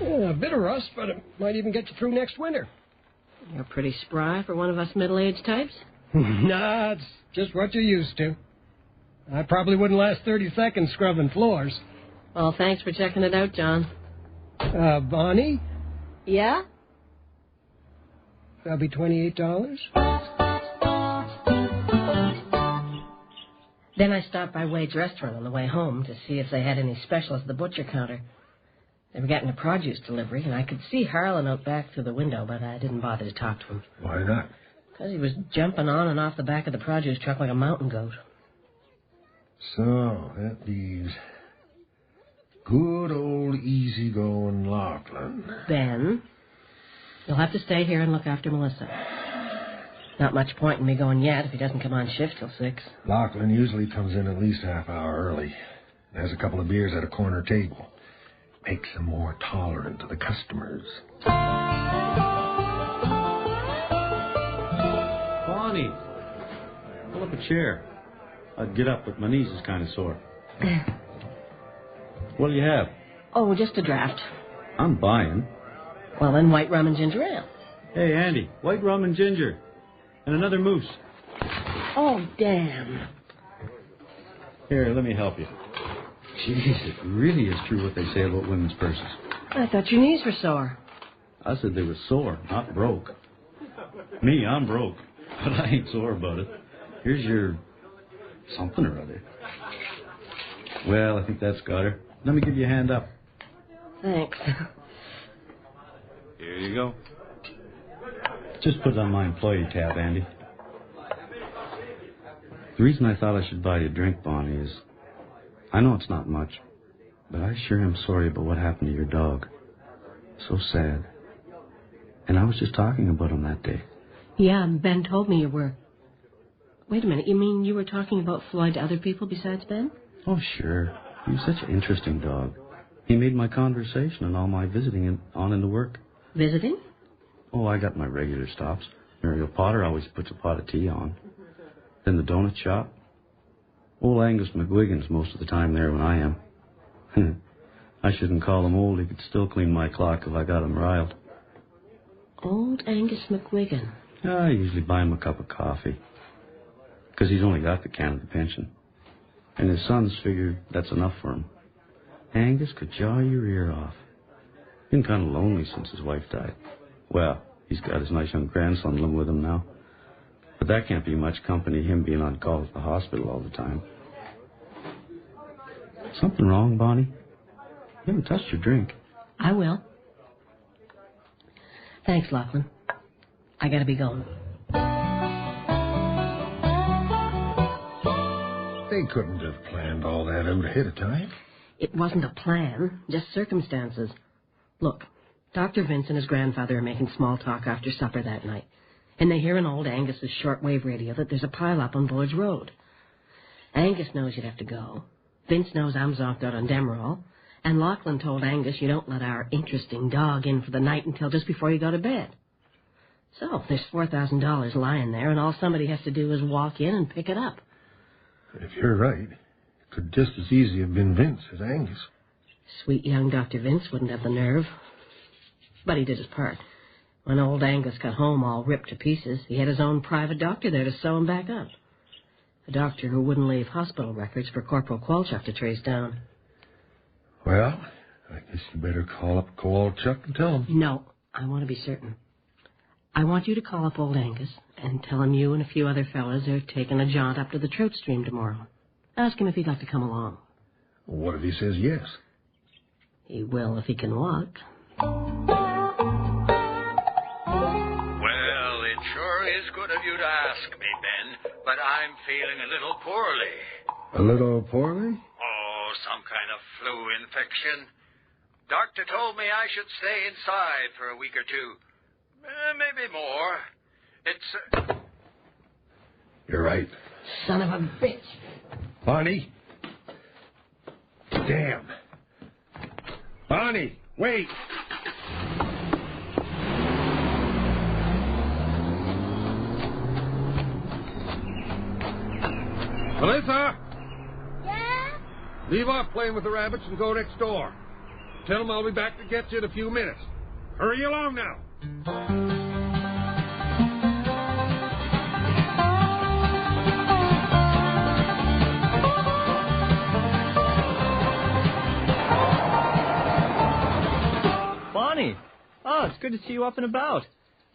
Yeah, a bit of rust, but it might even get you through next winter. You're pretty spry for one of us middle-aged types. Nah, it's just what you're used to. I probably wouldn't last 30 seconds scrubbing floors. Well, thanks for checking it out, John. Bonnie? Yeah? That'll be $28. Then I stopped by Wade's restaurant on the way home to see if they had any specials at the butcher counter. They were getting a produce delivery, and I could see Harlan out back through the window, but I didn't bother to talk to him. Why not? Because he was jumping on and off the back of the produce truck like a mountain goat. So, that leaves good old easygoing Lachlan. Ben, you'll have to stay here and look after Melissa. Not much point in me going yet if he doesn't come on shift till 6. Lachlan usually comes in at least half hour early. Has a couple of beers at a corner table. Makes him more tolerant to the customers. Bonnie, pull up a chair. I'd get up, but my knees is kind of sore. What'll you have? Oh, just a draft. I'm buying. Well, then white rum and ginger ale. Hey, Andy, white rum and ginger. And another moose. Oh, damn. Here, let me help you. Jeez, it really is true what they say about women's purses. I thought your knees were sore. I said they were sore, not broke. Me, I'm broke, but I ain't sore about it. Here's your something or other. Well, I think that's got her. Let me give you a hand up. Thanks. Here you go. Just put it on my employee tab, Andy. The reason I thought I should buy you a drink, Bonnie, is I know it's not much, but I sure am sorry about what happened to your dog. So sad. And I was just talking about him that day. Yeah, Ben told me you were. Wait a minute, you mean you were talking about Floyd to other people besides Ben? Oh, sure. He was such an interesting dog. He made my conversation and all my visiting on into work. Visiting? Oh, I got my regular stops. Muriel Potter always puts a pot of tea on. Then the donut shop. Old Angus McGuigan's most of the time there when I am. I shouldn't call him old. He could still clean my clock if I got him riled. Old Angus McGuigan. I usually buy him a cup of coffee. Because he's only got the Canada pension. And his sons figure that's enough for him. Angus could jaw your ear off. Been kind of lonely since his wife died. Well, he's got his nice young grandson living with him now. But that can't be much company, him being on call at the hospital all the time. Something wrong, Bonnie? You haven't touched your drink. I will. Thanks, Lachlan. I gotta be going. They couldn't have planned all that out ahead of time. It wasn't a plan, just circumstances. Look, Dr. Vince and his grandfather are making small talk after supper that night, and they hear on old Angus's shortwave radio that there's a pile-up on Bullards Road. Angus knows you'd have to go. Vince knows I'm zonked out on Demerol, and Lachlan told Angus you don't let our interesting dog in for the night until just before you go to bed. So there's $4,000 lying there, and all somebody has to do is walk in and pick it up. If you're right, it could just as easily have been Vince as Angus. Sweet young Dr. Vince wouldn't have the nerve. But he did his part. When old Angus got home all ripped to pieces, he had his own private doctor there to sew him back up. A doctor who wouldn't leave hospital records for Corporal Kowalchuk to trace down. Well, I guess you better call up Kowalchuk and tell him. No, I want to be certain. I want you to call up old Angus and tell him you and a few other fellas are taking a jaunt up to the trout stream tomorrow. Ask him if he'd like to come along. What if he says yes? He will if he can walk. Well, it sure is good of you to ask me, Ben, but I'm feeling a little poorly. A little poorly? Oh, some kind of flu infection. Doctor told me I should stay inside for a week or two. Maybe more. It's... You're right. Son of a bitch. Bonnie? Damn. Bonnie, wait. Melissa? Yeah? Leave off playing with the rabbits and go next door. Tell them I'll be back to get you in a few minutes. Hurry along now. Bonnie! Oh, it's good to see you up and about.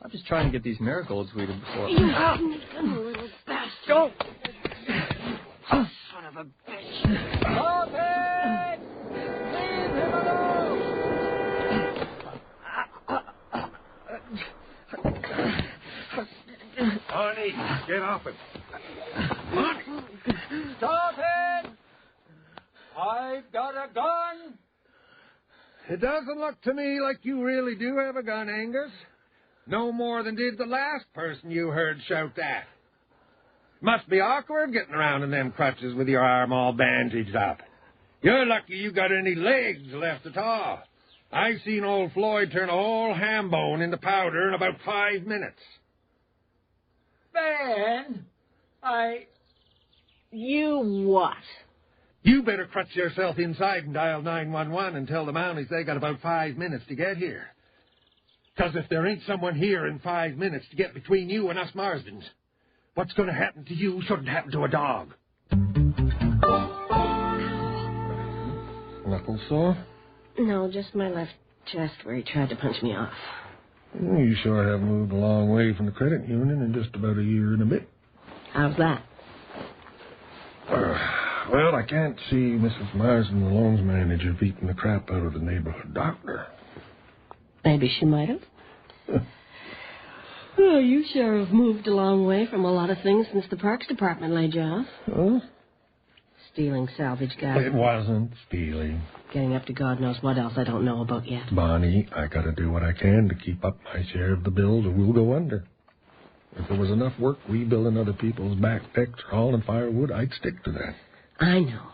I'm just trying to get these marigolds weeded before... You little bastard. Don't! Oh, son of a bitch. Stop it! Leave him alone! Bonnie, get off it. Bonnie! Stop it! I've got a gun! It doesn't look to me like you really do have a gun, Angus. No more than did the last person you heard shout that. Must be awkward getting around in them crutches with your arm all bandaged up. You're lucky you got any legs left at all. I seen old Floyd turn a whole ham bone into powder in about 5 minutes. Ben, You what? You better crutch yourself inside and dial 911 and tell the Mounties they got about 5 minutes to get here. 'Cause if there ain't someone here in 5 minutes to get between you and us Marsdens, what's going to happen to you shouldn't happen to a dog. Knuckle sore? No, just my left chest where he tried to punch me off. You sure have moved a long way from the credit union in just about a year and a bit. How's that? Well, I can't see Mrs. Marsden, the loans manager, beating the crap out of the neighborhood doctor. Maybe she might have. Oh, you sure have moved a long way from a lot of things since the Parks Department laid you off. Huh? Stealing salvage guys. It wasn't stealing. Getting up to God knows what else I don't know about yet. Bonnie, I gotta do what I can to keep up my share of the bills or we'll go under. If there was enough work rebuilding other people's back decks or hauling firewood, I'd stick to that. I know.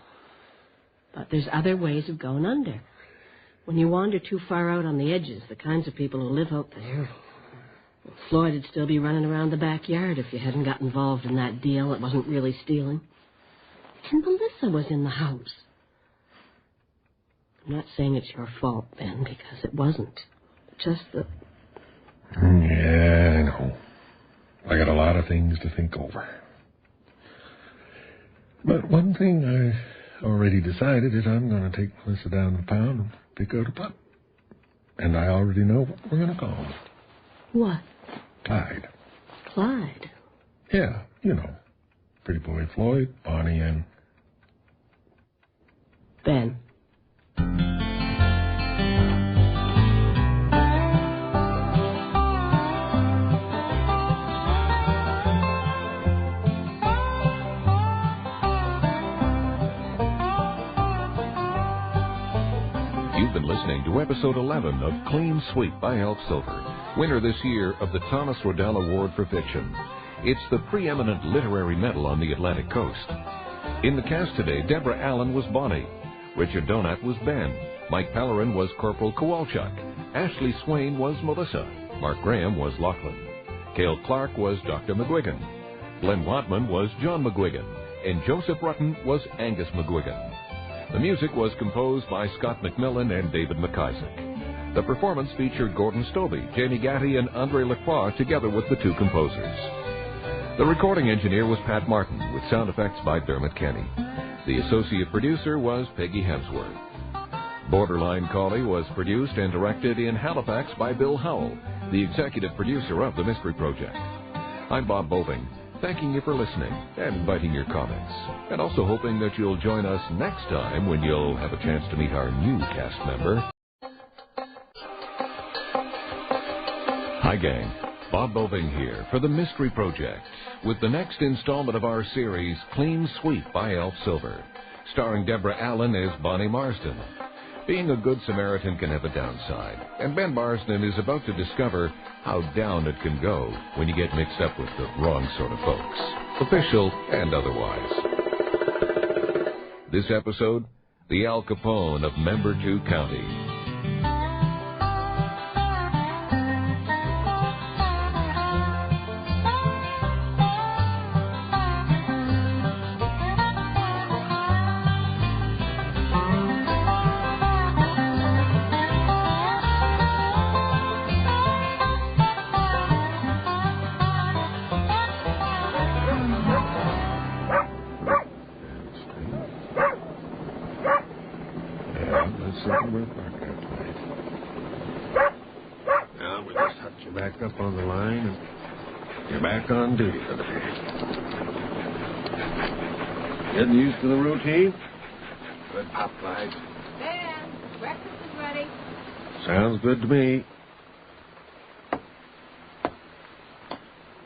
But there's other ways of going under. When you wander too far out on the edges, the kinds of people who live out there... Floyd would still be running around the backyard if you hadn't got involved in that deal that wasn't really stealing. And Melissa was in the house. I'm not saying it's your fault, Ben, because it wasn't. Just that... Yeah, I know. I got a lot of things to think over. But one thing already decided that I'm going to take Melissa down to the pound and pick out a pup. And I already know what we're going to call him. What? Clyde. Clyde? Yeah, you know. Pretty boy Floyd, Bonnie, and... Ben. You've been listening to episode 11 of Clean Sweep by Elf Silver, winner this year of the Thomas Rodell Award for Fiction. It's the preeminent literary medal on the Atlantic coast. In the cast today, Deborah Allen was Bonnie, Richard Donat was Ben, Mike Pellerin was Corporal Kowalchuk, Ashley Swain was Melissa, Mark Graham was Lachlan, Cale Clark was Dr. McGuigan, Glenn Watman was John McGuigan, and Joseph Rutten was Angus McGuigan. The music was composed by Scott McMillan and David McIsaac. The performance featured Gordon Stobie, Jamie Gatty, and Andre Lacroix together with the two composers. The recording engineer was Pat Martin, with sound effects by Dermot Kenny. The associate producer was Peggy Hemsworth. Borderline Collie was produced and directed in Halifax by Bill Howell, the executive producer of The Mystery Project. I'm Bob Boving, thanking you for listening and inviting your comments, and also hoping that you'll join us next time when you'll have a chance to meet our new cast member. Hi, gang. Bob Boving here for The Mystery Project with the next installment of our series, Clean Sweep by Elf Silver, starring Deborah Allen as Bonnie Marsden. Being a good Samaritan can have a downside, and Ben Marsden is about to discover how down it can go when you get mixed up with the wrong sort of folks, official and otherwise. This episode, the Al Capone of Membertou County. Now we'll just hut you back up on the line and you're back on duty for the day. Getting used to the routine? Good pop, Clyde. Ben, breakfast is ready. Sounds good to me.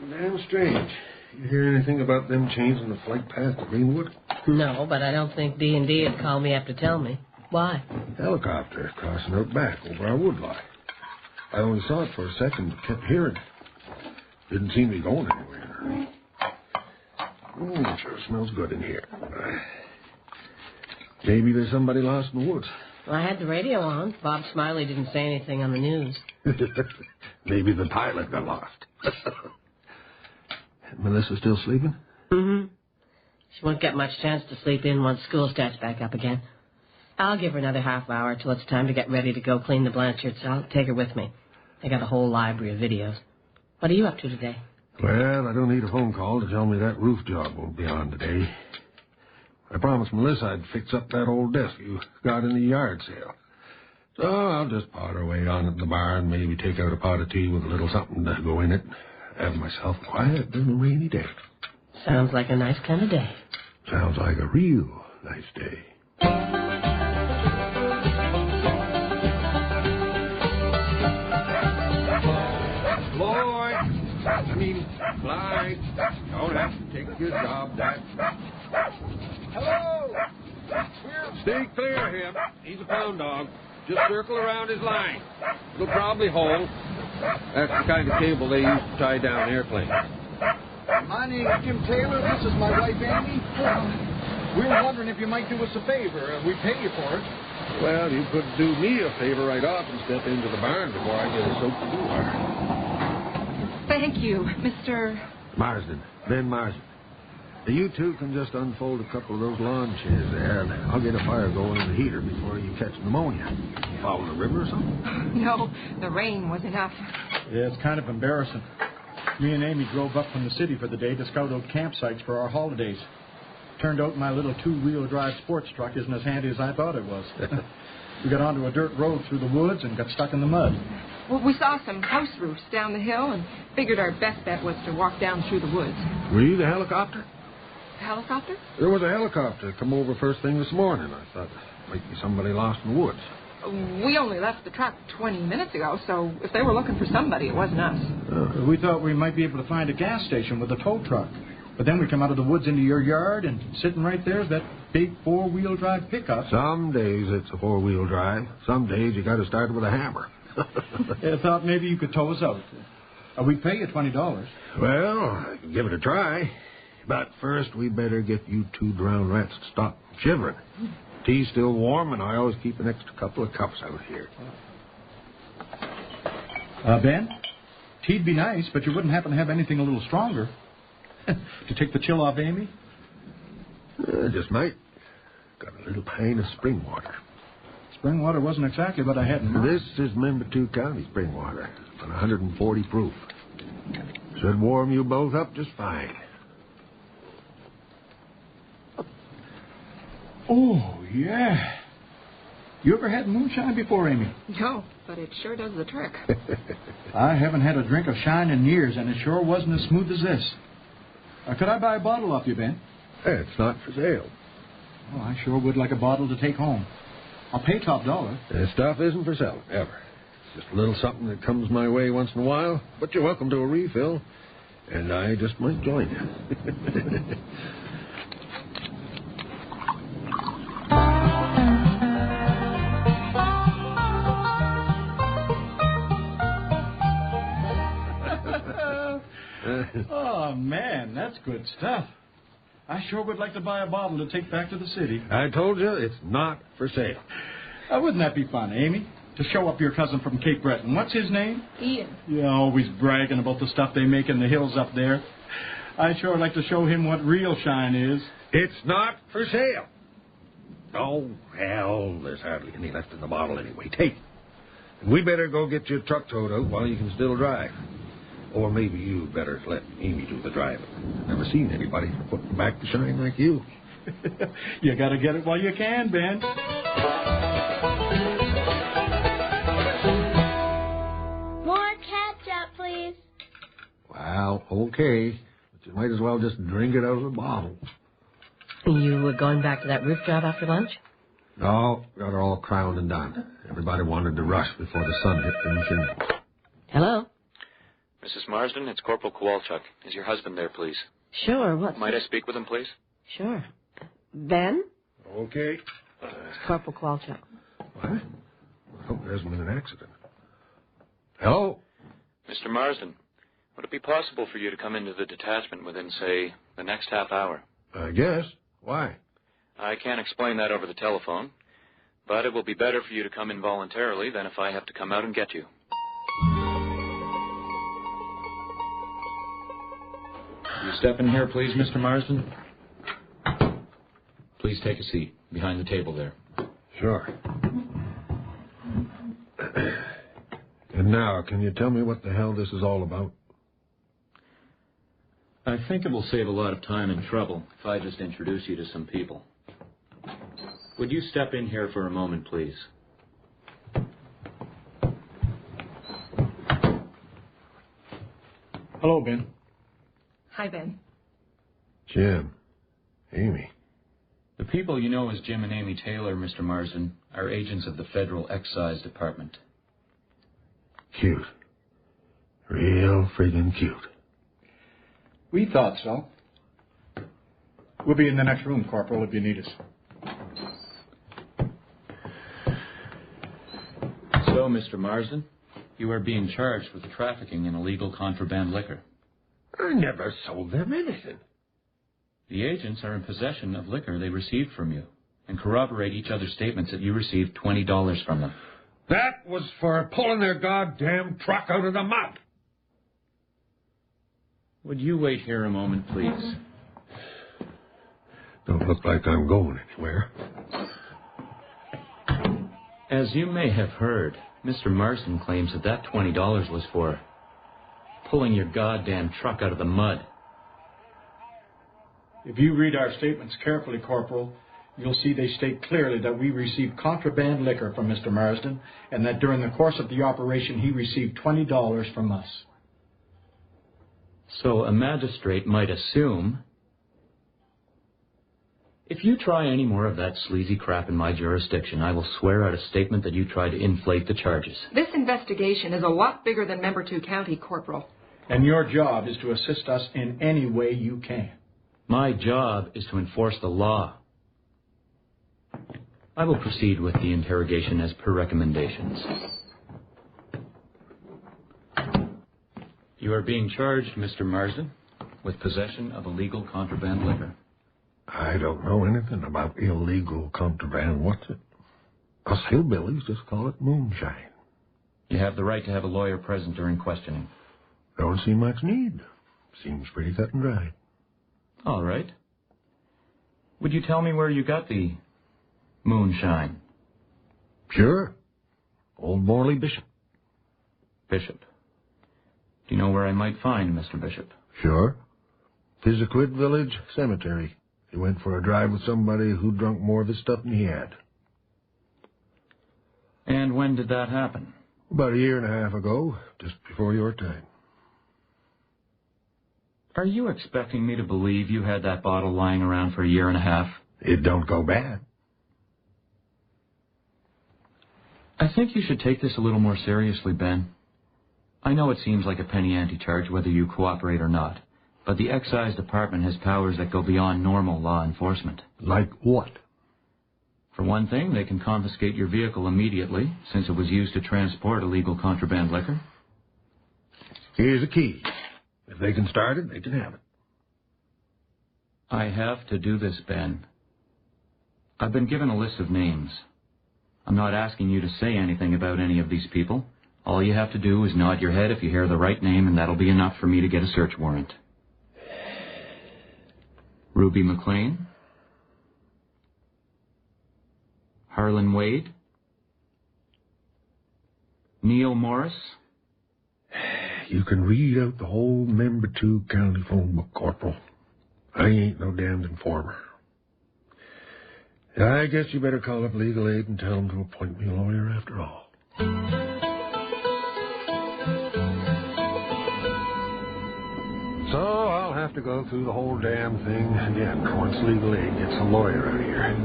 Damn strange. You hear anything about them changing the flight path to Greenwood? No, but I don't think D&D would call me up to tell me. Why? Helicopter crossing out back over our woodlot. I only saw it for a second, but kept hearing it. Didn't seem to be going anywhere. It sure smells good in here. Maybe there's somebody lost in the woods. Well, I had the radio on. Bob Smiley didn't say anything on the news. Maybe the pilot got lost. Melissa still sleeping? Mm-hmm. She won't get much chance to sleep in once school starts back up again. I'll give her another half hour till it's time to get ready to go clean the Blanchards. I'll take her with me. I got a whole library of videos. What are you up to today? Well, I don't need a phone call to tell me that roof job won't be on today. I promised Melissa I'd fix up that old desk you got in the yard sale. So I'll just potter away on at the barn, maybe take out a pot of tea with a little something to go in it. Have myself quiet on a rainy day. Sounds like a nice kind of day. Sounds like a real nice day. Clyde, don't have to take your job, Dad. Hello! Stay clear of him. He's a pound dog. Just circle around his line. It'll probably hold. That's the kind of cable they use to tie down airplanes. My name's Jim Taylor. This is my wife, Amy. We were wondering if you might do us a favor. We pay you for it. Well, you could do me a favor right off and step into the barn before I get as soaked as you are. Thank you, Mr. Marsden. Ben Marsden. You two can just unfold a couple of those lawn chairs there, and I'll get a fire going in the heater before you catch pneumonia. Follow the river or something? No, the rain was enough. Yeah, it's kind of embarrassing. Me and Amy drove up from the city for the day to scout out campsites for our holidays. Turned out my little two-wheel drive sports truck isn't as handy as I thought it was. We got onto a dirt road through the woods and got stuck in the mud. Well, we saw some house roofs down the hill and figured our best bet was to walk down through the woods. Were you the helicopter? Helicopter? There was a helicopter come over first thing this morning. I thought it might be somebody lost in the woods. We only left the truck 20 minutes ago, so if they were looking for somebody, it wasn't us. We thought we might be able to find a gas station with a tow truck. But then we come out of the woods into your yard, and sitting right there is that big four-wheel drive pickup. Some days it's a four-wheel drive. Some days you got to start with a hammer. I thought maybe you could tow us out. We'd pay you $20. Well, I can give it a try. But first, we better get you two drowned rats to stop shivering. Tea's still warm, and I always keep an extra couple of cups out here. Ben, tea'd be nice, but you wouldn't happen to have anything a little stronger to take the chill off Amy? Just might. Got a little pint of spring water. Spring water wasn't exactly what I had in mind. This is Membertou County spring water. It's 140 proof. Should warm you both up just fine. Oh, yeah. You ever had moonshine before, Amy? No, but it sure does the trick. I haven't had a drink of shine in years, and it sure wasn't as smooth as this. Could I buy a bottle off you, Ben? It's not for sale. Oh, I sure would like a bottle to take home. I'll pay top dollar. This stuff isn't for selling, ever. It's just a little something that comes my way once in a while, but you're welcome to a refill, and I just might join you. Oh, man, that's good stuff. I sure would like to buy a bottle to take back to the city. I told you, it's not for sale. Wouldn't that be fun, Amy? To show up your cousin from Cape Breton. What's his name? Ian. You're always bragging about the stuff they make in the hills up there. I'd sure like to show him what real shine is. It's not for sale. Oh, hell, there's hardly any left in the bottle anyway. Take it. We better go get your truck towed out while you can still drive. Or maybe you better let Amy do the driving. Never seen anybody putting back the shine like you. You gotta get it while you can, Ben. More ketchup, please. Well, okay. But you might as well just drink it out of the bottle. You were going back to that roof job after lunch? No, got it all crowned and done. Everybody wanted to rush before the sun hit them shingles. Hello? Mrs. Marsden, it's Corporal Kowalchuk. Is your husband there, please? Sure, what? Might I speak with him, please? Sure. Ben? Okay. It's Corporal Kowalchuk. What? I hope there hasn't been an accident. Hello? Mr. Marsden, would it be possible for you to come into the detachment within, say, the next half hour? I guess. Why? I can't explain that over the telephone, but it will be better for you to come in voluntarily than if I have to come out and get you. You step in here, please, Mr. Marsden. Please take a seat behind the table there. Sure. And now, can you tell me what the hell this is all about? I think it will save a lot of time and trouble if I just introduce you to some people. Would you step in here for a moment, please? Hello, Ben. Hi, Ben. Jim. Amy. The people you know as Jim and Amy Taylor, Mr. Marsden, are agents of the Federal Excise Department. Cute. Real friggin' cute. We thought so. We'll be in the next room, Corporal, if you need us. So, Mr. Marsden, you are being charged with trafficking in illegal contraband liquor. I never sold them anything. The agents are in possession of liquor they received from you and corroborate each other's statements that you received $20 from them. That was for pulling their goddamn truck out of the mud. Would you wait here a moment, please? Don't look like I'm going anywhere. As you may have heard, Mr. Marsden claims that $20 was for pulling your goddamn truck out of the mud. If you read our statements carefully, Corporal, you'll see they state clearly that we received contraband liquor from Mr. Marsden and that during the course of the operation he received $20 from us. So a magistrate might assume... If you try any more of that sleazy crap in my jurisdiction, I will swear out a statement that you tried to inflate the charges. This investigation is a lot bigger than Member 2 County, Corporal. And your job is to assist us in any way you can. My job is to enforce the law. I will proceed with the interrogation as per recommendations. You are being charged, Mr. Marsden, with possession of illegal contraband liquor. I don't know anything about illegal contraband. What's it? Us hillbillies just call it moonshine. You have the right to have a lawyer present during questioning. Don't see much need. Seems pretty cut and dry. All right. Would you tell me where you got the moonshine? Sure. Old Morley Bishop. Bishop. Do you know where I might find Mr. Bishop? Sure. Pisiquid Village Cemetery. He went for a drive with somebody who drunk more of his stuff than he had. And when did that happen? About a year and a half ago, just before your time. Are you expecting me to believe you had that bottle lying around for a year and a half? It don't go bad. I think you should take this a little more seriously, Ben. I know it seems like a penny ante charge whether you cooperate or not, but the excise department has powers that go beyond normal law enforcement. Like what? For one thing, they can confiscate your vehicle immediately, since it was used to transport illegal contraband liquor. Here's the key. If they can start it, they can have it. I have to do this, Ben. I've been given a list of names. I'm not asking you to say anything about any of these people. All you have to do is nod your head if you hear the right name, and that'll be enough for me to get a search warrant. Ruby McLean, Harlan Wade, Neil Morris. You can read out the whole Member 2 County phone book, Corporal. I ain't no damned informer. I guess you better call up legal aid and tell them to appoint me a lawyer after all. So I'll have to go through the whole damn thing again once legal aid gets a lawyer out here.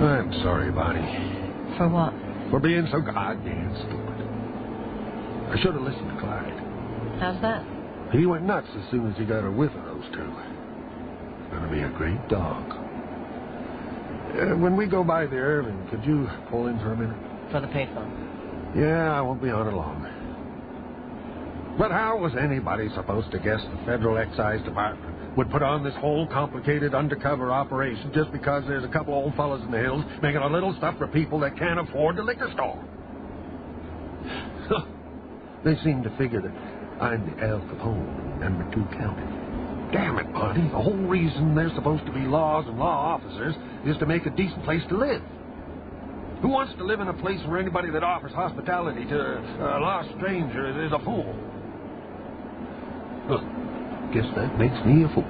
I'm sorry, Bonnie. For what? For being so goddamn stupid. I should have listened to Clyde. How's that? He went nuts as soon as he got a whiff of those two. Gonna be a great dog. When we go by there, could you pull in for a minute? For the payphone. Yeah, I won't be on it long. But how was anybody supposed to guess the Federal Excise Department would put on this whole complicated undercover operation just because there's a couple old fellas in the hills making a little stuff for people that can't afford the liquor store? They seem to figure that I'm the Al Capone in Member 2 County. Damn it, Bonnie. The whole reason there's supposed to be laws and law officers is to make a decent place to live. Who wants to live in a place where anybody that offers hospitality to a lost stranger is a fool? Look, guess that makes me a fool.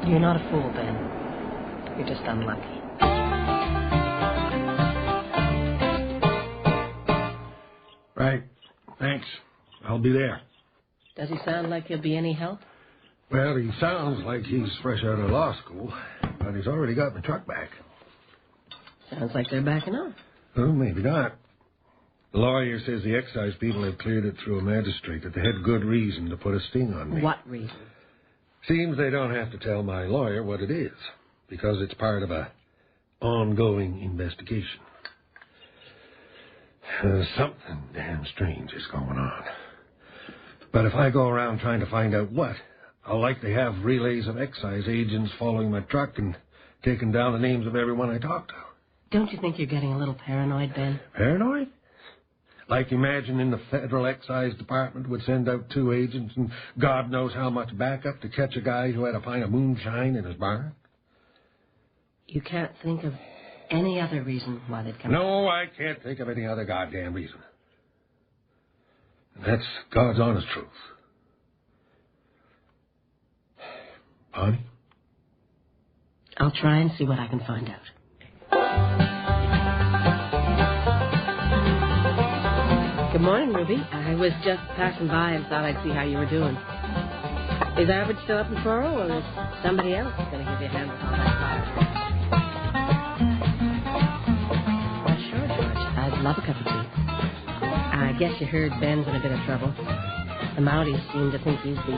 You're not a fool, Ben. You're just unlucky. Right. Thanks. I'll be there. Does he sound like he'll be any help? Well, he sounds like he's fresh out of law school, but he's already got the truck back. Sounds like they're backing off. Well, maybe not. The lawyer says the excise people have cleared it through a magistrate, that they had good reason to put a sting on me. What reason? Seems they don't have to tell my lawyer what it is, because it's part of a ongoing investigation. Something damn strange is going on. But if I go around trying to find out what, I'll likely have relays of excise agents following my truck and taking down the names of everyone I talk to. Don't you think you're getting a little paranoid, Ben? Paranoid? Like imagining the Federal Excise Department would send out 2 agents and God knows how much backup to catch a guy who had a pint of moonshine in his barn? You can't think of any other reason why they'd come? No, I can't think of any other goddamn reason. And that's God's honest truth. Bonnie? I'll try and see what I can find out. Good morning, Ruby. I was just passing by and thought I'd see how you were doing. Is Albert still up in Foro, or is somebody else going to give you a hand with all that fire? Well, sure, George. I'd love a cup of tea. I guess you heard Ben's in a bit of trouble. The Mounties seem to think he's the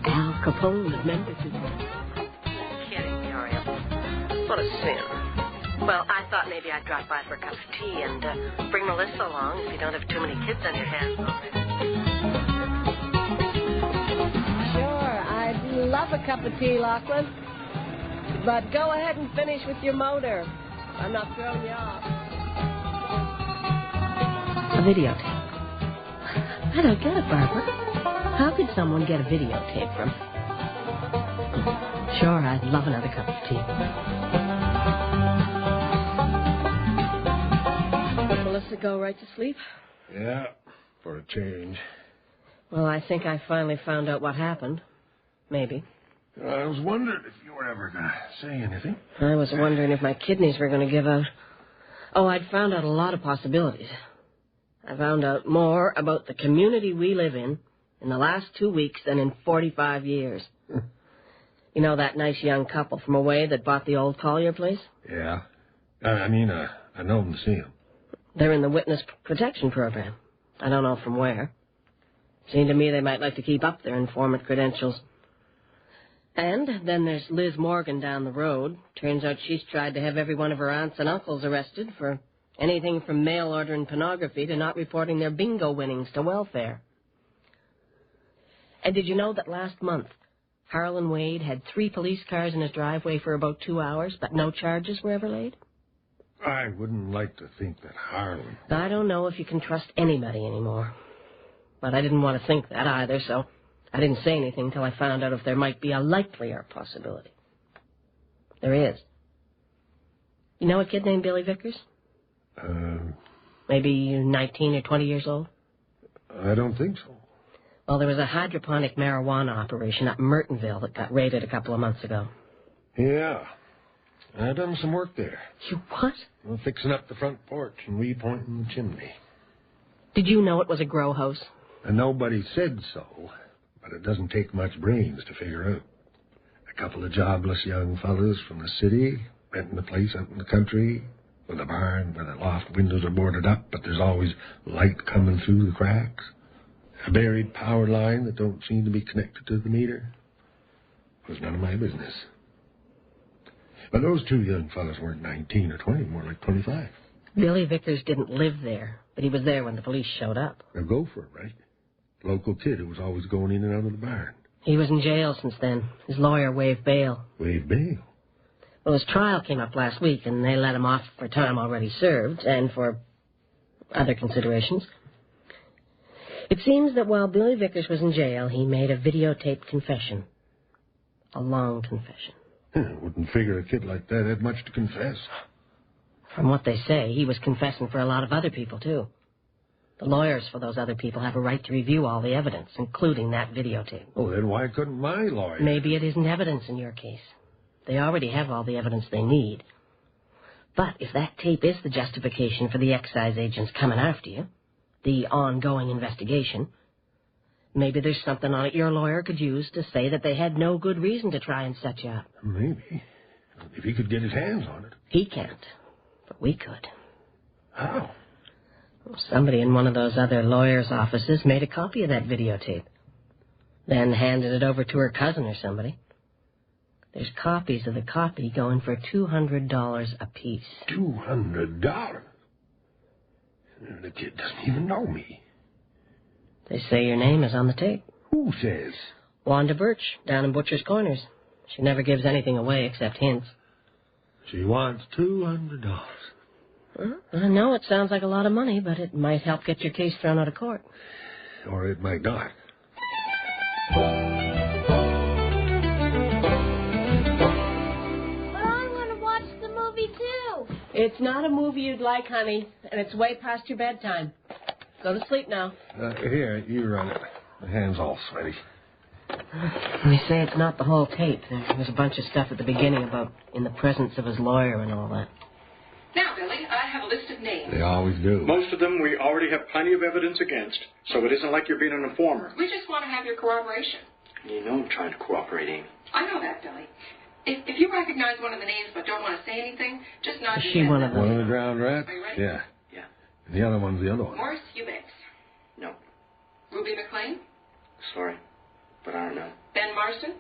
Al Capone of member people. Kidding, Muriel. What a sin. Well, I thought maybe I'd drop by for a cup of tea and bring Melissa along if you don't have too many kids on your hands already. Sure, I'd love a cup of tea, Lachlan. But go ahead and finish with your motor. I'm not throwing you off. A videotape. I don't get it, Barbara. How could someone get a videotape from... Sure, I'd love another cup of tea. Melissa go right to sleep? Yeah, for a change. Well, I think I finally found out what happened. Maybe. I was wondering if you were ever going to say anything. I was wondering if my kidneys were going to give out. Oh, I'd found out a lot of possibilities. I found out more about the community we live in the last 2 weeks than in 45 years. You know that nice young couple from away that bought the old Collier place? Yeah. I know them to see them. They're in the Witness Protection Program. I don't know from where. Seemed to me they might like to keep up their informant credentials. And then there's Liz Morgan down the road. Turns out she's tried to have every one of her aunts and uncles arrested for anything from mail-ordering pornography to not reporting their bingo winnings to welfare. And did you know that last month, Harlan Wade had 3 police cars in his driveway for about 2 hours, but no charges were ever laid? I wouldn't like to think that Harlan... I don't know if you can trust anybody anymore. But I didn't want to think that either, so I didn't say anything till I found out if there might be a likelier possibility. There is. You know a kid named Billy Vickers? Maybe 19 or 20 years old? I don't think so. Well, there was a hydroponic marijuana operation up in Mertonville that got raided a couple of months ago. Yeah. I done some work there. You what? Well, fixing up the front porch and repointing the chimney. Did you know it was a grow house? And nobody said so, but it doesn't take much brains to figure out. A couple of jobless young fellas from the city, renting a place out in the country, with a barn where the loft windows are boarded up, but there's always light coming through the cracks. A buried power line that don't seem to be connected to the meter. It was none of my business. But those 2 young fellas weren't 19 or 20, more like 25. Billy Vickers didn't live there, but he was there when the police showed up. A gopher, right? Local kid who was always going in and out of the barn. He was in jail since then. His lawyer waived bail. Waived bail? Well, his trial came up last week, and they let him off for time already served and for other considerations. It seems that while Billy Vickers was in jail, he made a videotaped confession. A long confession. I wouldn't figure a kid like that had much to confess. From what they say, he was confessing for a lot of other people, too. The lawyers for those other people have a right to review all the evidence, including that videotape. Oh, then why couldn't my lawyer? Maybe it isn't evidence in your case. They already have all the evidence they need. But if that tape is the justification for the excise agents coming after you, the ongoing investigation, maybe there's something on it your lawyer could use to say that they had no good reason to try and set you up. Maybe. If he could get his hands on it. He can't, but we could. How? Well, somebody in one of those other lawyers' offices made a copy of that videotape, then handed it over to her cousin or somebody. There's copies of the copy going for $200 apiece. $200? The kid doesn't even know me. They say your name is on the tape. Who says? Wanda Birch, down in Butcher's Corners. She never gives anything away except hints. She wants $200. Well, I know it sounds like a lot of money, but it might help get your case thrown out of court. Or it might not. But I want to watch the movie, too. It's not a movie you'd like, honey, and it's way past your bedtime. Go to sleep now. Here, you run it. My hand's all sweaty. They say it's not the whole tape. There was a bunch of stuff at the beginning about in the presence of his lawyer and all that. Now, Billy, I have a list of names. They always do. Most of them we already have plenty of evidence against, so it isn't like you're being an informer. We just want to have your corroboration. You know I'm trying to cooperate, Amy. I know that, Billy. If you recognize one of the names but don't want to say anything, just nod Is your she head. one of them? One of the drowned rats? Are you ready? Yeah. Yeah. And the other one's the other one. Morris Eubanks. No. Ruby McLean. Sorry. But I don't know. Ben Marston.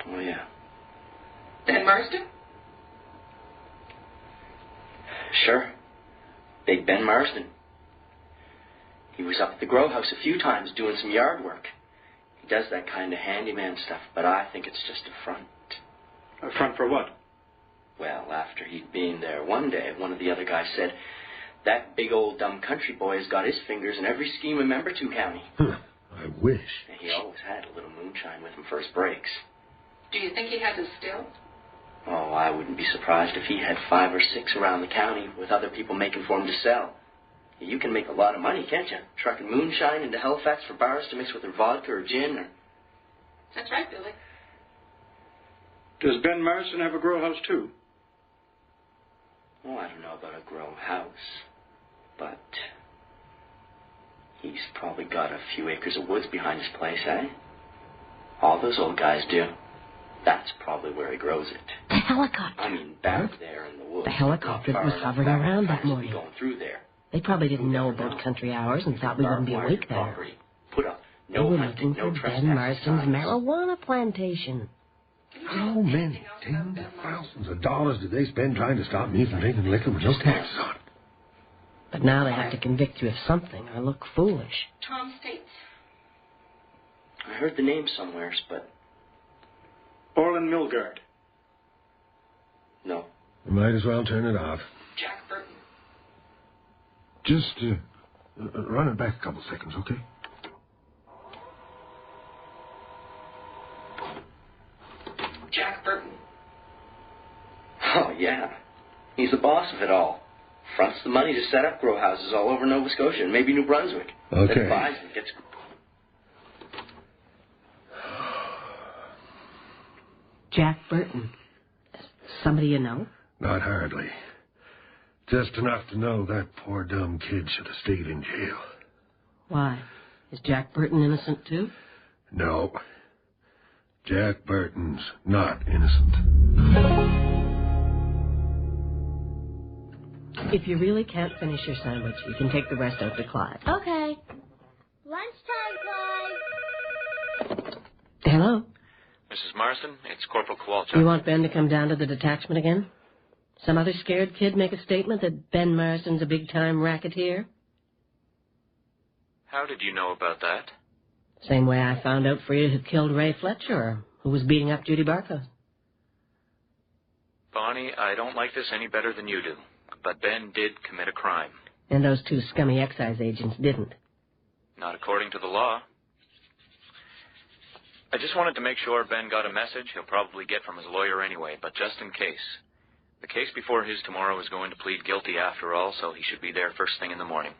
Oh, yeah. Ben Marston. Sure. Big Ben Marsden. He was up at the grow house a few times doing some yard work. He does that kind of handyman stuff, but I think it's just a front. A front for what? Well, after he'd been there one day, one of the other guys said, that big old dumb country boy has got his fingers in every scheme in Member 2 County. I wish. And he always had a little moonshine with him for his breaks. Do you think he has it still? Oh, I wouldn't be surprised if he had 5 or 6 around the county with other people making for him to sell. You can make a lot of money, can't you? Trucking moonshine into Halifax for bars to mix with their vodka or gin or... That's right, Billy. Does Ben Marston have a grow house, too? Oh, I don't know about a grow house, but he's probably got a few acres of woods behind his place, eh? All those old guys do. That's probably where he grows it. The helicopter. I mean, back there in the woods. The helicopter not was far hovering enough back around for that us to be morning. Going through there. They probably didn't know about country hours and thought we wouldn't be awake there. Property. Put up They no were hunting, looking no for trespassing Ben Marston's signs. marijuana plantation. How many tens of thousands of dollars did they spend trying to stop me from drinking liquor with no taxes on it? But now they have to convict you of something or look foolish. Tom States. I heard the name somewheres, but Orland Milgard. no. You might as well turn it off. Jack Burton. Just run it back a couple seconds, okay? Jack Burton. Oh, yeah. He's the boss of it all. Fronts the money to set up grow houses all over Nova Scotia and maybe New Brunswick. Okay. Then buys and gets... Jack Burton. Somebody you know? Not hardly. Just enough to know that poor dumb kid should have stayed in jail. Why? Is Jack Burton innocent too? No. Jack Burton's not innocent. If you really can't finish your sandwich, you can take the rest out to Clyde. Okay. Lunchtime, Clyde. Hello? Mrs. Marston, it's Corporal Kowalczyk. You want Ben to come down to the detachment again? Some other scared kid make a statement that Ben Marston's a big-time racketeer? How did you know about that? Same way I found out for you who killed Ray Fletcher or who was beating up Judy Barkhouse. Bonnie, I don't like this any better than you do, but Ben did commit a crime. And those two scummy excise agents didn't. Not according to the law. I just wanted to make sure Ben got a message he'll probably get from his lawyer anyway, but just in case. The case before his tomorrow is going to plead guilty after all, so he should be there first thing in the morning.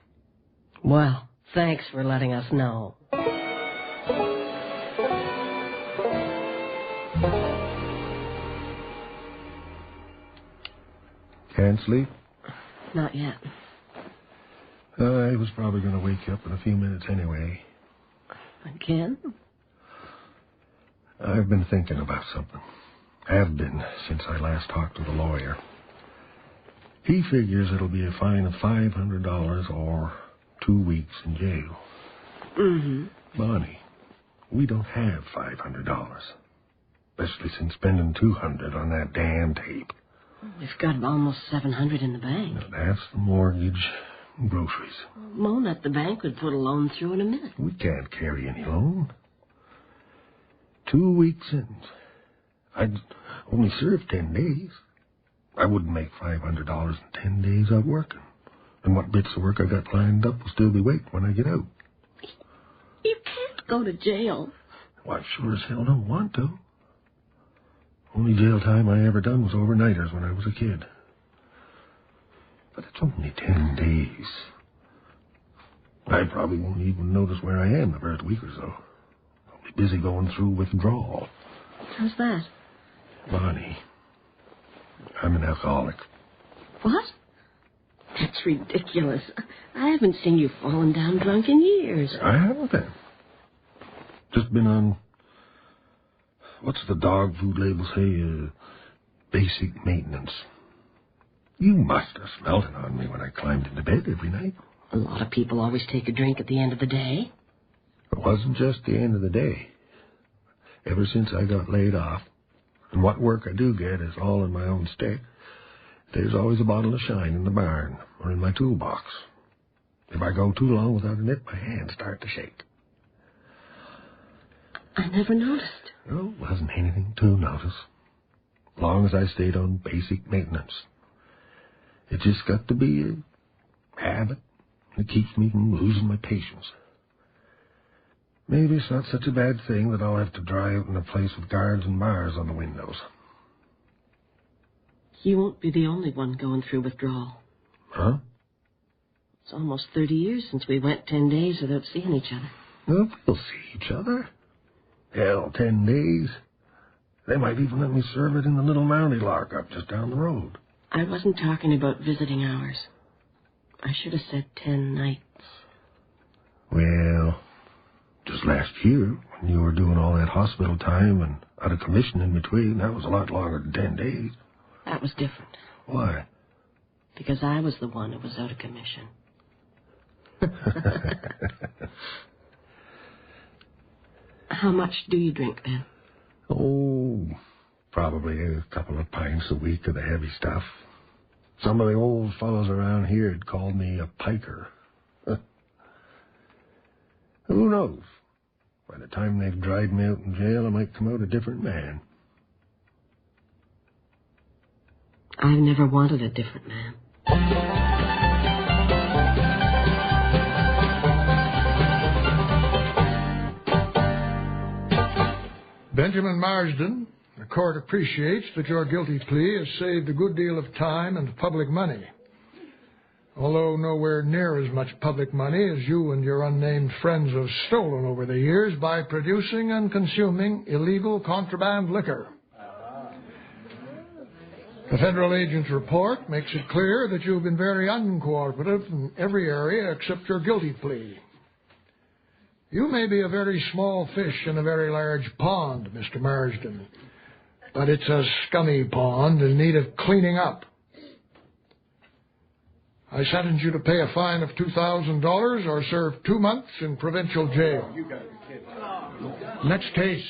Well, thanks for letting us know. Can't sleep? Not yet. I was probably going to wake up in a few minutes anyway. Again? I've been thinking about something. Have been since I last talked to the lawyer. He figures it'll be a fine of $500 or 2 weeks in jail. Mm-hmm. Bonnie, we don't have $500. Especially since spending $200 on that damn tape. We've got almost $700 in the bank. Now, that's the mortgage and groceries. Mona at the bank would put a loan through in a minute. We can't carry any loan. 2 weeks sentence. I'd only served 10 days. I wouldn't make $500 in 10 days out working. And what bits of work I got lined up will still be waiting when I get out. You can't go to jail. Well, I sure as hell don't want to. Only jail time I ever done was overnighters when I was a kid. But it's only 10 days. I probably won't even notice where I am the first week or so. I'll be busy going through withdrawal. How's that? Bonnie, I'm an alcoholic. What? That's ridiculous. I haven't seen you falling down drunk in years. I haven't been. Just been on, what's the dog food label say? Basic maintenance. You must have smelled it on me when I climbed into bed every night. A lot of people always take a drink at the end of the day. It wasn't just the end of the day. Ever since I got laid off, and what work I do get is all in my own stick, there's always a bottle of Shine in the barn or in my toolbox. If I go too long without a nip, my hands start to shake. I never noticed. No, it wasn't anything to notice. As long as I stayed on basic maintenance. It just got to be a habit. It keeps me from losing my patience. Maybe it's not such a bad thing that I'll have to dry out in a place with guards and bars on the windows. You won't be the only one going through withdrawal. Huh? It's almost 30 years since we went 10 days without seeing each other. Well, we'll see each other. Hell, 10 days. They might even let me serve it in the little Mountie lockup just down the road. I wasn't talking about visiting hours. I should have said 10 nights. Well, just last year, when you were doing all that hospital time and out of commission in between, that was a lot longer than 10 days. That was different. Why? Because I was the one who was out of commission. How much do you drink, Ben? Oh, probably a couple of pints a week of the heavy stuff. Some of the old fellows around here had called me a piker. Who knows? By the time they've dried me out in jail, I might come out a different man. I've never wanted a different man. Benjamin Marsden, the court appreciates that your guilty plea has saved a good deal of time and public money. Although nowhere near as much public money as you and your unnamed friends have stolen over the years by producing and consuming illegal contraband liquor. The federal agent's report makes it clear that you've been very uncooperative in every area except your guilty plea. You may be a very small fish in a very large pond, Mr. Marsden, but it's a scummy pond in need of cleaning up. I sentence you to pay a fine of $2,000 or serve 2 months in provincial jail. You gotta be kidding. Next case.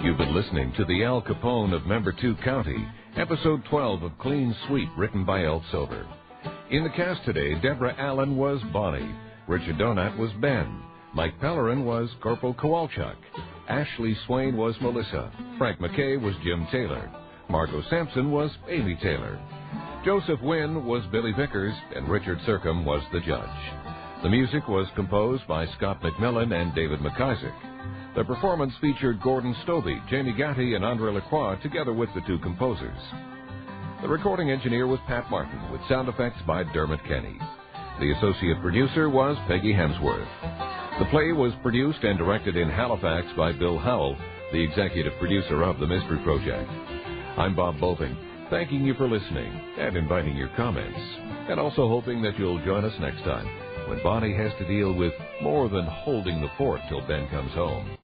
You've been listening to the Al Capone of Member 2 County, Episode 12 of Clean Sweep, written by Elf Silver. In the cast today, Deborah Allen was Bonnie, Richard Donat was Ben, Mike Pellerin was Corporal Kowalchuk, Ashley Swain was Melissa, Frank McKay was Jim Taylor, Margot Sampson was Amy Taylor, Joseph Wynn was Billy Vickers, and Richard Sercom was the judge. The music was composed by Scott McMillan and David McIsaac. The performance featured Gordon Stobie, Jamie Gatti, and Andre Lacroix, together with the two composers. The recording engineer was Pat Martin, with sound effects by Dermot Kenny. The associate producer was Peggy Hemsworth. The play was produced and directed in Halifax by Bill Howell, the executive producer of The Mystery Project. I'm Bob Boving, thanking you for listening and inviting your comments, and also hoping that you'll join us next time when Bonnie has to deal with more than holding the fort till Ben comes home.